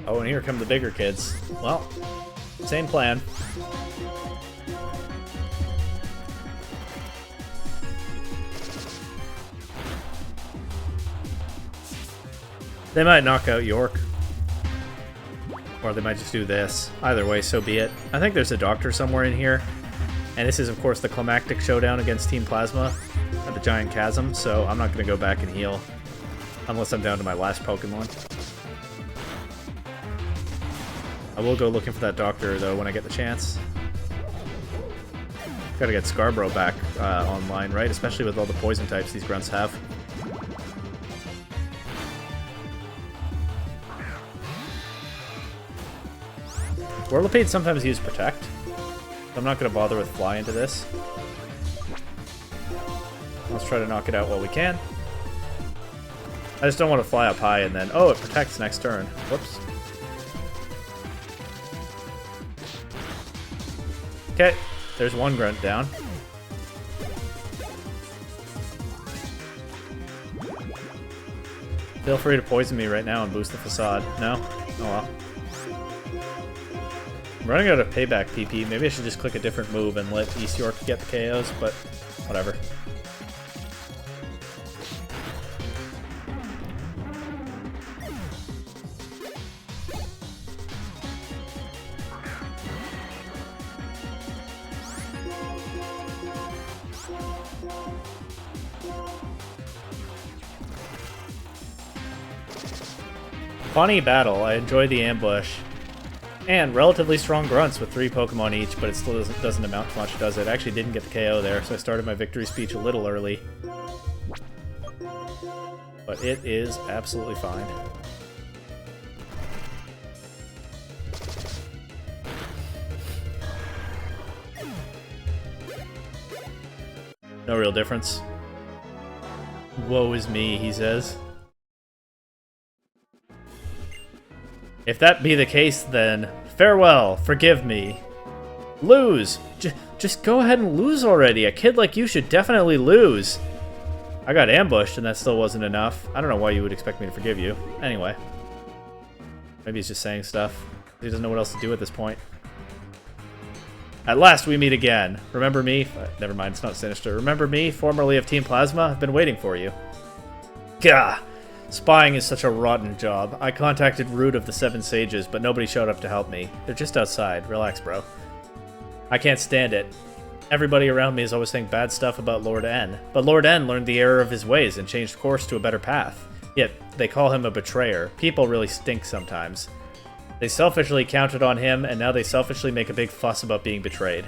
Oh, and here come the bigger kids. Well, same plan. They might knock out York. Or they might just do this. Either way, so be it. I think there's a doctor somewhere in here. And this is, of course, the climactic showdown against Team Plasma at the Giant Chasm, so I'm not going to go back and heal. Unless I'm down to my last Pokemon. I will go looking for that doctor, though, when I get the chance. Gotta get Scarborough back online, right? Especially with all the poison types these grunts have. Whirlipede sometimes use Protect. I'm not going to bother with Fly into this. Let's try to knock it out while we can. I just don't want to fly up high and then... Oh, it protects next turn. Whoops. Okay, there's one grunt down. Feel free to poison me right now and boost the facade. No? Oh well. I'm running out of payback PP. Maybe I should just click a different move and let East York get the KOs, but whatever. Funny battle. I enjoy the ambush. And relatively strong grunts with 3 Pokemon each, but it still doesn't amount to much, does it? I actually didn't get the KO there, so I started my victory speech a little early. But it is absolutely fine. No real difference. Woe is me, he says. If that be the case, then farewell, forgive me. Lose! Just go ahead and lose already. A kid like you should definitely lose. I got ambushed, and that still wasn't enough. I don't know why you would expect me to forgive you. Anyway. Maybe he's just saying stuff. He doesn't know what else to do at this point. At last we meet again. Remember me? Never mind, it's not Sinister. Remember me, formerly of Team Plasma? I've been waiting for you. Gah! Spying is such a rotten job. I contacted Root of the Seven Sages, but nobody showed up to help me. They're just outside. Relax, bro. I can't stand it. Everybody around me is always saying bad stuff about Lord N. But Lord N learned the error of his ways and changed course to a better path. Yet, they call him a betrayer. People really stink sometimes. They selfishly counted on him, and now they selfishly make a big fuss about being betrayed.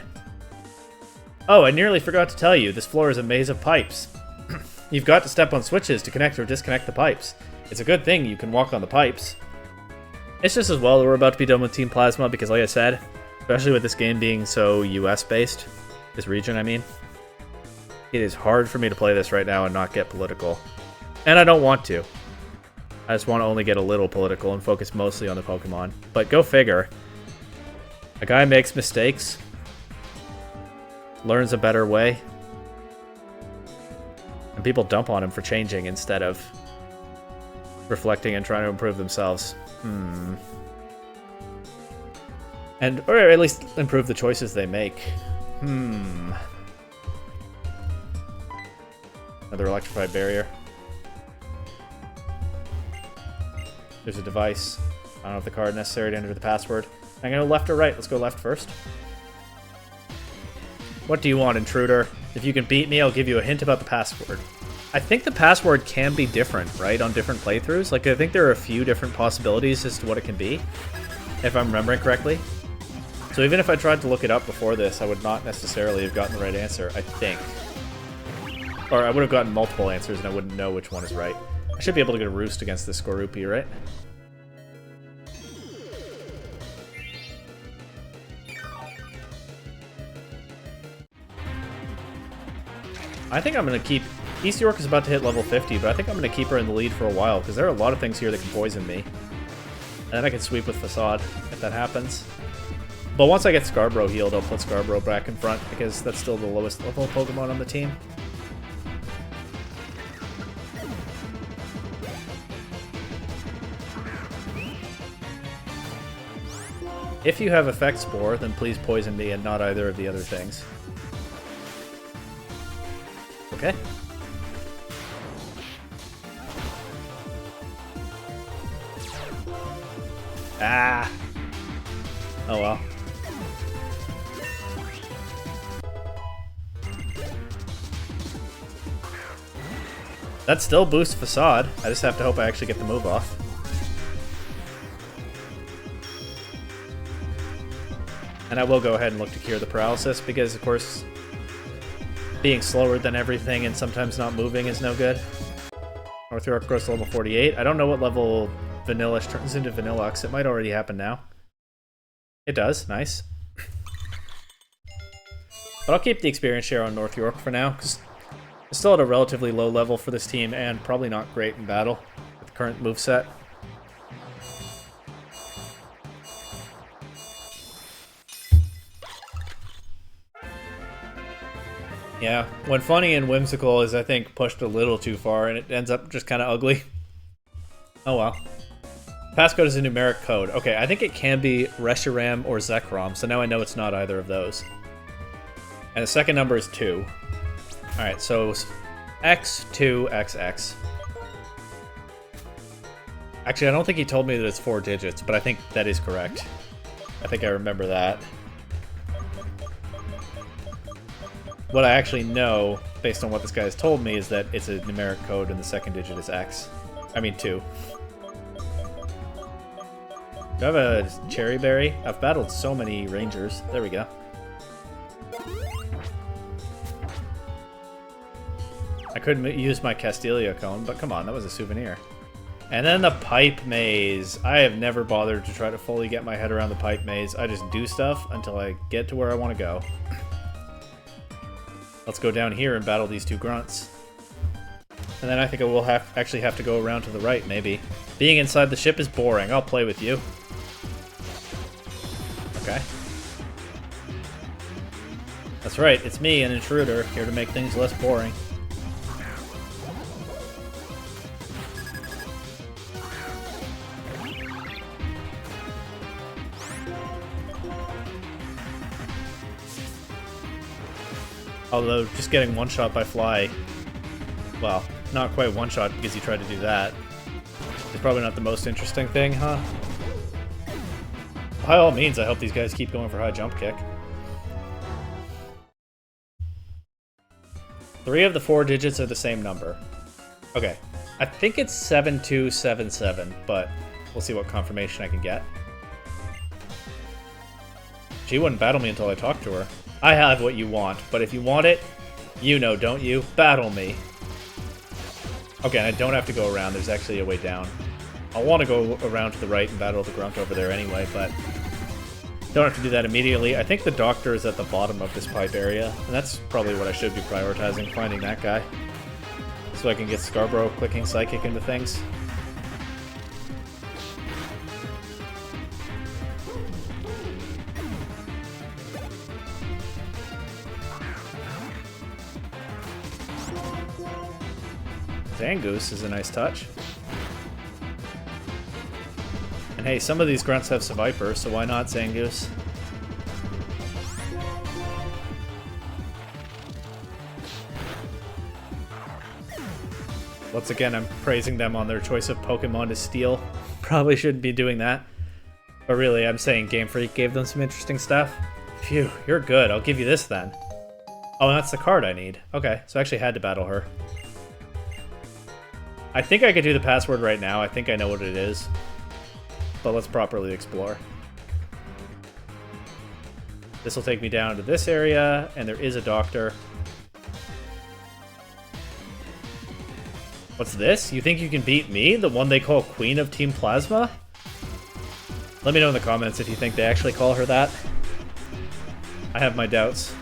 Oh, I nearly forgot to tell you, this floor is a maze of pipes. You've got to step on switches to connect or disconnect the pipes. It's a good thing you can walk on the pipes. It's just as well that we're about to be done with Team Plasma, because like I said, especially with this game being so US-based, this region, I mean, it is hard for me to play this right now and not get political. And I don't want to. I just want to only get a little political and focus mostly on the Pokemon. But go figure. A guy makes mistakes, learns a better way, and people dump on him for changing instead of reflecting and trying to improve themselves. And, or at least improve the choices they make. Another electrified barrier. There's a device. I don't have the card necessary to enter the password. I'm gonna go left or right. Let's go left first. What do you want, intruder? If you can beat me, I'll give you a hint about the password. I think the password can be different, right, on different playthroughs? Like, I think there are a few different possibilities as to what it can be, if I'm remembering correctly. So even if I tried to look it up before this, I would not necessarily have gotten the right answer, I think. Or I would have gotten multiple answers and I wouldn't know which one is right. I should be able to get a roost against this Skorupi, right? I think I'm going to keep... East York is about to hit level 50, but I think I'm going to keep her in the lead for a while, because there are a lot of things here that can poison me. And then I can sweep with Facade, if that happens. But once I get Scarborough healed, I'll put Scarborough back in front, because that's still the lowest level Pokemon on the team. If you have Effect Spore, then please poison me and not either of the other things. Okay. Ah! Oh well. That still boosts Facade. I just have to hope I actually get the move off. And I will go ahead and look to cure the paralysis, because, of course, being slower than everything and sometimes not moving is no good. North York grows to level 48. I don't know what level Vanillish turns into Vanillux. It might already happen now. It does. Nice. But I'll keep the experience share on North York for now, because it's still at a relatively low level for this team, and probably not great in battle with the current moveset. Yeah, when funny and whimsical is, I think, pushed a little too far, and it ends up just kind of ugly. Oh well. Passcode is a numeric code. Okay, I think it can be Reshiram or Zekrom, so now I know it's not either of those. And the second number is 2. Alright, so X2XX. Actually, I don't think he told me that it's 4 digits, but I think that is correct. I think I remember that. What I actually know, based on what this guy has told me, is that it's a numeric code and the second digit is X. I mean 2. Do I have a Cherry Berry? I've battled so many Rangers. There we go. I couldn't use my Castelia Cone, but come on, that was a souvenir. And then the Pipe Maze. I have never bothered to try to fully get my head around the Pipe Maze. I just do stuff until I get to where I want to go. Let's go down here and battle these 2 grunts. And then I think I will actually have to go around to the right, maybe. Being inside the ship is boring. I'll play with you. Okay. That's right, it's me, an intruder, here to make things less boring. Although, just getting one-shot by Fly, well, not quite one-shot because he tried to do that. It's probably not the most interesting thing, huh? By all means, I hope these guys keep going for high jump kick. 3 of the 4 digits are the same number. Okay, I think it's 7277, but we'll see what confirmation I can get. She wouldn't battle me until I talked to her. I have what you want, but if you want it, you know, don't you? Battle me. Okay, I don't have to go around. There's actually a way down. I want to go around to the right and battle the grunt over there anyway, but don't have to do that immediately. I think the doctor is at the bottom of this pipe area, and that's probably what I should be prioritizing, finding that guy. So I can get Scarborough clicking Psychic into things. Zangoose is a nice touch. And hey, some of these grunts have Seviper, so why not Zangoose? Once again, I'm praising them on their choice of Pokemon to steal. Probably shouldn't be doing that. But really, I'm saying Game Freak gave them some interesting stuff. Phew, you're good. I'll give you this then. Oh, that's the card I need. Okay, so I actually had to battle her. I think I could do the password right now. I think I know what it is. But let's properly explore. This will take me down to this area, and there is a doctor. What's this? You think you can beat me? The one they call Queen of Team Plasma? Let me know in the comments if you think they actually call her that. I have my doubts.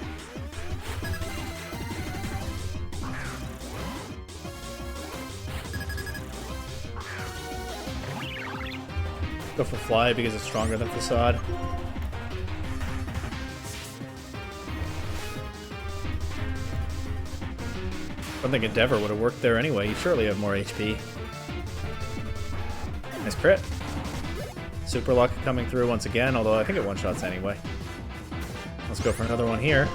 Go for Fly because it's stronger than Facade. I don't think Endeavor would have worked there anyway. You surely have more HP. Nice crit. Super Luck coming through once again, although I think it one-shots anyway. Let's go for another one here.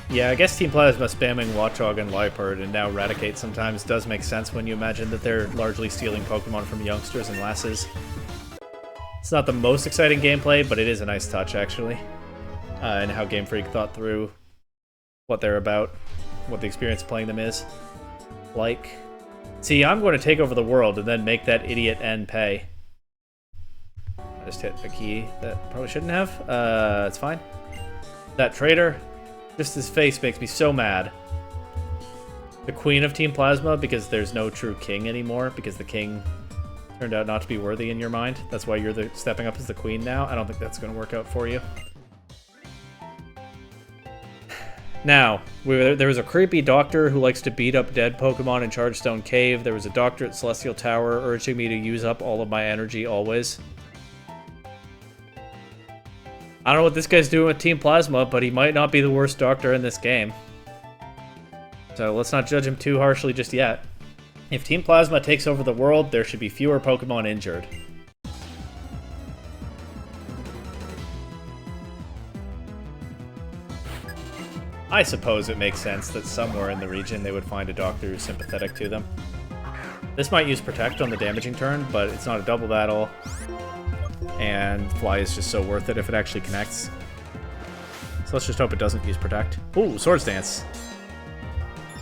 Yeah, I guess Team Plasma spamming Watchog and Liepard and now Raticate sometimes does make sense when you imagine that they're largely stealing Pokemon from youngsters and lasses. It's not the most exciting gameplay, but it is a nice touch, actually. And how Game Freak thought through what they're about, what the experience of playing them is like. See, I'm going to take over the world and then make that idiot N pay. I just hit a key that probably shouldn't have. It's fine. That traitor... Just his face makes me so mad. The Queen of Team Plasma, because there's no true king anymore, because the king turned out not to be worthy in your mind. That's why you're stepping up as the queen now. I don't think that's going to work out for you. Now, there was a creepy doctor who likes to beat up dead Pokemon in Chargestone Cave. There was a doctor at Celestial Tower urging me to use up all of my energy always. I don't know what this guy's doing with Team Plasma, but he might not be the worst doctor in this game. So let's not judge him too harshly just yet. If Team Plasma takes over the world, there should be fewer Pokemon injured. I suppose it makes sense that somewhere in the region they would find a doctor who's sympathetic to them. This might use Protect on the damaging turn, but it's not a double battle. And Fly is just so worth it if it actually connects. So let's just hope it doesn't use Protect. Ooh, Swords Dance.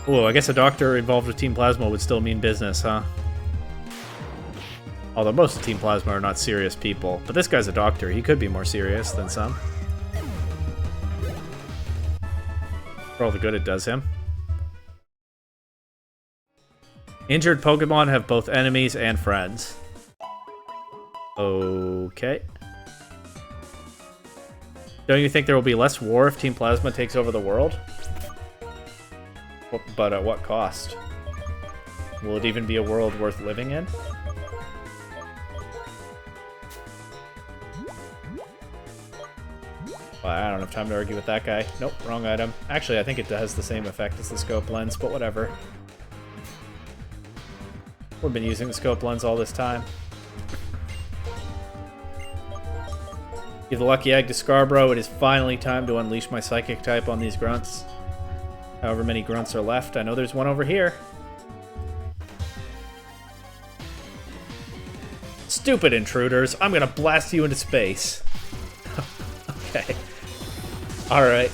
Ooh, I guess a doctor involved with Team Plasma would still mean business, huh? Although most of Team Plasma are not serious people. But this guy's a doctor. He could be more serious than some. For all the good it does him. Injured Pokemon have both enemies and friends. Okay. Don't you think there will be less war if Team Plasma takes over the world? But at what cost? Will it even be a world worth living in? Well, I don't have time to argue with that guy. Nope, wrong item. Actually, I think it has the same effect as the scope lens, but whatever. We've been using the scope lens all this time. Give the lucky egg to Scarborough. It is finally time to unleash my psychic type on these grunts. However many grunts are left. I know there's one over here. Stupid intruders. I'm gonna blast you into space. Okay. Alright.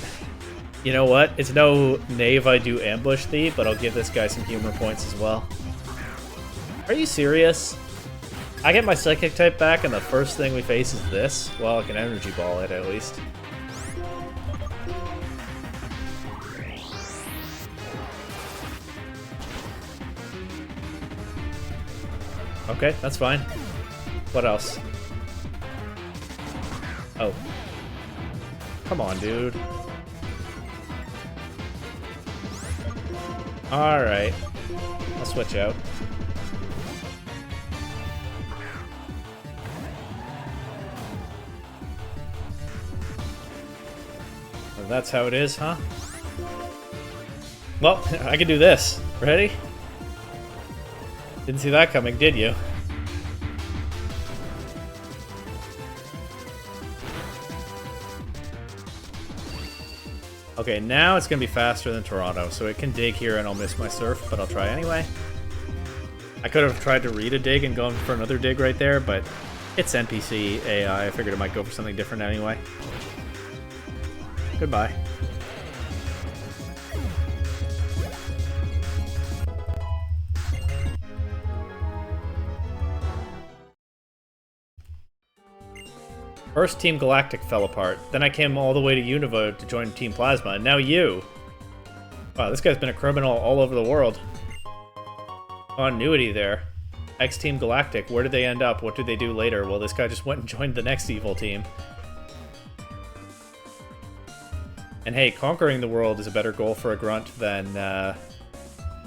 You know what? It's no knave I do ambush thee, but I'll give this guy some humor points as well. Are you serious? I get my psychic type back and the first thing we face is this? Well, I can energy ball it at least. Okay, that's fine. What else? Oh. Come on, dude. Alright. I'll switch out. Well, that's how it is, huh? Well, I can do this. Ready? Didn't see that coming, did you? Okay, now it's going to be faster than Toronto, so it can dig here and I'll miss my surf, but I'll try anyway. I could have tried to read a dig and gone for another dig right there, but it's NPC AI. I figured it might go for something different anyway. Goodbye. First Team Galactic fell apart, then I came all the way to Unova to join Team Plasma, and now you! Wow, this guy's been a criminal all over the world. Continuity there. X-Team Galactic, where did they end up? What did they do later? Well, this guy just went and joined the next evil team. And hey, conquering the world is a better goal for a grunt than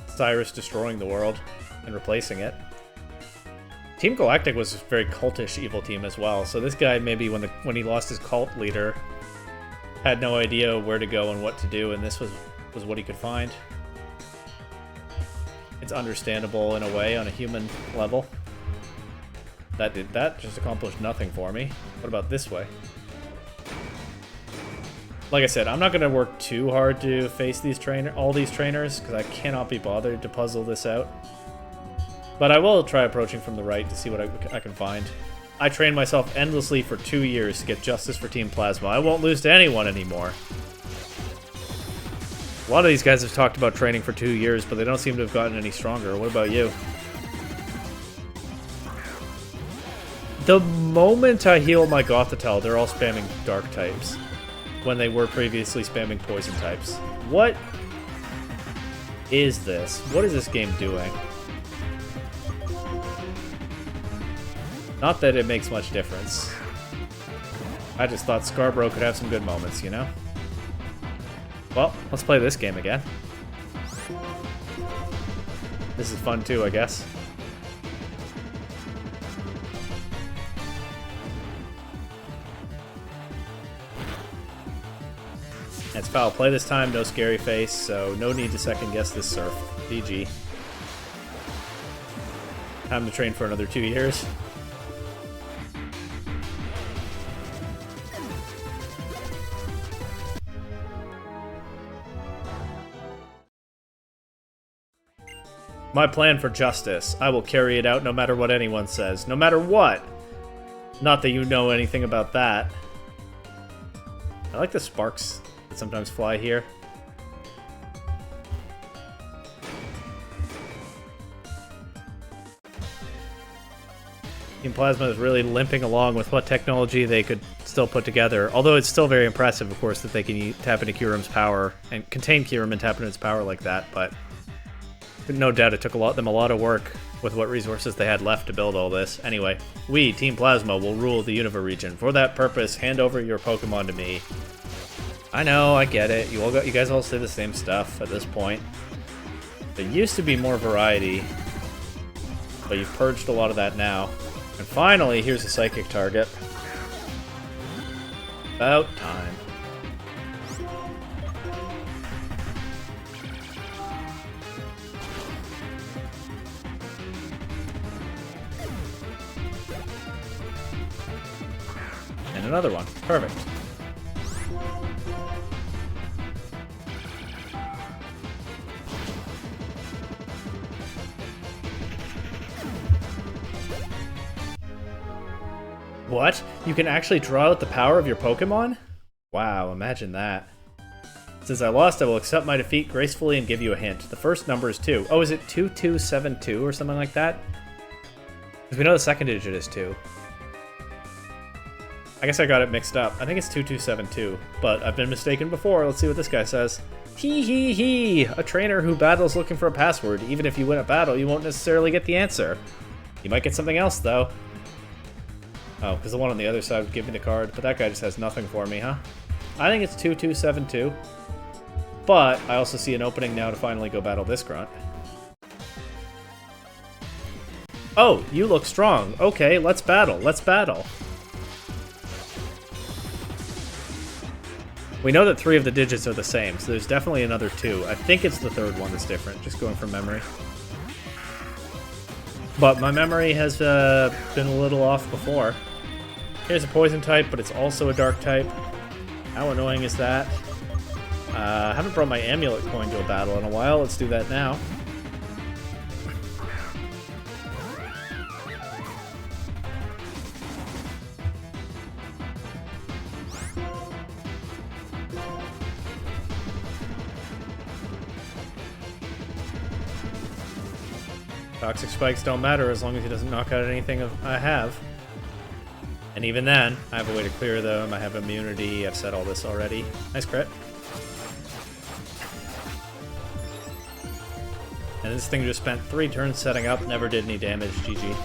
Cyrus destroying the world and replacing it. Team Galactic was a very cultish evil team as well, so this guy maybe when he lost his cult leader had no idea where to go and what to do, and this was what he could find. It's understandable in a way on a human level. That just accomplished nothing for me. What about this way? Like I said, I'm not going to work too hard to face all these trainers, because I cannot be bothered to puzzle this out. But I will try approaching from the right to see what I can find. I trained myself endlessly for 2 years to get justice for Team Plasma. I won't lose to anyone anymore. A lot of these guys have talked about training for 2 years, but they don't seem to have gotten any stronger. What about you? The moment I heal my Gothitelle, they're all spamming dark types, when they were previously spamming poison types. What is this? What is this game doing? Not that it makes much difference. I just thought Scarborough could have some good moments, you know? Well, let's play this game again. This is fun too, I guess. It's foul play this time, no scary face, so no need to second guess this surf. GG. Time to train for another 2 years. My plan for justice. I will carry it out no matter what anyone says. No matter what! Not that you know anything about that. I like the sparks that sometimes fly here. Team Plasma is really limping along with what technology they could still put together. Although it's still very impressive, of course, that they can tap into Kyurem's power and contain Kyurem and tap into its power like that, but no doubt it took them a lot of work with what resources they had left to build all this. Anyway, we, Team Plasma, will rule the Unova region. For that purpose, hand over your Pokemon to me. I know, I get it. You guys all say the same stuff at this point. There used to be more variety, but you've purged a lot of that now. And finally, here's a psychic target. About time. And another one. Perfect. What? You can actually draw out the power of your Pokemon? Wow, imagine that. Since I lost, I will accept my defeat gracefully and give you a hint. The first number is 2. Oh, is it 2272 or something like that? Because we know the second digit is 2. I guess I got it mixed up. I think it's 2272, but I've been mistaken before. Let's see what this guy says. Hee hee hee! A trainer who battles looking for a password. Even if you win a battle, you won't necessarily get the answer. You might get something else, though. Oh, because the one on the other side would give me the card, but that guy just has nothing for me, huh? I think it's 2272. But I also see an opening now to finally go battle this grunt. Oh, you look strong. Okay, let's battle. Let's battle. We know that 3 of the digits are the same, so there's definitely another 2. I think it's the third one that's different, just going from memory. But my memory has been a little off before. Here's a poison type, but it's also a dark type. How annoying is that? I haven't brought my amulet coin to a battle in a while. Let's do that now. Toxic spikes don't matter as long as he doesn't knock out anything I have. And even then, I have a way to clear them. I have immunity. I've said all this already. Nice crit. And this thing just spent 3 turns setting up, never did any damage. GG.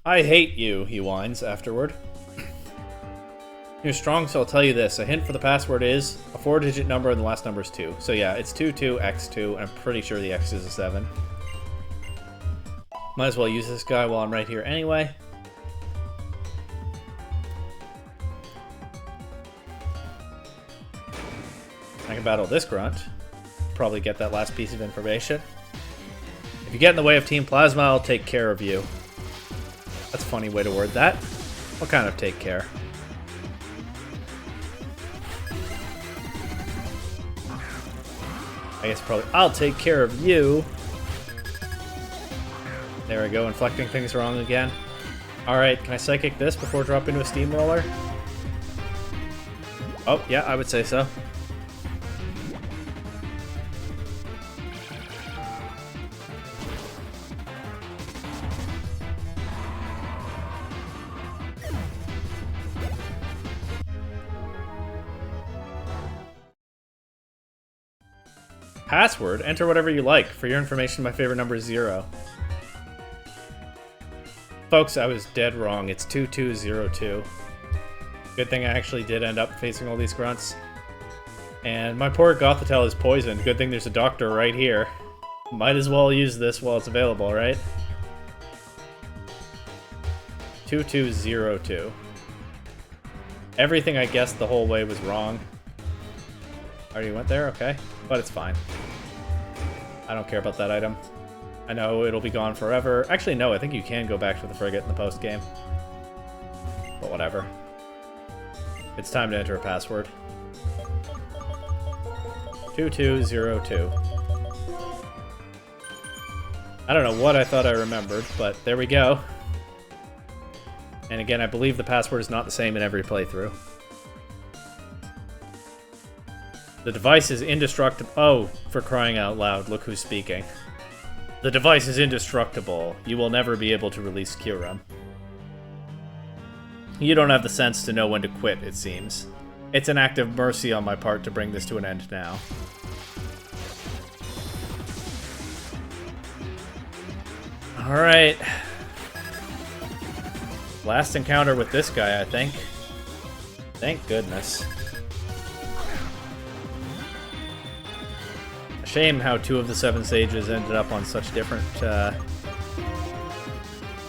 I hate you, he whines afterward. You're strong, so I'll tell you this. A hint for the password is a 4-digit number and the last number is 2. So yeah, it's 22X2, and I'm pretty sure the X is a 7. Might as well use this guy while I'm right here anyway. I can battle this grunt. Probably get that last piece of information. If you get in the way of Team Plasma, I'll take care of you. That's a funny way to word that. What kind of take care? I guess probably I'll take care of you. There we go, inflecting things wrong again. Alright, can I Psychic this before dropping to a Steamroller? Oh, yeah, I would say so. Password? Enter whatever you like. For your information, my favorite number is 0. Folks, I was dead wrong. It's 2202. Good thing I actually did end up facing all these grunts. And my poor Gothitelle is poisoned. Good thing there's a doctor right here. Might as well use this while it's available, right? 2202. Everything I guessed the whole way was wrong. Already went there? Okay. But it's fine. I don't care about that item. I know it'll be gone forever. Actually, no, I think you can go back to the frigate in the post-game. But whatever. It's time to enter a password. 2202. I don't know what I thought I remembered, but there we go. And again, I believe the password is not the same in every playthrough. The device is indestructible. Oh, for crying out loud, look who's speaking. The device is indestructible. You will never be able to release Kyurem. You don't have the sense to know when to quit, it seems. It's an act of mercy on my part to bring this to an end now. Alright. Last encounter with this guy, I think. Thank goodness. Shame how 2 of the 7 sages ended up on such different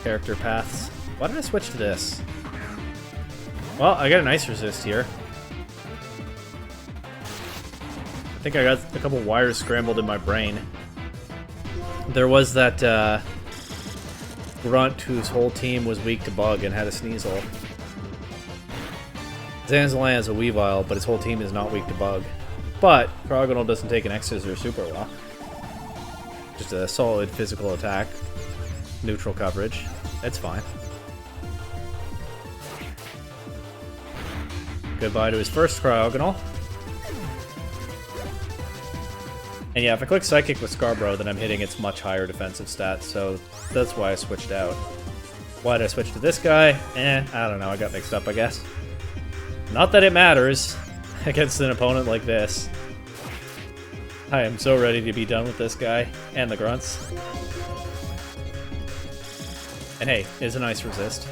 character paths. Why did I switch to this? Well, I got an Ice Resist here. think I got a couple wires scrambled in my brain. There was that grunt whose whole team was weak to bug and had a Sneasel. Zanzalan has a Weavile, but his whole team is not weak to bug. But Cryogonal doesn't take an X-Scissor super well. Just a solid physical attack. Neutral coverage. It's fine. Goodbye to his first Cryogonal. And yeah, if I click Psychic with Scarborough, then I'm hitting its much higher defensive stats, so that's why I switched out. Why did I switch to this guy? I don't know, I got mixed up, I guess. Not that it matters against an opponent like this. I am so ready to be done with this guy and the grunts. And hey, it's a nice resist.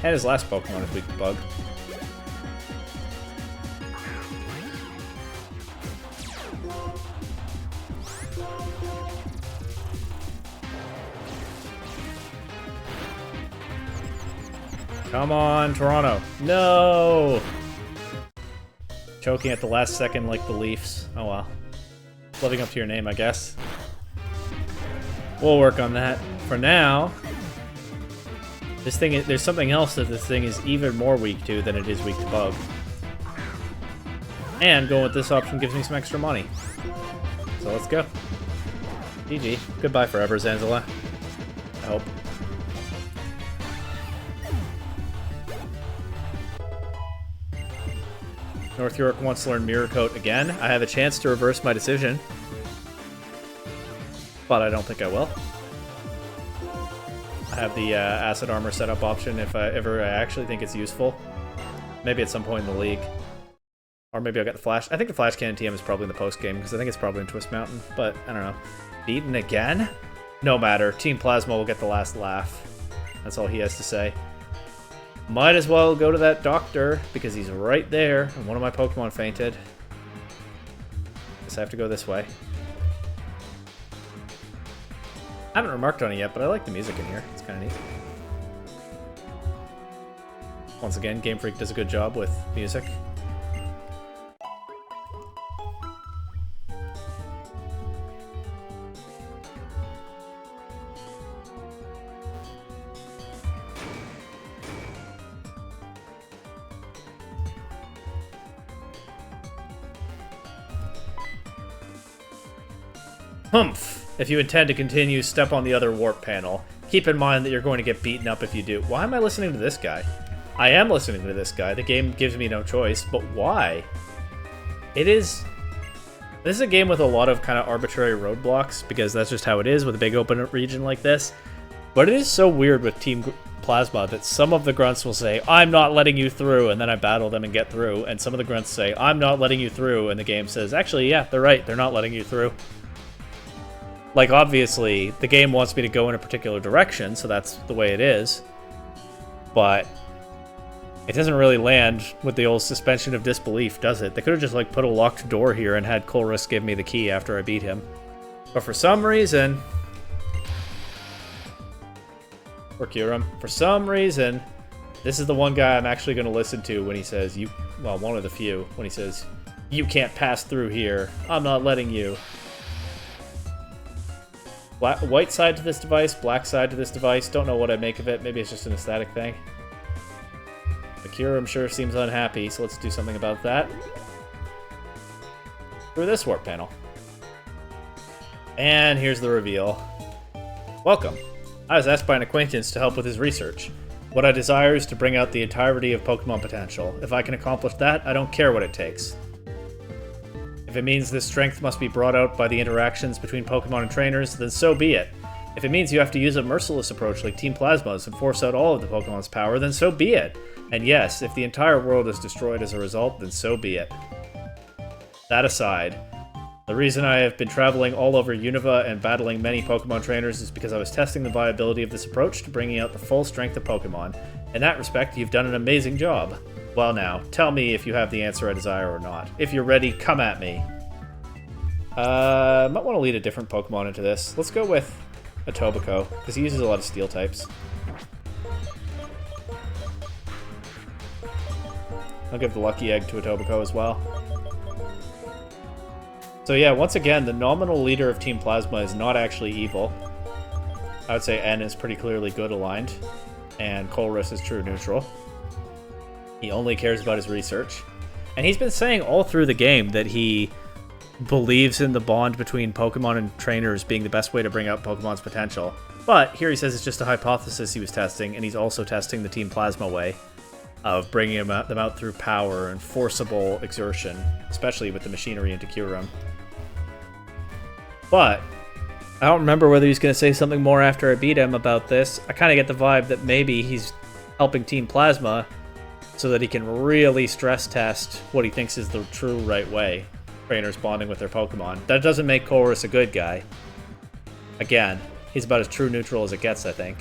And his last Pokemon is weak to bug. Come on, Toronto. No! Choking at the last second like the Leafs. Oh well. Living up to your name, I guess. We'll work on that. For now, this thing is, there's something else that this thing is even more weak to than it is weak to bug. And going with this option gives me some extra money. So let's go. GG. Goodbye forever, Zanzala. I hope. North York wants to learn Mirror Coat again. I have a chance to reverse my decision. But I don't think I will. I have the Acid Armor setup option if I actually think it's useful. Maybe at some point in the league. Or maybe I'll get the Flash. I think the Flash Cannon TM is probably in the post-game, because I think it's probably in Twist Mountain. But, I don't know. Beaten again? No matter. Team Plasma will get the last laugh. That's all he has to say. Might as well go to that doctor, because he's right there, and one of my Pokemon fainted. Guess I have to go this way. I haven't remarked on it yet, but I like the music in here. It's kind of neat. Once again, Game Freak does a good job with music. Humph! If you intend to continue, step on the other warp panel. Keep in mind that you're going to get beaten up if you do. Why am I listening to this guy? I am listening to this guy. The game gives me no choice, but why? This is a game with a lot of kind of arbitrary roadblocks, because that's just how it is with a big open region like this. But it is so weird with Team Plasma that some of the grunts will say, I'm not letting you through, and then I battle them and get through, and some of the grunts say, I'm not letting you through, and the game says, actually, yeah, they're right, they're not letting you through. Like, obviously, the game wants me to go in a particular direction, so that's the way it is. But it doesn't really land with the old suspension of disbelief, does it? They could have just, like, put a locked door here and had Colress give me the key after I beat him. But for some reason... Or Kyurem. For some reason, this is the one guy I'm actually going to listen to when he says, well, one of the few, when he says, you can't pass through here. I'm not letting you. White side to this device, black side to this device. Don't know what I make of it. Maybe it's just an aesthetic thing. Akira, I'm sure, seems unhappy, so let's do something about that. Through this warp panel. And here's the reveal. Welcome. I was asked by an acquaintance to help with his research. What I desire is to bring out the entirety of Pokemon potential. If I can accomplish that, I don't care what it takes. If it means this strength must be brought out by the interactions between Pokemon and trainers, then so be it. If it means you have to use a merciless approach like Team Plasma's and force out all of the Pokemon's power, then so be it. And yes, if the entire world is destroyed as a result, then so be it. That aside, the reason I have been traveling all over Unova and battling many Pokemon trainers is because I was testing the viability of this approach to bringing out the full strength of Pokemon. In that respect, you've done an amazing job. Well now, tell me if you have the answer I desire or not. If you're ready, come at me. Might want to lead a different Pokemon into this. Let's go with a Tobacco, because he uses a lot of Steel types. I'll give the lucky egg to Etobicoke as well. So yeah, once again, the nominal leader of Team Plasma is not actually evil. I would say N is pretty clearly good aligned, and Colress is true neutral. He only cares about his research. And he's been saying all through the game that he believes in the bond between Pokemon and trainers being the best way to bring out Pokemon's potential. But here he says it's just a hypothesis he was testing, and he's also testing the Team Plasma way of bringing them out through power and forcible exertion, especially with the machinery into Kyurem. But I don't remember whether he's going to say something more after I beat him about this. I kind of get the vibe that maybe he's helping Team Plasma so that he can really stress test what he thinks is the true right way. Trainers bonding with their Pokemon. That doesn't make Colress a good guy. Again, he's about as true neutral as it gets, I think.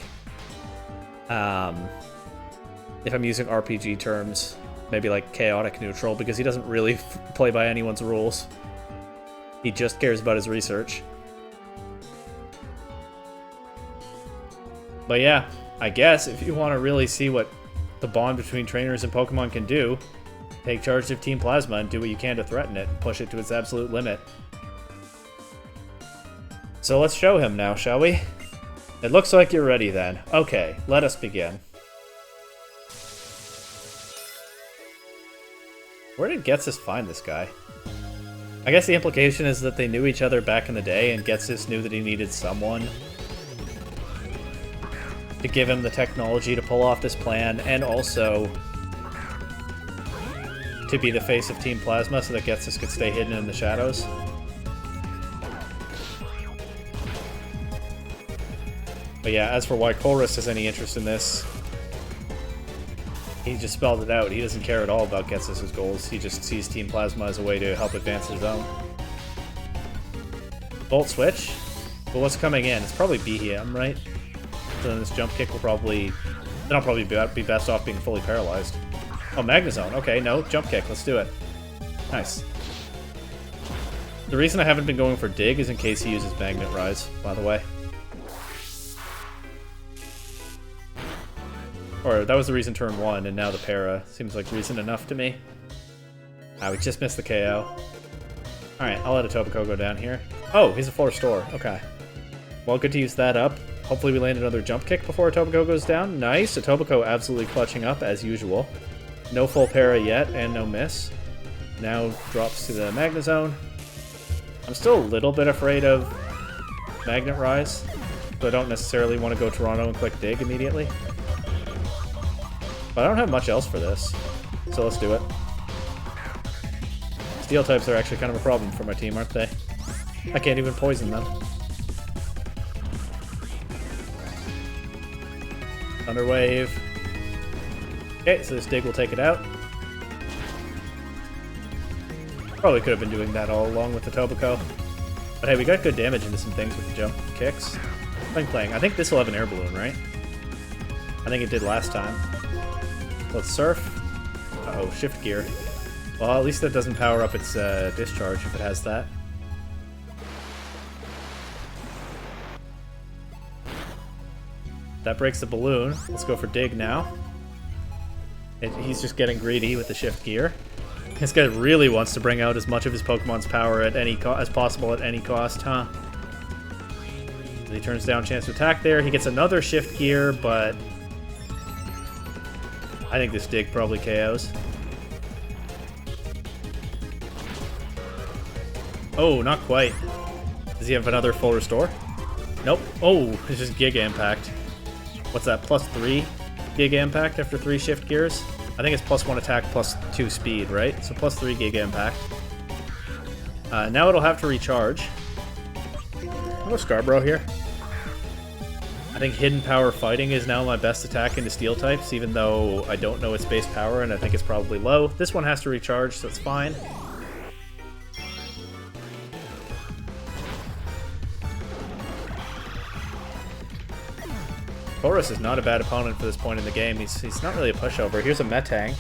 If I'm using RPG terms, maybe like chaotic neutral, because he doesn't really play by anyone's rules. He just cares about his research. But yeah, I guess if you want to really see what the bond between trainers and Pokemon can do, take charge of Team Plasma and do what you can to threaten it and push it to its absolute limit. So let's show him now, shall we? It looks like you're ready then. Okay, let us begin. Where did Getsus find this guy? I guess the implication is that they knew each other back in the day, and Getsus knew that he needed someone to give him the technology to pull off this plan, and also to be the face of Team Plasma so that Getsus could stay hidden in the shadows. But yeah, as for why Colress has any interest in this, he just spelled it out. He doesn't care at all about Getsus' goals. He just sees Team Plasma as a way to help advance his own. Volt Switch? But what's coming in? It's probably BHM, right? So then this Jump Kick will probably... Then I'll probably be best off being fully paralyzed. Oh, Magnezone. Okay, no, Jump Kick. Let's do it. Nice. The reason I haven't been going for Dig is in case he uses Magnet Rise, by the way. Or that was the reason turn 1, and now the para. Seems like reason enough to me. Ah, we just missed the KO. Alright, I'll let Etobicoke go down here. Oh, he's a 4-store. Okay. Well, good to use that up. Hopefully we land another Jump Kick before Etobicoke goes down. Nice. Etobicoke absolutely clutching up, as usual. No full para yet, and no miss. Now drops to the Magnezone. I'm still a little bit afraid of Magnet Rise, so I don't necessarily want to go Toronto and click Dig immediately. But I don't have much else for this, so let's do it. Steel types are actually kind of a problem for my team, aren't they? I can't even poison them. Thunder Wave. Okay, so this Dig will take it out. Probably could have been doing that all along with the Etobicoke. But hey, we got good damage into some things with the Jump Kicks. Playing. I think this will have an Air Balloon, right? I think it did last time. Let's Surf. Uh-oh, Shift Gear. Well, at least that doesn't power up its discharge if it has that. That breaks the balloon. Let's go for Dig now. He's just getting greedy with the Shift Gear. This guy really wants to bring out as much of his Pokemon's power at as possible at any cost, huh? So he turns down chance to attack there. He gets another Shift Gear, but I think this Dig probably KOs. Oh, not quite. Does he have another full restore? Nope. Oh, it's just Giga Impact. What's that, +3 Giga Impact after 3 Shift Gears? I think it's +1 attack, +2 speed, right? So +3 Giga Impact. Now it'll have to recharge. I'll go Scarborough here. I think Hidden Power Fighting is now my best attack into Steel types, even though I don't know its base power and I think it's probably low. This one has to recharge, so it's fine. Taurus is not a bad opponent for this point in the game. He's not really a pushover. Here's a Metang.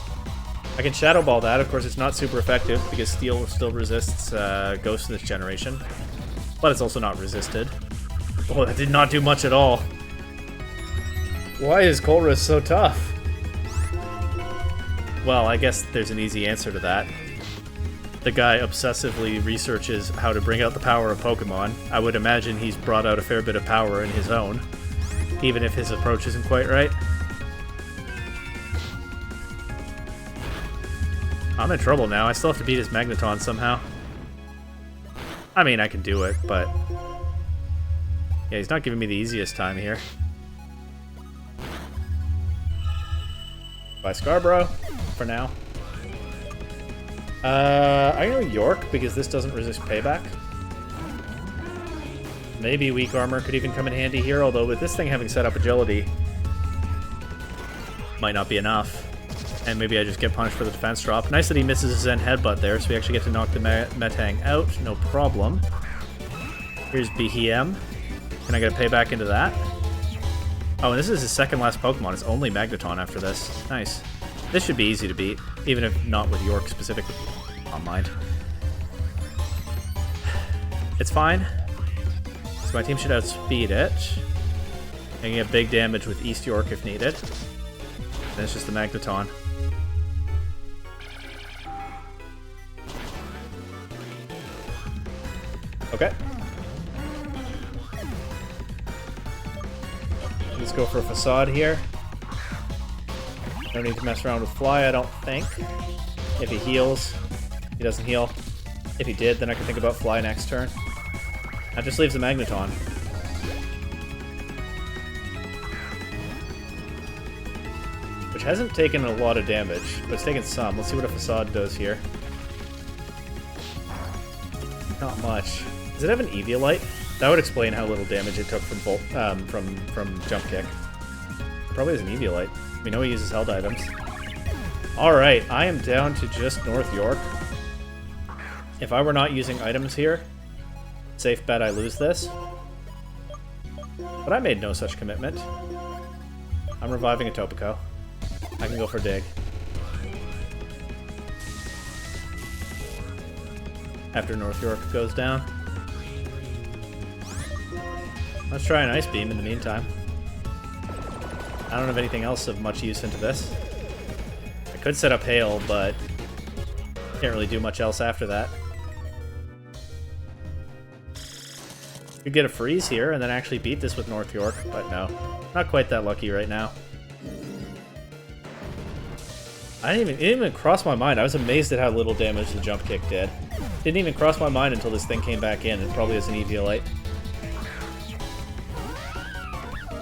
I can Shadow Ball that. Of course, it's not super effective because Steel still resists Ghost in this generation. But it's also not resisted. Oh, that did not do much at all. Why is Colress so tough? Well, I guess there's an easy answer to that. The guy obsessively researches how to bring out the power of Pokemon. I would imagine he's brought out a fair bit of power in his own, even if his approach isn't quite right. I'm in trouble now. I still have to beat his Magneton somehow. I mean, I can do it, but... yeah, he's not giving me the easiest time here. Bye, Scarborough, for now. I'm gonna go York, because this doesn't resist payback. Maybe Weak Armor could even come in handy here, although with this thing having set up Agility, might not be enough. And maybe I just get punished for the defense drop. Nice that he misses his Zen Headbutt there, so we actually get to knock the Metang out, no problem. Here's Behem. Can I get a payback into that? Oh, and this is his second last Pokemon. It's only Magneton after this. Nice. This should be easy to beat, even if not with York specifically on mind. It's fine. So my team should outspeed it. I can get big damage with East York if needed. And it's just the Magneton. Okay. Let's go for a Facade here. No need to mess around with Fly, I don't think. If he heals, he doesn't heal. If he did, then I could think about Fly next turn. That just leaves the Magneton. Which hasn't taken a lot of damage, but it's taken some. Let's see what a Facade does here. Not much. Does it have an Eviolite? That would explain how little damage it took from Jump Kick. It probably has an Eviolite. We know he uses held items. Alright, I am down to just North York. If I were not using items here, safe bet I lose this. But I made no such commitment. I'm reviving a Topico. I can go for Dig. After North York goes down. Let's try an Ice Beam in the meantime. I don't have anything else of much use into this. I could set up Hail, but can't really do much else after that. Could get a Freeze here and then actually beat this with North York, but no. Not quite that lucky right now. It didn't even cross my mind. I was amazed at how little damage the Jump Kick did. Didn't even cross my mind until this thing came back in. It probably has an Eviolite.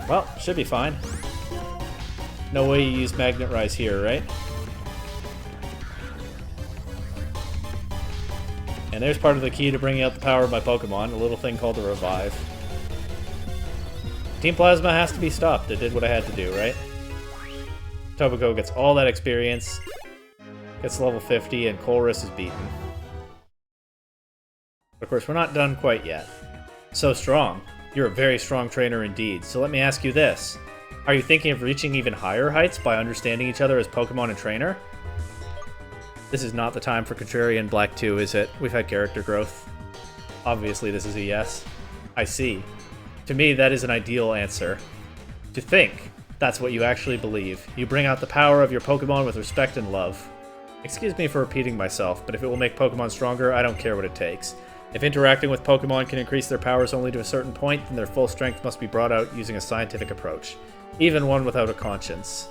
Well, should be fine. No way you use Magnet Rise here, right? And there's part of the key to bringing out the power of my Pokemon, a little thing called a Revive. Team Plasma has to be stopped. It did what I had to do, right? Topico gets all that experience, gets level 50, and Colress is beaten. Of course, we're not done quite yet. So strong. You're a very strong trainer indeed, so let me ask you this. Are you thinking of reaching even higher heights by understanding each other as Pokemon and trainer? This is not the time for Contrarian Black 2, is it? We've had character growth. Obviously this is a yes. I see. To me, that is an ideal answer. To think, that's what you actually believe. You bring out the power of your Pokemon with respect and love. Excuse me for repeating myself, but if it will make Pokemon stronger, I don't care what it takes. If interacting with Pokemon can increase their powers only to a certain point, then their full strength must be brought out using a scientific approach. Even one without a conscience.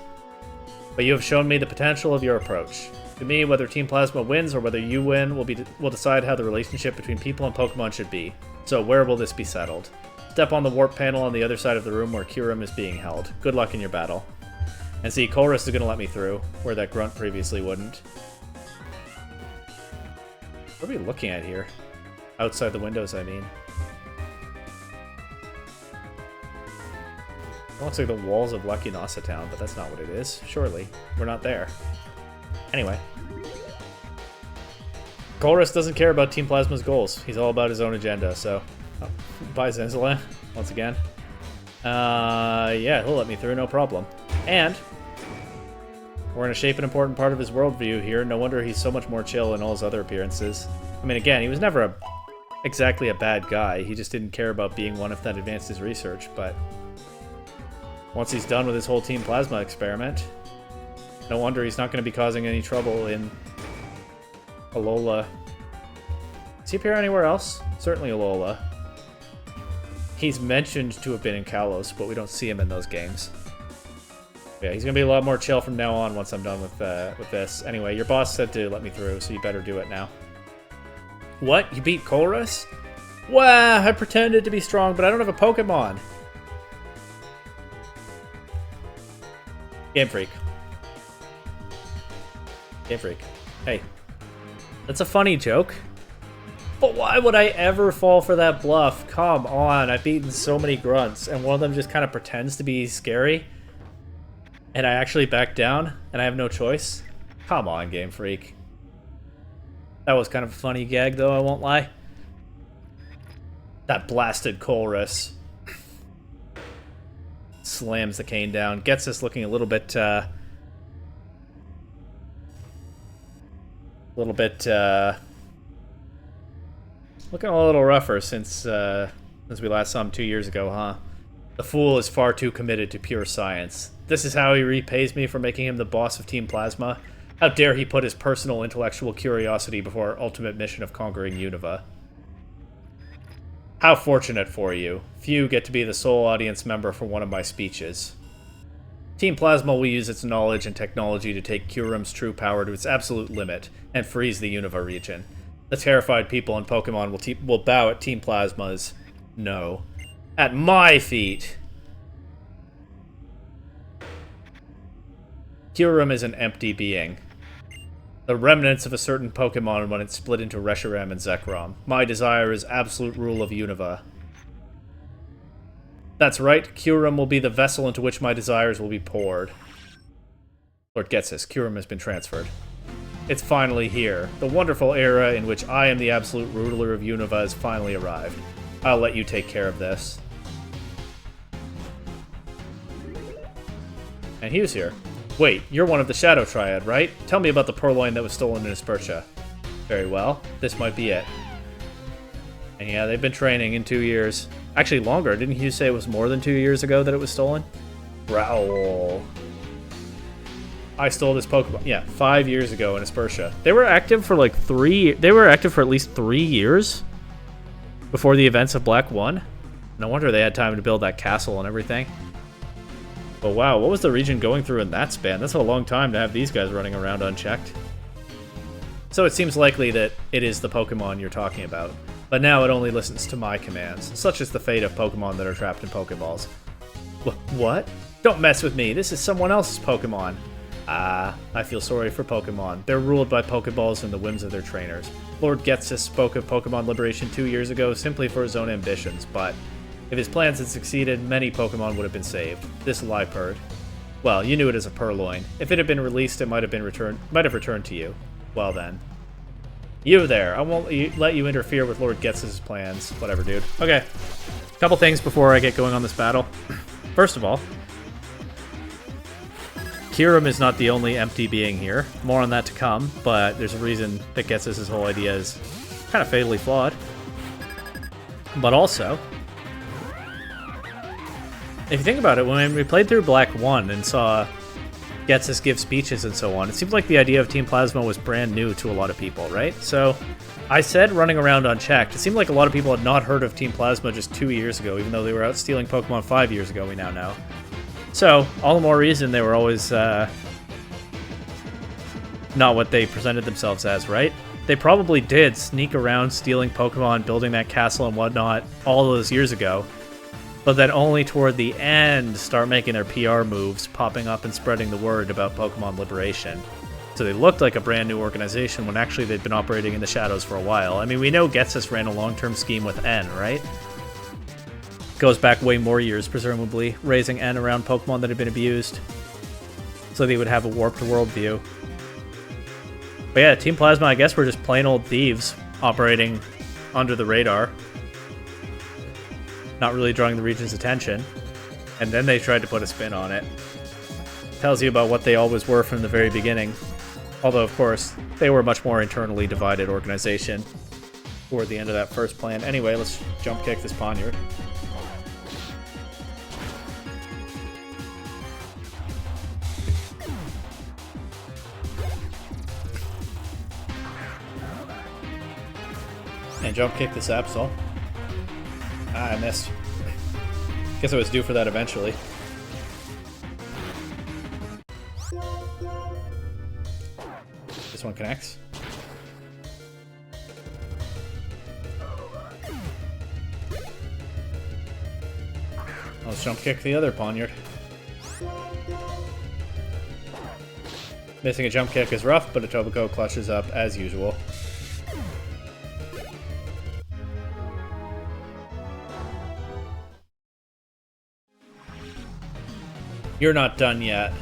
But you have shown me the potential of your approach. To me, whether Team Plasma wins or whether you win will decide how the relationship between people and Pokemon should be. So where will this be settled? Step on the warp panel on the other side of the room where Kyurem is being held. Good luck in your battle. And see, Colress is going to let me through, where that Grunt previously wouldn't. What are we looking at here? Outside the windows, I mean. It looks like the walls of Lucky Nasa Town, but that's not what it is. Surely. We're not there. Anyway. Colress doesn't care about Team Plasma's goals. He's all about his own agenda, so... Oh, bye, Zenzala, once again. Yeah, he'll let me through, no problem. And... we're gonna shape an important part of his worldview here. No wonder he's so much more chill in all his other appearances. I mean, again, he was never exactly a bad guy. He just didn't care about being one if that advanced his research, but... once he's done with his whole Team Plasma experiment, No wonder he's not going to be causing any trouble in Alola. Does he appear anywhere else? Certainly Alola. He's mentioned to have been in Kalos, but we don't see him in those games. Yeah, he's going to be a lot more chill from now on once I'm done with this. Anyway, your boss said to let me through, so you better do it now. What? You beat Colress? Wow, I pretended to be strong, but I don't have a Pokemon. Game Freak. Game Freak. Hey. That's a funny joke. But why would I ever fall for that bluff? Come on, I've beaten so many grunts, and one of them just kind of pretends to be scary. And I actually back down, and I have no choice? Come on, Game Freak. That was kind of a funny gag, though, I won't lie. That blasted Colress. Slams the cane down. Gets us looking a little bit, looking a little rougher since we last saw him 2 years ago, huh? The fool is far too committed to pure science. This is how he repays me for making him the boss of Team Plasma? How dare he put his personal intellectual curiosity before our ultimate mission of conquering Unova? How fortunate for you. Few get to be the sole audience member for one of my speeches. Team Plasma will use its knowledge and technology to take Kyurem's true power to its absolute limit and freeze the Unova region. The terrified people in Pokemon will bow at Team Plasma's no. At my feet! Kyurem is an empty being. The remnants of a certain Pokemon when it split into Reshiram and Zekrom. My desire is absolute rule of Unova. That's right, Kyurem will be the vessel into which my desires will be poured. Lord Getsis, Kyurem has been transferred. It's finally here. The wonderful era in which I am the absolute ruler of Unova has finally arrived. I'll let you take care of this. And he was here. Wait, you're one of the Shadow Triad, right? Tell me about the Purloin that was stolen in Aspertia. Very well. This might be it. And yeah, they've been training in 2 years. Actually, longer. Didn't you say it was more than 2 years ago that it was stolen? Growl. I stole this Pokemon. Yeah, 5 years ago in Aspertia. They were active for like They were active for at least 3 years before the events of Black 1. No wonder they had time to build that castle and everything. But wow, what was the region going through in that span? That's a long time to have these guys running around unchecked. So it seems likely that it is the Pokemon you're talking about. But now it only listens to my commands. Such is the fate of Pokemon that are trapped in Pokeballs. What? Don't mess with me. This is someone else's Pokemon. Ah, I feel sorry for Pokemon. They're ruled by Pokeballs and the whims of their trainers. Lord Getsis spoke of Pokemon liberation 2 years ago simply for his own ambitions, but if his plans had succeeded, many Pokemon would have been saved. This Liepard. Well, you knew it as a Purloin. If it had been released, it might have returned to you. Well then. You there. I won't let you interfere with Lord Getsis' plans. Whatever, dude. Okay. Couple things before I get going on this battle. First of all, Kyurem is not the only empty being here. More on that to come, but there's a reason that Getsis' whole idea is kind of fatally flawed. But also, if you think about it, when we played through Black 1 and saw Getsis give speeches and so on, it seems like the idea of Team Plasma was brand new to a lot of people, right? So I said running around unchecked. It seemed like a lot of people had not heard of Team Plasma just 2 years ago, even though they were out stealing Pokemon 5 years ago, we now know. So, all the more reason they were always not what they presented themselves as, right? They probably did sneak around stealing Pokemon, building that castle and whatnot all those years ago, but then only toward the end start making their PR moves, popping up and spreading the word about Pokemon liberation. So they looked like a brand new organization when actually they'd been operating in the shadows for a while. I mean, we know Getsis ran a long-term scheme with N, right? Goes back way more years, presumably, raising N around Pokemon that had been abused, so they would have a warped worldview. But yeah, Team Plasma, I guess we're just plain old thieves operating under the radar, not really drawing the region's attention, and then they tried to put a spin on it. Tells you about what they always were from the very beginning. Although, of course, they were a much more internally divided organization toward the end of that first plan. Anyway, let's jump kick this Ponyard. And jump kick this Absol. Ah, I missed. Guess I was due for that eventually. This one connects. Let's jump kick the other Poniard. Missing a jump kick is rough, but Etobicoke clutches up as usual. You're not done yet.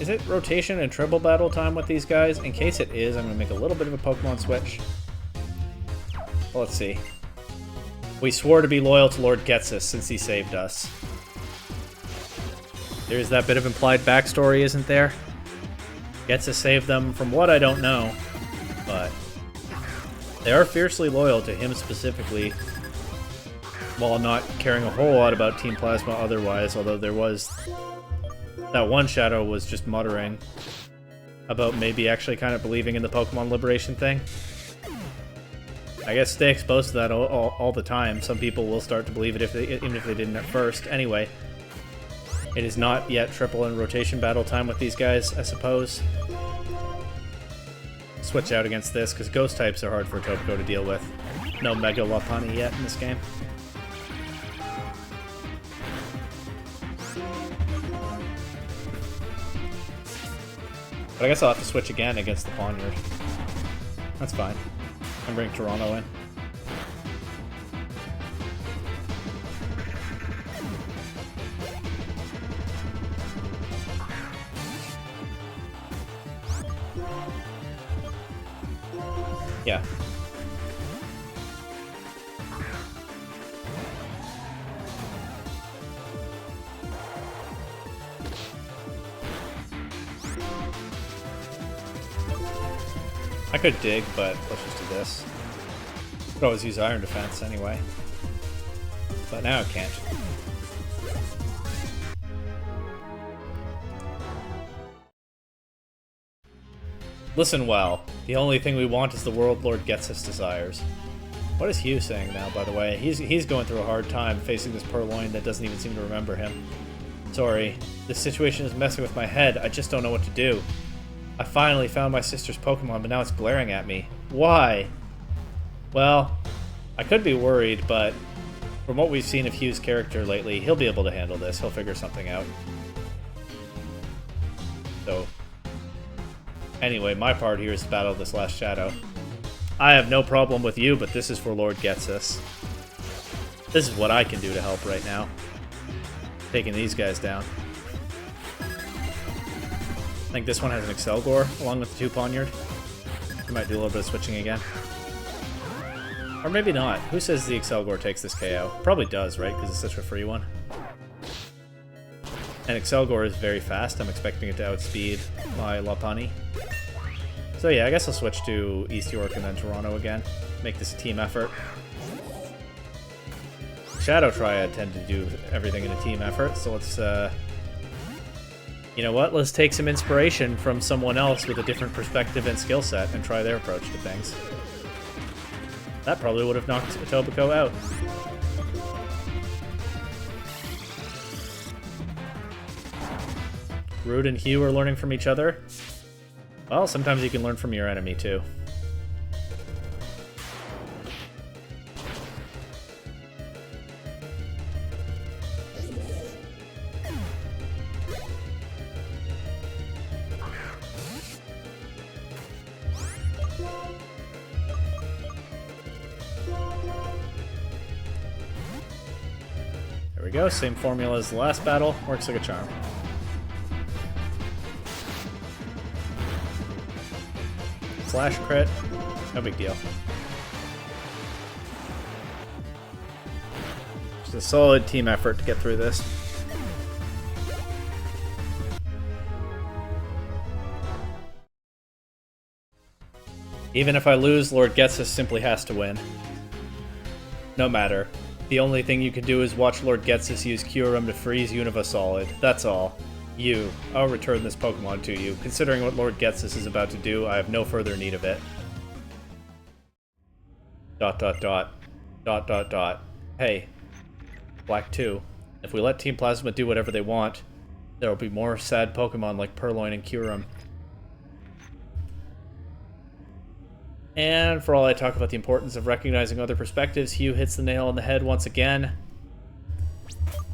Is it rotation and triple battle time with these guys? In case it is, I'm going to make a little bit of a Pokemon switch. Well, let's see. We swore to be loyal to Lord Getsus since he saved us. There's that bit of implied backstory, isn't there? Getsus saved them from what I don't know, but they are fiercely loyal to him specifically, while not caring a whole lot about Team Plasma otherwise, although there was... That one Shadow was just muttering about maybe actually kind of believing in the Pokemon Liberation thing. I guess stay exposed to that all the time. Some people will start to believe it even if they didn't at first. Anyway, it is not yet triple and rotation battle time with these guys, I suppose. Switch out against this, because ghost types are hard for Etobicoke to deal with. No Mega Lopunny yet in this game. But I guess I'll have to switch again against the Poniard. That's fine. I'm bringing Toronto in. Yeah. I could dig, but let's just do this. Could always use Iron Defense anyway. But now I can't. Listen well. The only thing we want is the world Lord Getsus desires. What is Hugh saying now, by the way? He's going through a hard time facing this Purloin that doesn't even seem to remember him. Sorry, this situation is messing with my head. I just don't know what to do. I finally found my sister's Pokemon, but now it's glaring at me. Why? Well, I could be worried, but from what we've seen of Hugh's character lately, he'll be able to handle this. He'll figure something out. So, anyway, my part here is to battle this last Shadow. I have no problem with you, but this is for Lord Getsus. This is what I can do to help right now. Taking these guys down. I think this one has an Excelgor, along with the 2 Poniard. I might do a little bit of switching again. Or maybe not. Who says the Excelgor takes this KO? Probably does, right? Because it's such a free one. And Excelgor is very fast. I'm expecting it to outspeed my Lopunny. So yeah, I guess I'll switch to East York and then Toronto again. Make this a team effort. Shadow Triad tend to do everything in a team effort, so let's... You know what? Let's take some inspiration from someone else with a different perspective and skill set and try their approach to things. That probably would have knocked Etobicoke out. Rude and Hugh are learning from each other. Well, sometimes you can learn from your enemy, too. There we go, same formula as the last battle, works like a charm. Slash crit, no big deal. Just a solid team effort to get through this. Even if I lose, Lord Getsus simply has to win. No matter. The only thing you can do is watch Lord Getsus use Kyurem to freeze Unova solid. That's all. I'll return this Pokemon to you. Considering what Lord Getsus is about to do, I have no further need of it. Dot dot dot. Dot dot dot. Hey, Black 2. If we let Team Plasma do whatever they want, there will be more sad Pokemon like Purloin and Kyurem. And for all I talk about the importance of recognizing other perspectives, Hugh hits the nail on the head once again.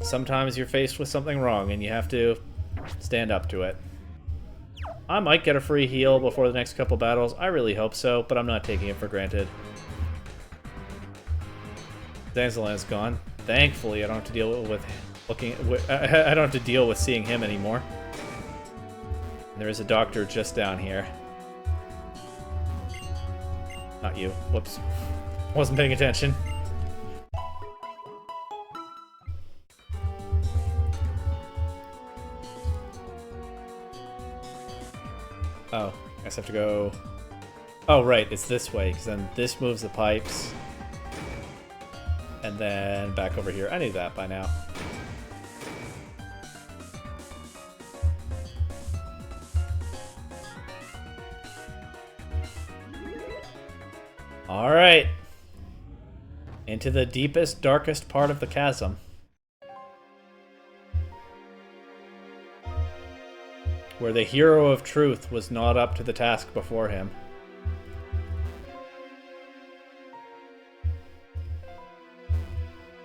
Sometimes you're faced with something wrong and you have to stand up to it. I might get a free heal before the next couple battles. I really hope so, but I'm not taking it for granted. Zanzalan's gone. Thankfully, I don't have to deal with I don't have to deal with seeing him anymore. There is a doctor just down here. Not you. Whoops. Wasn't paying attention. Oh, I guess I have to go... Oh, right, it's this way, because then this moves the pipes. And then back over here. I knew that by now. Alright. Into the deepest, darkest part of the chasm. Where the hero of truth was not up to the task before him.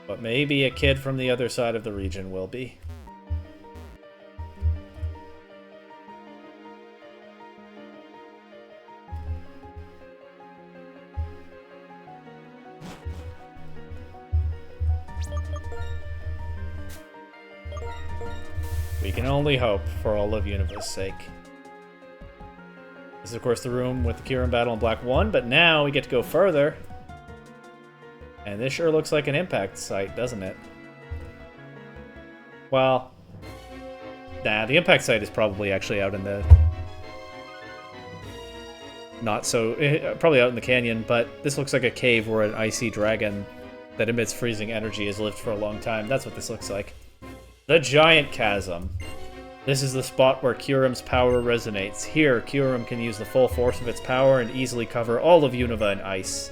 But maybe a kid from the other side of the region will be. We can only hope, for all of Unova's sake. This is, of course, the room with the Kyurem battle in Black 1, but now we get to go further. And this sure looks like an impact site, doesn't it? Well, nah, the impact site is probably actually out in the... Not so... Probably out in the canyon, but this looks like a cave where an icy dragon that emits freezing energy has lived for a long time. That's what this looks like. The Giant Chasm. This is the spot where Kyurem's power resonates. Here, Kyurem can use the full force of its power and easily cover all of Unova in ice.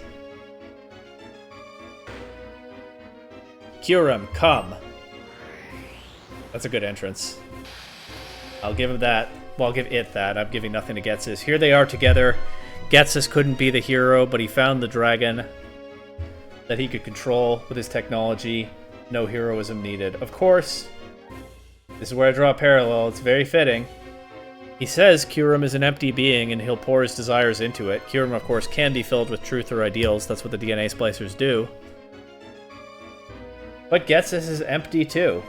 Kyurem, come! That's a good entrance. I'll give him that. Well, I'll give it that. I'm giving nothing to Getsus. Here they are together. Getsus couldn't be the hero, but he found the dragon that he could control with his technology. No heroism needed. Of course, this is where I draw a parallel. It's very fitting. He says Kyurem is an empty being and he'll pour his desires into it. Kyurem, of course, can be filled with truth or ideals. That's what the DNA splicers do. But Getsus is empty too.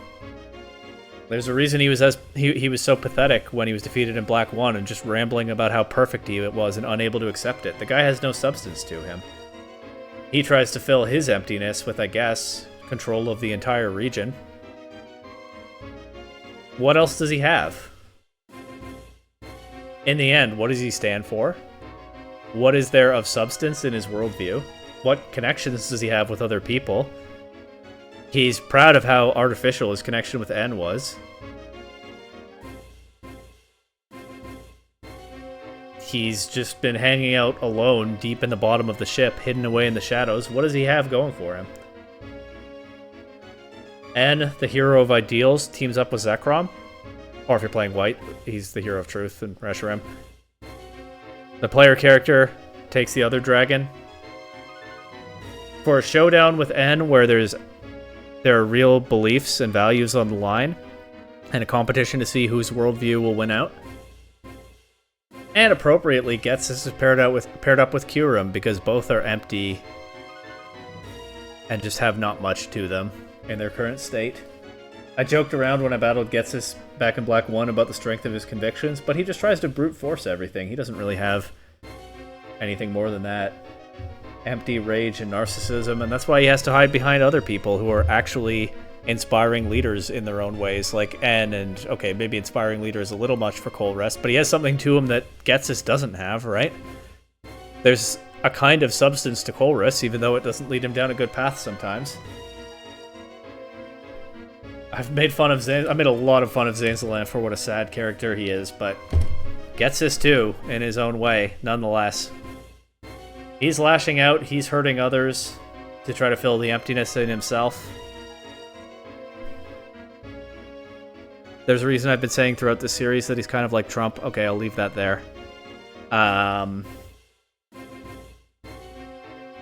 There's a reason he was so pathetic when he was defeated in Black 1 and just rambling about how perfect he was and unable to accept it. The guy has no substance to him. He tries to fill his emptiness with, I guess, control of the entire region. What else does he have? In the end, what does he stand for? What is there of substance in his worldview? What connections does he have with other people? He's proud of how artificial his connection with N was. He's just been hanging out alone deep in the bottom of the ship, hidden away in the shadows. What does he have going for him? N, the hero of ideals, teams up with Zekrom. Or if you're playing white, he's the hero of truth and Reshiram. The player character takes the other dragon. For a showdown with N where there are real beliefs and values on the line, and a competition to see whose worldview will win out. And appropriately, Getsus is paired up with Kyurem because both are empty and just have not much to them in their current state. I joked around when I battled Getsus back in Black 1 about the strength of his convictions, but he just tries to brute force everything. He doesn't really have anything more than that. Empty rage and narcissism, and that's why he has to hide behind other people who are actually inspiring leaders in their own ways, like N, and okay, maybe inspiring leader is a little much for Colress, but he has something to him that Getsus doesn't have, right? There's a kind of substance to Colress, even though it doesn't lead him down a good path sometimes. I made a lot of fun of Zanzalan for what a sad character he is, but Getsus too, in his own way, nonetheless. He's lashing out, he's hurting others to try to fill the emptiness in himself. There's a reason I've been saying throughout this series that he's kind of like Trump. Okay, I'll leave that there. Now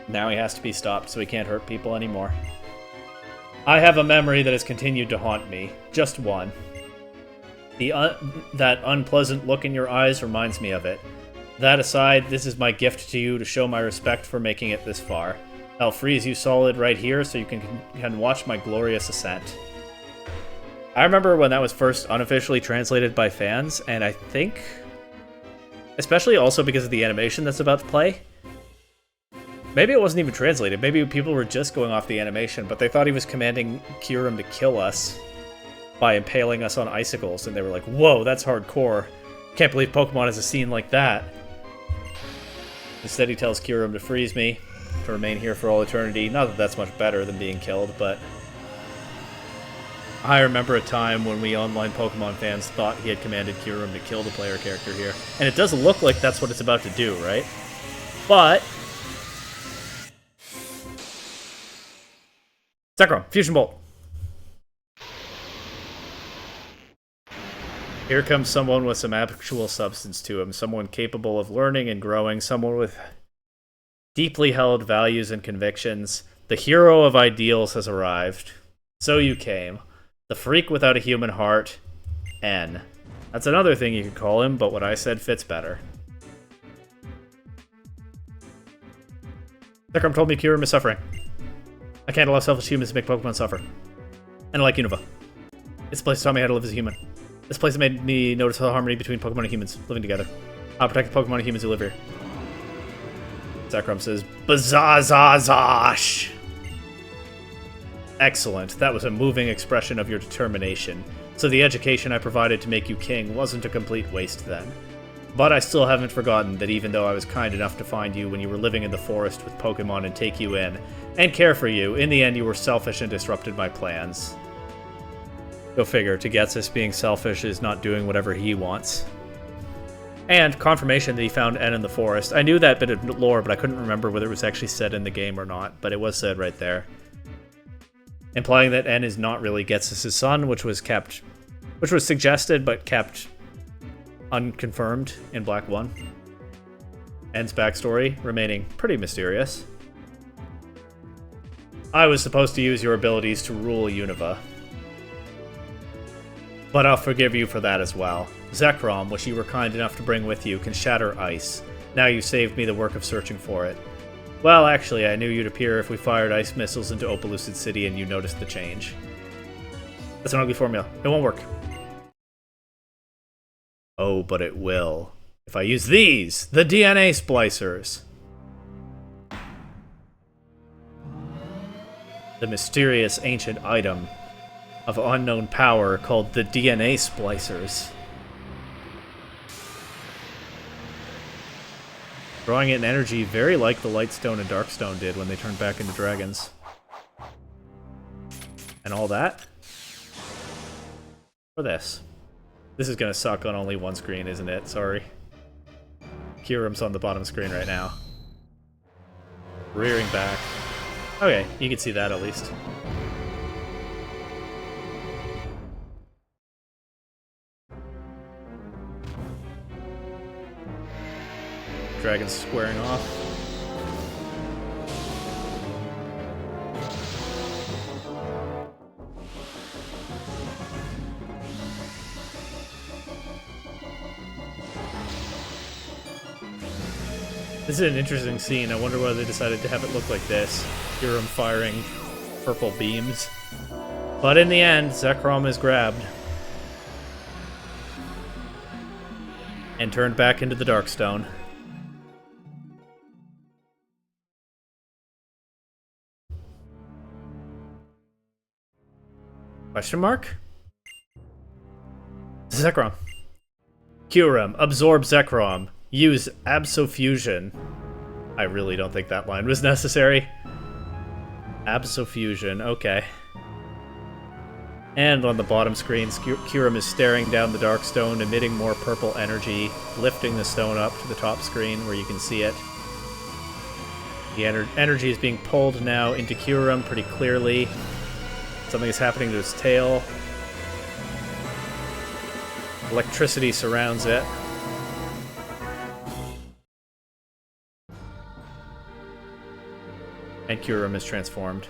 he has to be stopped so he can't hurt people anymore. I have a memory that has continued to haunt me. Just one. That unpleasant look in your eyes reminds me of it. That aside, this is my gift to you to show my respect for making it this far. I'll freeze you solid right here so you can watch my glorious ascent. I remember when that was first unofficially translated by fans, and I think, especially also because of the animation that's about to play, maybe it wasn't even translated. Maybe people were just going off the animation, but they thought he was commanding Kyurem to kill us by impaling us on icicles, and they were like, whoa, that's hardcore. Can't believe Pokemon has a scene like that. Instead, he tells Kyurem to freeze me, to remain here for all eternity. Not that that's much better than being killed, but I remember a time when we online Pokemon fans thought he had commanded Kyurem to kill the player character here. And it does look like that's what it's about to do, right? But Zekrom, Fusion Bolt. Here comes someone with some actual substance to him, someone capable of learning and growing, someone with deeply held values and convictions. The hero of ideals has arrived. So you came. The freak without a human heart, N. That's another thing you could call him, but what I said fits better. Zekrom told me Kyurem is suffering. I can't allow selfish humans to make Pokemon suffer. And I like Unova. This place taught me how to live as a human. This place made me notice the harmony between Pokemon and humans living together. I'll protect the Pokemon and humans who live here. Zekrom says, Bazazazash! Excellent. That was a moving expression of your determination. So the education I provided to make you king wasn't a complete waste then. But I still haven't forgotten that even though I was kind enough to find you when you were living in the forest with Pokemon and take you in, and care for you, in the end you were selfish and disrupted my plans. Go figure, Togetsus being selfish is not doing whatever he wants. And confirmation that he found N in the forest. I knew that bit of lore, but I couldn't remember whether it was actually said in the game or not, but it was said right there. Implying that N is not really Getsus' son, which was suggested but kept unconfirmed in Black 1. N's backstory remaining pretty mysterious. I was supposed to use your abilities to rule Unova, but I'll forgive you for that as well. Zekrom, which you were kind enough to bring with you, can shatter ice. Now you saved me the work of searching for it. Well, actually, I knew you'd appear if we fired ice missiles into Opelucid City and you noticed the change. That's an ugly formula. It won't work. Oh, but it will. If I use these, the DNA splicers. The mysterious ancient item of unknown power called the DNA splicers. Drawing in energy very like the Lightstone and Darkstone did when they turned back into dragons. And all that for this. This is gonna suck on only one screen, isn't it? Sorry. Kyurem's on the bottom screen right now. Rearing back. Okay, you can see that at least. Dragon's squaring off. This is an interesting scene. I wonder why they decided to have it look like this. Kyurem firing purple beams. But in the end, Zekrom is grabbed. And turned back into the Darkstone. Question mark? Zekrom. Kyurem, absorb Zekrom. Use Absolution. I really don't think that line was necessary. Absolution, okay. And on the bottom screen, Kyurem is staring down the Darkstone, emitting more purple energy, lifting the stone up to the top screen where you can see it. The energy is being pulled now into Kyurem pretty clearly. Something is happening to its tail. Electricity surrounds it. And Kyurem is transformed.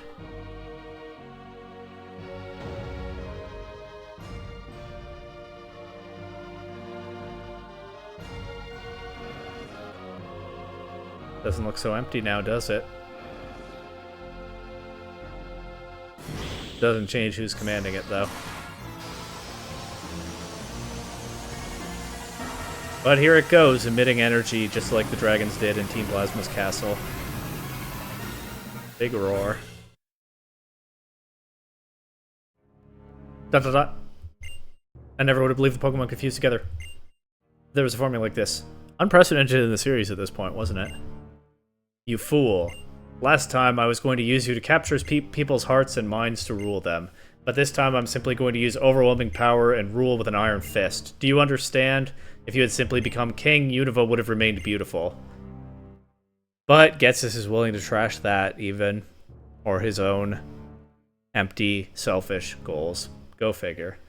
Doesn't look so empty now, does it? Doesn't change who's commanding it, though. But here it goes, emitting energy just like the dragons did in Team Plasma's castle. Big roar. Dot dot dot. I never would have believed the Pokemon could fuse together. There was a formula like this. Unprecedented in the series at this point, wasn't it? You fool. Last time I was going to use you to capture people's hearts and minds to rule them. But this time I'm simply going to use overwhelming power and rule with an iron fist. Do you understand? If you had simply become king, Unova would have remained beautiful. But Getsus is willing to trash that even. Or his own empty, selfish goals. Go figure.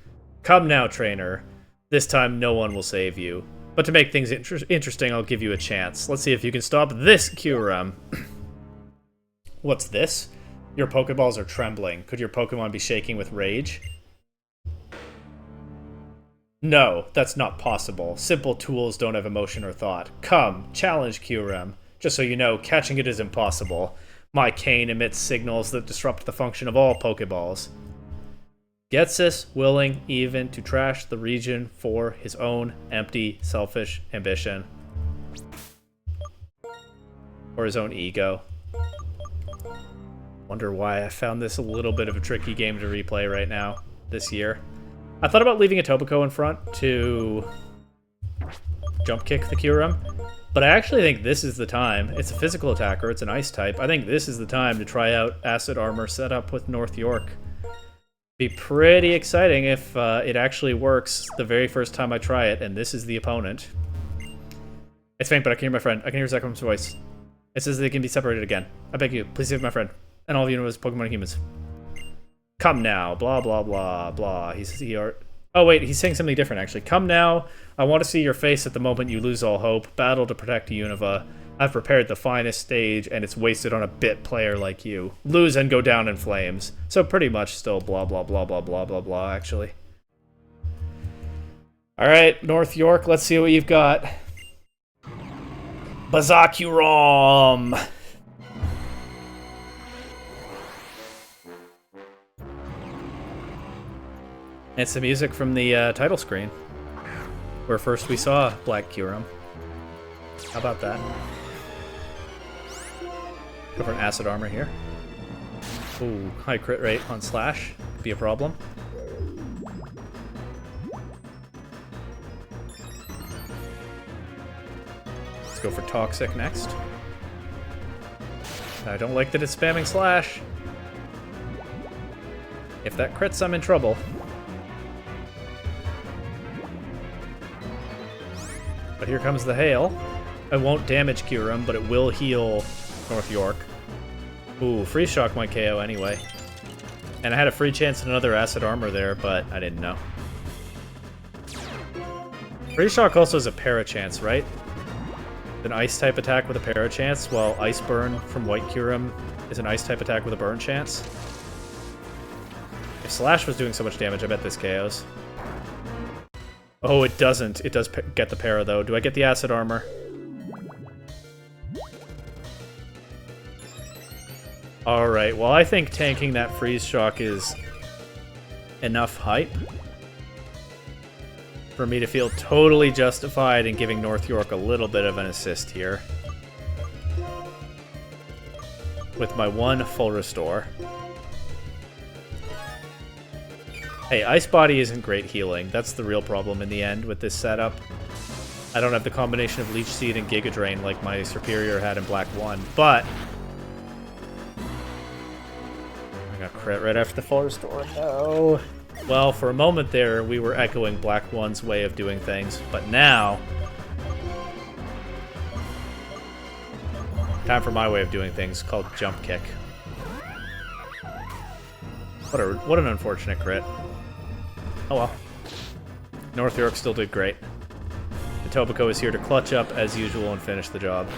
Come now, trainer. This time no one will save you. But to make things interesting, I'll give you a chance. Let's see if you can stop this Kyurem. What's this? Your Pokeballs are trembling. Could your Pokemon be shaking with rage? No, that's not possible. Simple tools don't have emotion or thought. Come, challenge Kyurem. Just so you know, catching it is impossible. My cane emits signals that disrupt the function of all Pokeballs. Getsus willing even to trash the region for his own empty, selfish ambition. Or his own ego. Wonder why I found this a little bit of a tricky game to replay right now, this year. I thought about leaving a Tobacco in front to jump kick the Kyurem, but I actually think this is the time. It's a physical attacker, it's an ice type. I think this is the time to try out Acid Armor setup with North York. Be pretty exciting if it actually works the very first time I try it, and this is the opponent. It's faint, but I can hear my friend. I can hear Zekum's voice. It says they can be separated again. I beg you, please save my friend. And all of Unova's Pokemon and humans. Come now, blah, blah, blah, blah. Oh, wait, he's saying something different, actually. Come now, I want to see your face at the moment you lose all hope. Battle to protect Unova. I've prepared the finest stage, and it's wasted on a bit player like you. Lose and go down in flames. So pretty much still blah, blah, blah, blah, blah, blah, blah, actually. Alright, North York, let's see what you've got. Bazakurom! It's the music from the title screen, where first we saw Black Kyurem. How about that? Go for an Acid Armor here. Ooh, high crit rate on Slash. Could be a problem. Let's go for Toxic next. I don't like that it's spamming Slash. If that crits, I'm in trouble. But here comes the hail. It won't damage Kyurem, but it will heal North York. Ooh, Freeze Shock might KO anyway. And I had a free chance at another Acid Armor there, but I didn't know. Freeze Shock also has a Para chance, right? An Ice-type attack with a Para chance, while Ice Burn from White Kyurem is an Ice-type attack with a Burn chance. If Slash was doing so much damage, I bet this KOs. Oh, it doesn't. It does get the Para, though. Do I get the Acid Armor? Alright, well, I think tanking that Freeze Shock is enough hype for me to feel totally justified in giving North York a little bit of an assist here. With my one full restore. Hey, Ice Body isn't great healing. That's the real problem in the end with this setup. I don't have the combination of Leech Seed and Giga Drain like my Superior had in Black 1, but I got crit right after the full restore. No. Well, for a moment there, we were echoing Black 1's way of doing things, but now Time for my way of doing things, called jump kick. What an unfortunate crit. Oh well. North York still did great. Etobicoke is here to clutch up as usual and finish the job.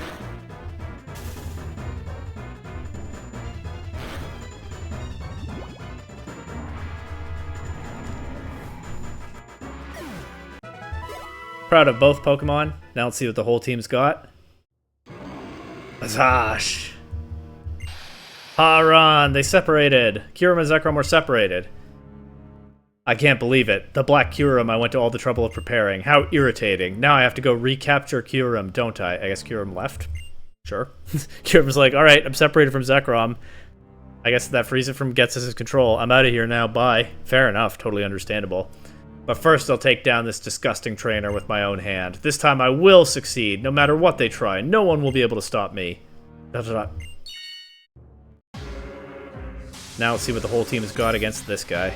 Proud of both Pokemon. Now let's see what the whole team's got. Azash! Haran! They separated! Kyurem and Zekrom were separated. I can't believe it. The Black Kyurem I went to all the trouble of preparing. How irritating. Now I have to go recapture Kyurem, don't I? I guess Kyurem left? Sure. Kyurem's like, alright, I'm separated from Zekrom. I guess that frees it from Ghetsis' control. I'm out of here now, bye. Fair enough, totally understandable. But first I'll take down this disgusting trainer with my own hand. This time I will succeed, no matter what they try. No one will be able to stop me. Now let's see what the whole team has got against this guy.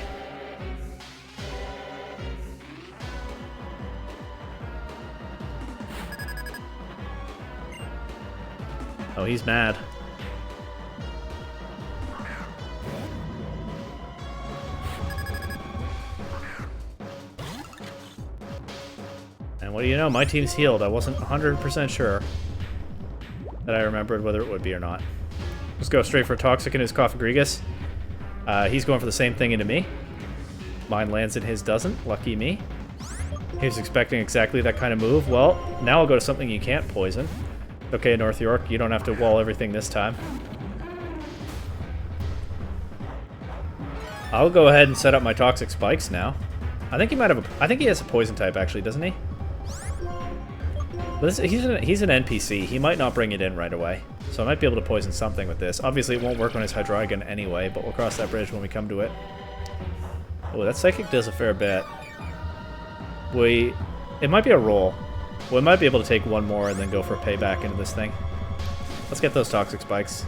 Oh, he's mad. And what do you know? My team's healed. I wasn't 100% sure that I remembered whether it would be or not. Let's go straight for Toxic and his Cofagrigus. He's going for the same thing into me. Mine lands and his doesn't. Lucky me. He was expecting exactly that kind of move. Well, now I'll go to something you can't poison. Okay, North York, you don't have to wall everything this time. I'll go ahead and set up my Toxic Spikes now. I think he might have I think he has a poison type actually, doesn't he? But he's an NPC. He might not bring it in right away. So I might be able to poison something with this. Obviously it won't work on his Hydreigon anyway, but we'll cross that bridge when we come to it. Oh, that Psychic does a fair bit. It might be a roll. We might be able to take one more and then go for a payback into this thing. Let's get those Toxic Spikes.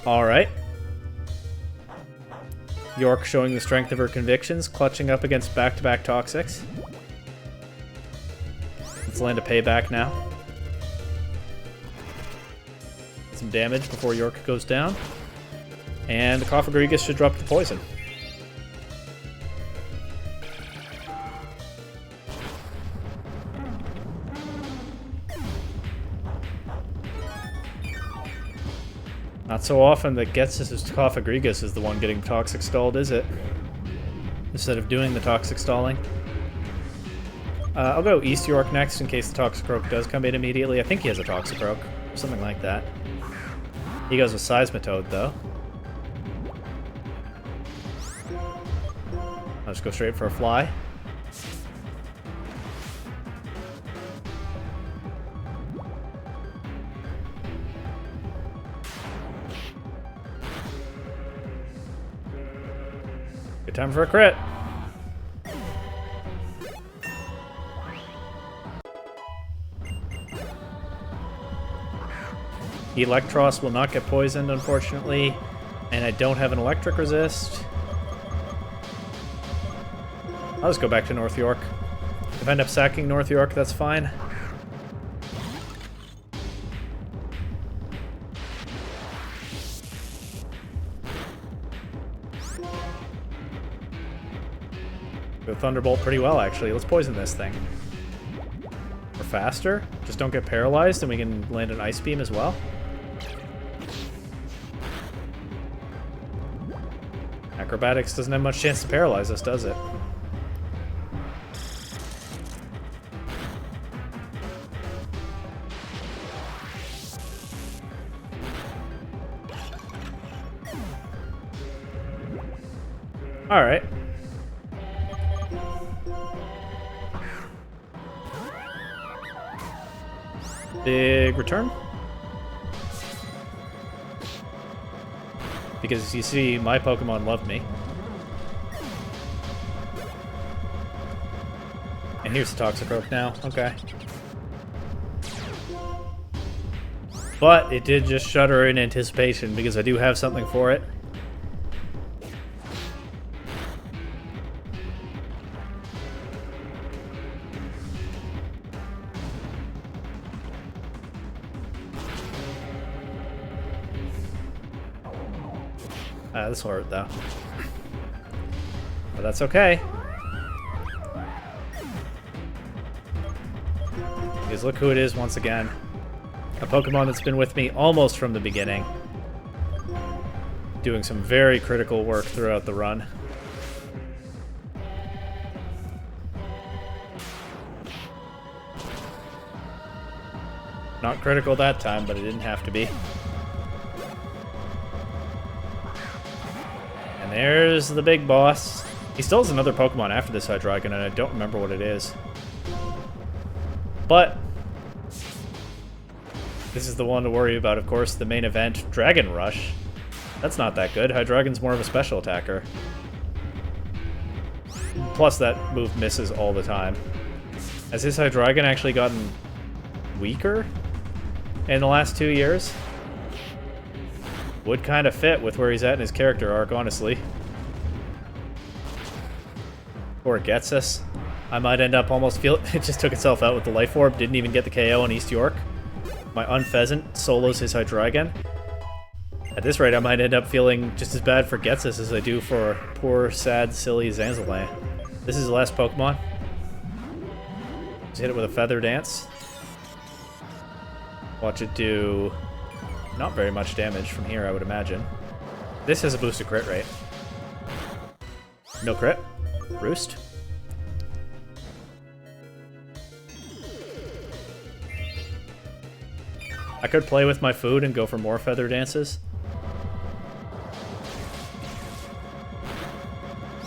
Alright. York showing the strength of her convictions, clutching up against back-to-back Toxics. Let's land a payback now. Some damage before York goes down. And the Cofagrigus should drop the poison. Not so often that Ghetsis' Cofagrigus is the one getting Toxic Stalled, is it? Instead of doing the Toxic Stalling. I'll go East York next in case the Toxicroak does come in immediately. I think he has a Toxicroak, or something like that. He goes with Seismitoad, though. I'll just go straight for a fly. Good time for a crit. Electros will not get poisoned, unfortunately, and I don't have an electric resist. I'll just go back to North York. If I end up sacking North York, that's fine. Go Thunderbolt pretty well, actually. Let's poison this thing. We're faster. Just don't get paralyzed, and we can land an Ice Beam as well. Acrobatics doesn't have much chance to paralyze us, does it? Alright. Big return. Because you see, my Pokemon love me. And here's the Toxicroak now. Okay. But it did just shudder in anticipation because I do have something for it. This will hurt, though. But that's okay. Because look who it is once again. A Pokemon that's been with me almost from the beginning. Doing some very critical work throughout the run. Not critical that time, but it didn't have to be. And there's the big boss. He still has another Pokemon after this Hydreigon, and I don't remember what it is. But this is the one to worry about, of course, the main event, Dragon Rush. That's not that good. Hydreigon's more of a special attacker. Plus, that move misses all the time. Has his Hydreigon actually gotten weaker in the last 2 years? Would kind of fit with where he's at in his character arc, honestly. Or it gets us. I might end up almost feel it just took itself out with the Life Orb, didn't even get the KO on East York. My Unpheasant solos his Hydreigon. At this rate, I might end up feeling just as bad for Getsus as I do for poor, sad, silly Zanzalay. This is the last Pokemon. Just hit it with a Feather Dance. Watch it do not very much damage from here, I would imagine. This has a boosted crit rate. No crit. Roost. I could play with my food and go for more Feather Dances.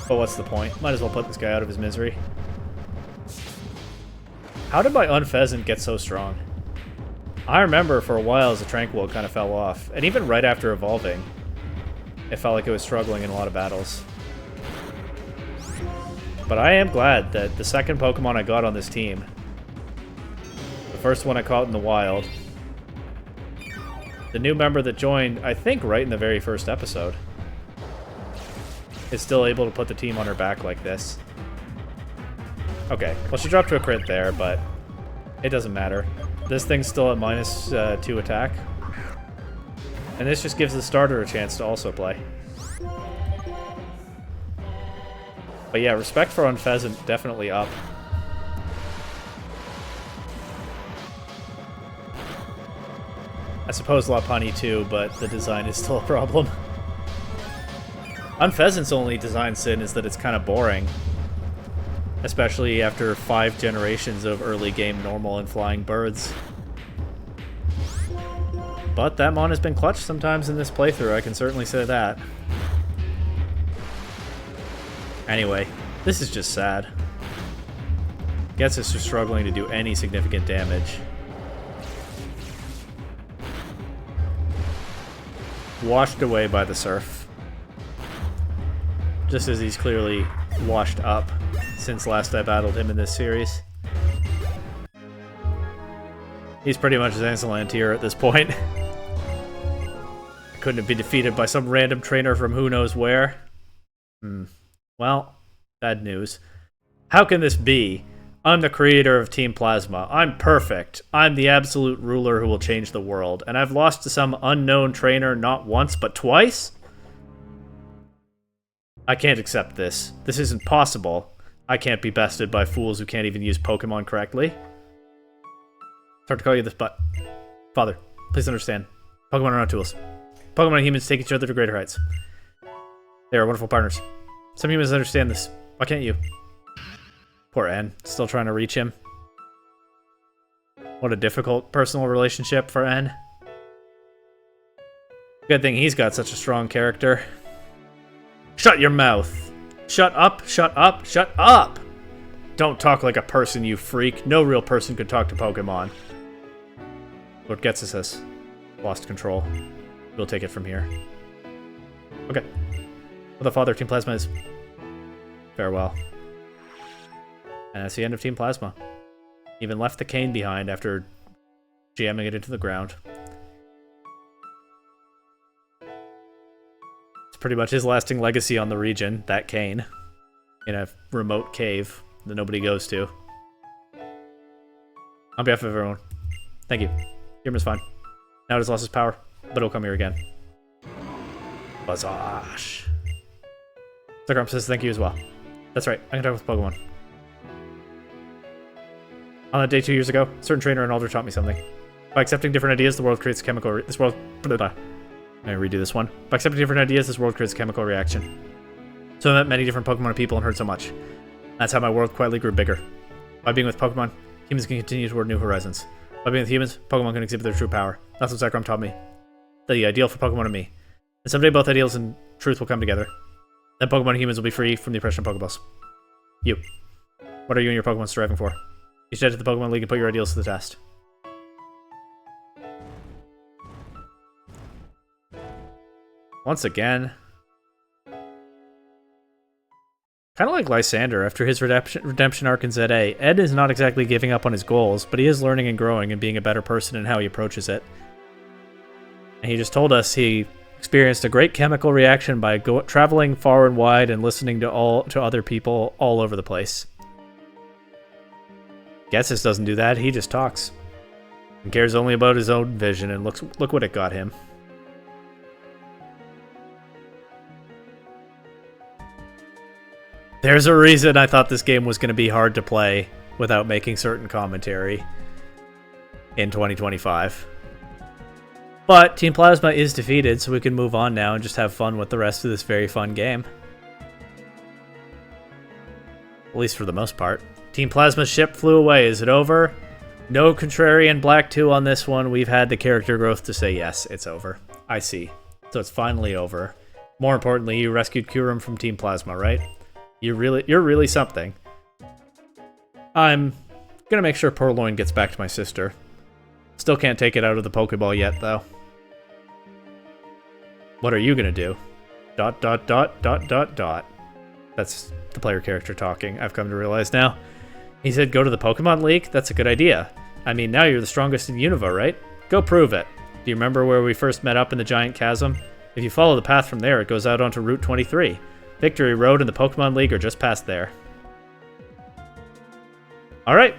But what's the point? Might as well put this guy out of his misery. How did my Unpheasant get so strong? I remember for a while as a Tranquil kind of fell off. And even right after evolving, it felt like it was struggling in a lot of battles. But I am glad that the second Pokemon I got on this team, the first one I caught in the wild, the new member that joined, I think right in the very first episode, is still able to put the team on her back like this. Okay, well she dropped to a crit there, but it doesn't matter. This thing's still at -2 attack. And this just gives the starter a chance to also play. But yeah, respect for Unpheasant definitely up. I suppose Lopunny too, but the design is still a problem. Unpheasant's only design sin is that it's kind of boring. Especially after 5 generations of early game normal and flying birds. But that mon has been clutch sometimes in this playthrough, I can certainly say that. Anyway, this is just sad. Gets us just struggling to do any significant damage. Washed away by the surf. Just as he's clearly washed up since last I battled him in this series. He's pretty much Zanzalantier at this point. Couldn't have been defeated by some random trainer from who knows where. Well, bad news. How can this be? I'm the creator of Team Plasma. I'm perfect. I'm the absolute ruler who will change the world. And I've lost to some unknown trainer not once, but twice? I can't accept this. This isn't possible. I can't be bested by fools who can't even use Pokemon correctly. It's hard to call you this, but... Father, please understand. Pokemon are not tools. Pokemon and humans take each other to greater heights. They are wonderful partners. Some humans understand this. Why can't you? Poor N. Still trying to reach him. What a difficult personal relationship for N. Good thing he's got such a strong character. Shut your mouth! Shut up, shut up, shut up! Don't talk like a person, you freak. No real person could talk to Pokemon. Lord Getsus has lost control. We'll take it from here. Okay. Well, the father of Team Plasma is... farewell. And that's the end of Team Plasma. Even left the cane behind after jamming it into the ground. It's pretty much his lasting legacy on the region, that cane. In a remote cave that nobody goes to. On behalf of everyone, thank you. Your is fine. Now it has lost its power, but it'll come here again. Bazash. Zuckerump says thank you as well. That's right, I can talk with Pokemon. On that day 2 years ago, a certain trainer in Alder taught me something. By accepting different ideas, the world creates a chemical... This world... Blah, blah. Let me redo this one. By accepting different ideas, this world creates a chemical reaction. So I met many different Pokemon and people and heard so much. That's how my world quietly grew bigger. By being with Pokemon, humans can continue toward new horizons. By being with humans, Pokemon can exhibit their true power. That's what Zekrom taught me. The ideal for Pokemon and me. And someday both ideals and truth will come together. Then Pokemon and humans will be free from the oppression of Pokeballs. You. What are you and your Pokemon striving for? You should head to the Pokemon League and put your ideals to the test. Once again. Kind of like Lysander after his redemption arc in ZA, Ed is not exactly giving up on his goals, but he is learning and growing and being a better person in how he approaches it. And he just told us he experienced a great chemical reaction by traveling far and wide and listening to other people all over the place. Getsus doesn't do that, he just talks. And cares only about his own vision, and look what it got him. There's a reason I thought this game was going to be hard to play without making certain commentary in 2025. But Team Plasma is defeated, so we can move on now and just have fun with the rest of this very fun game. At least for the most part. Team Plasma's ship flew away. Is it over? No Contrarian Black 2 on this one. We've had the character growth to say yes, it's over. I see. So it's finally over. More importantly, you rescued Kyurem from Team Plasma, right? You're really something. I'm gonna make sure Purloin gets back to my sister. Still can't take it out of the Pokeball yet, though. What are you gonna do? ... That's the player character talking, I've come to realize now. He said go to the Pokemon League? That's a good idea. I mean, now you're the strongest in Unova, right? Go prove it. Do you remember where we first met up in the Giant Chasm? If you follow the path from there, it goes out onto Route 23. Victory Road and the Pokemon League are just past there. Alright.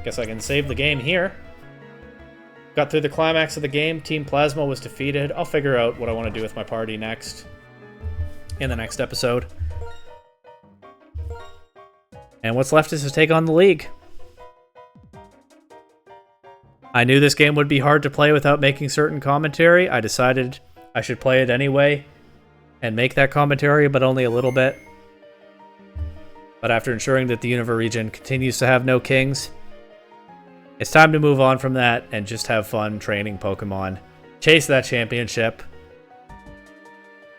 Guess I can save the game here. Got through the climax of the game. Team Plasma was defeated. I'll figure out what I want to do with my party next. In the next episode. And what's left is to take on the League. I knew this game would be hard to play without making certain commentary. I decided I should play it anyway. And make that commentary, but only a little bit. But after ensuring that the Unova region continues to have no kings, it's time to move on from that and just have fun training Pokemon. Chase that championship.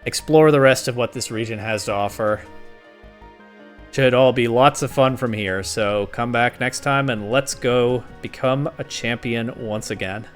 Explore the rest of what this region has to offer. Should all be lots of fun from here, so come back next time and let's go become a champion once again.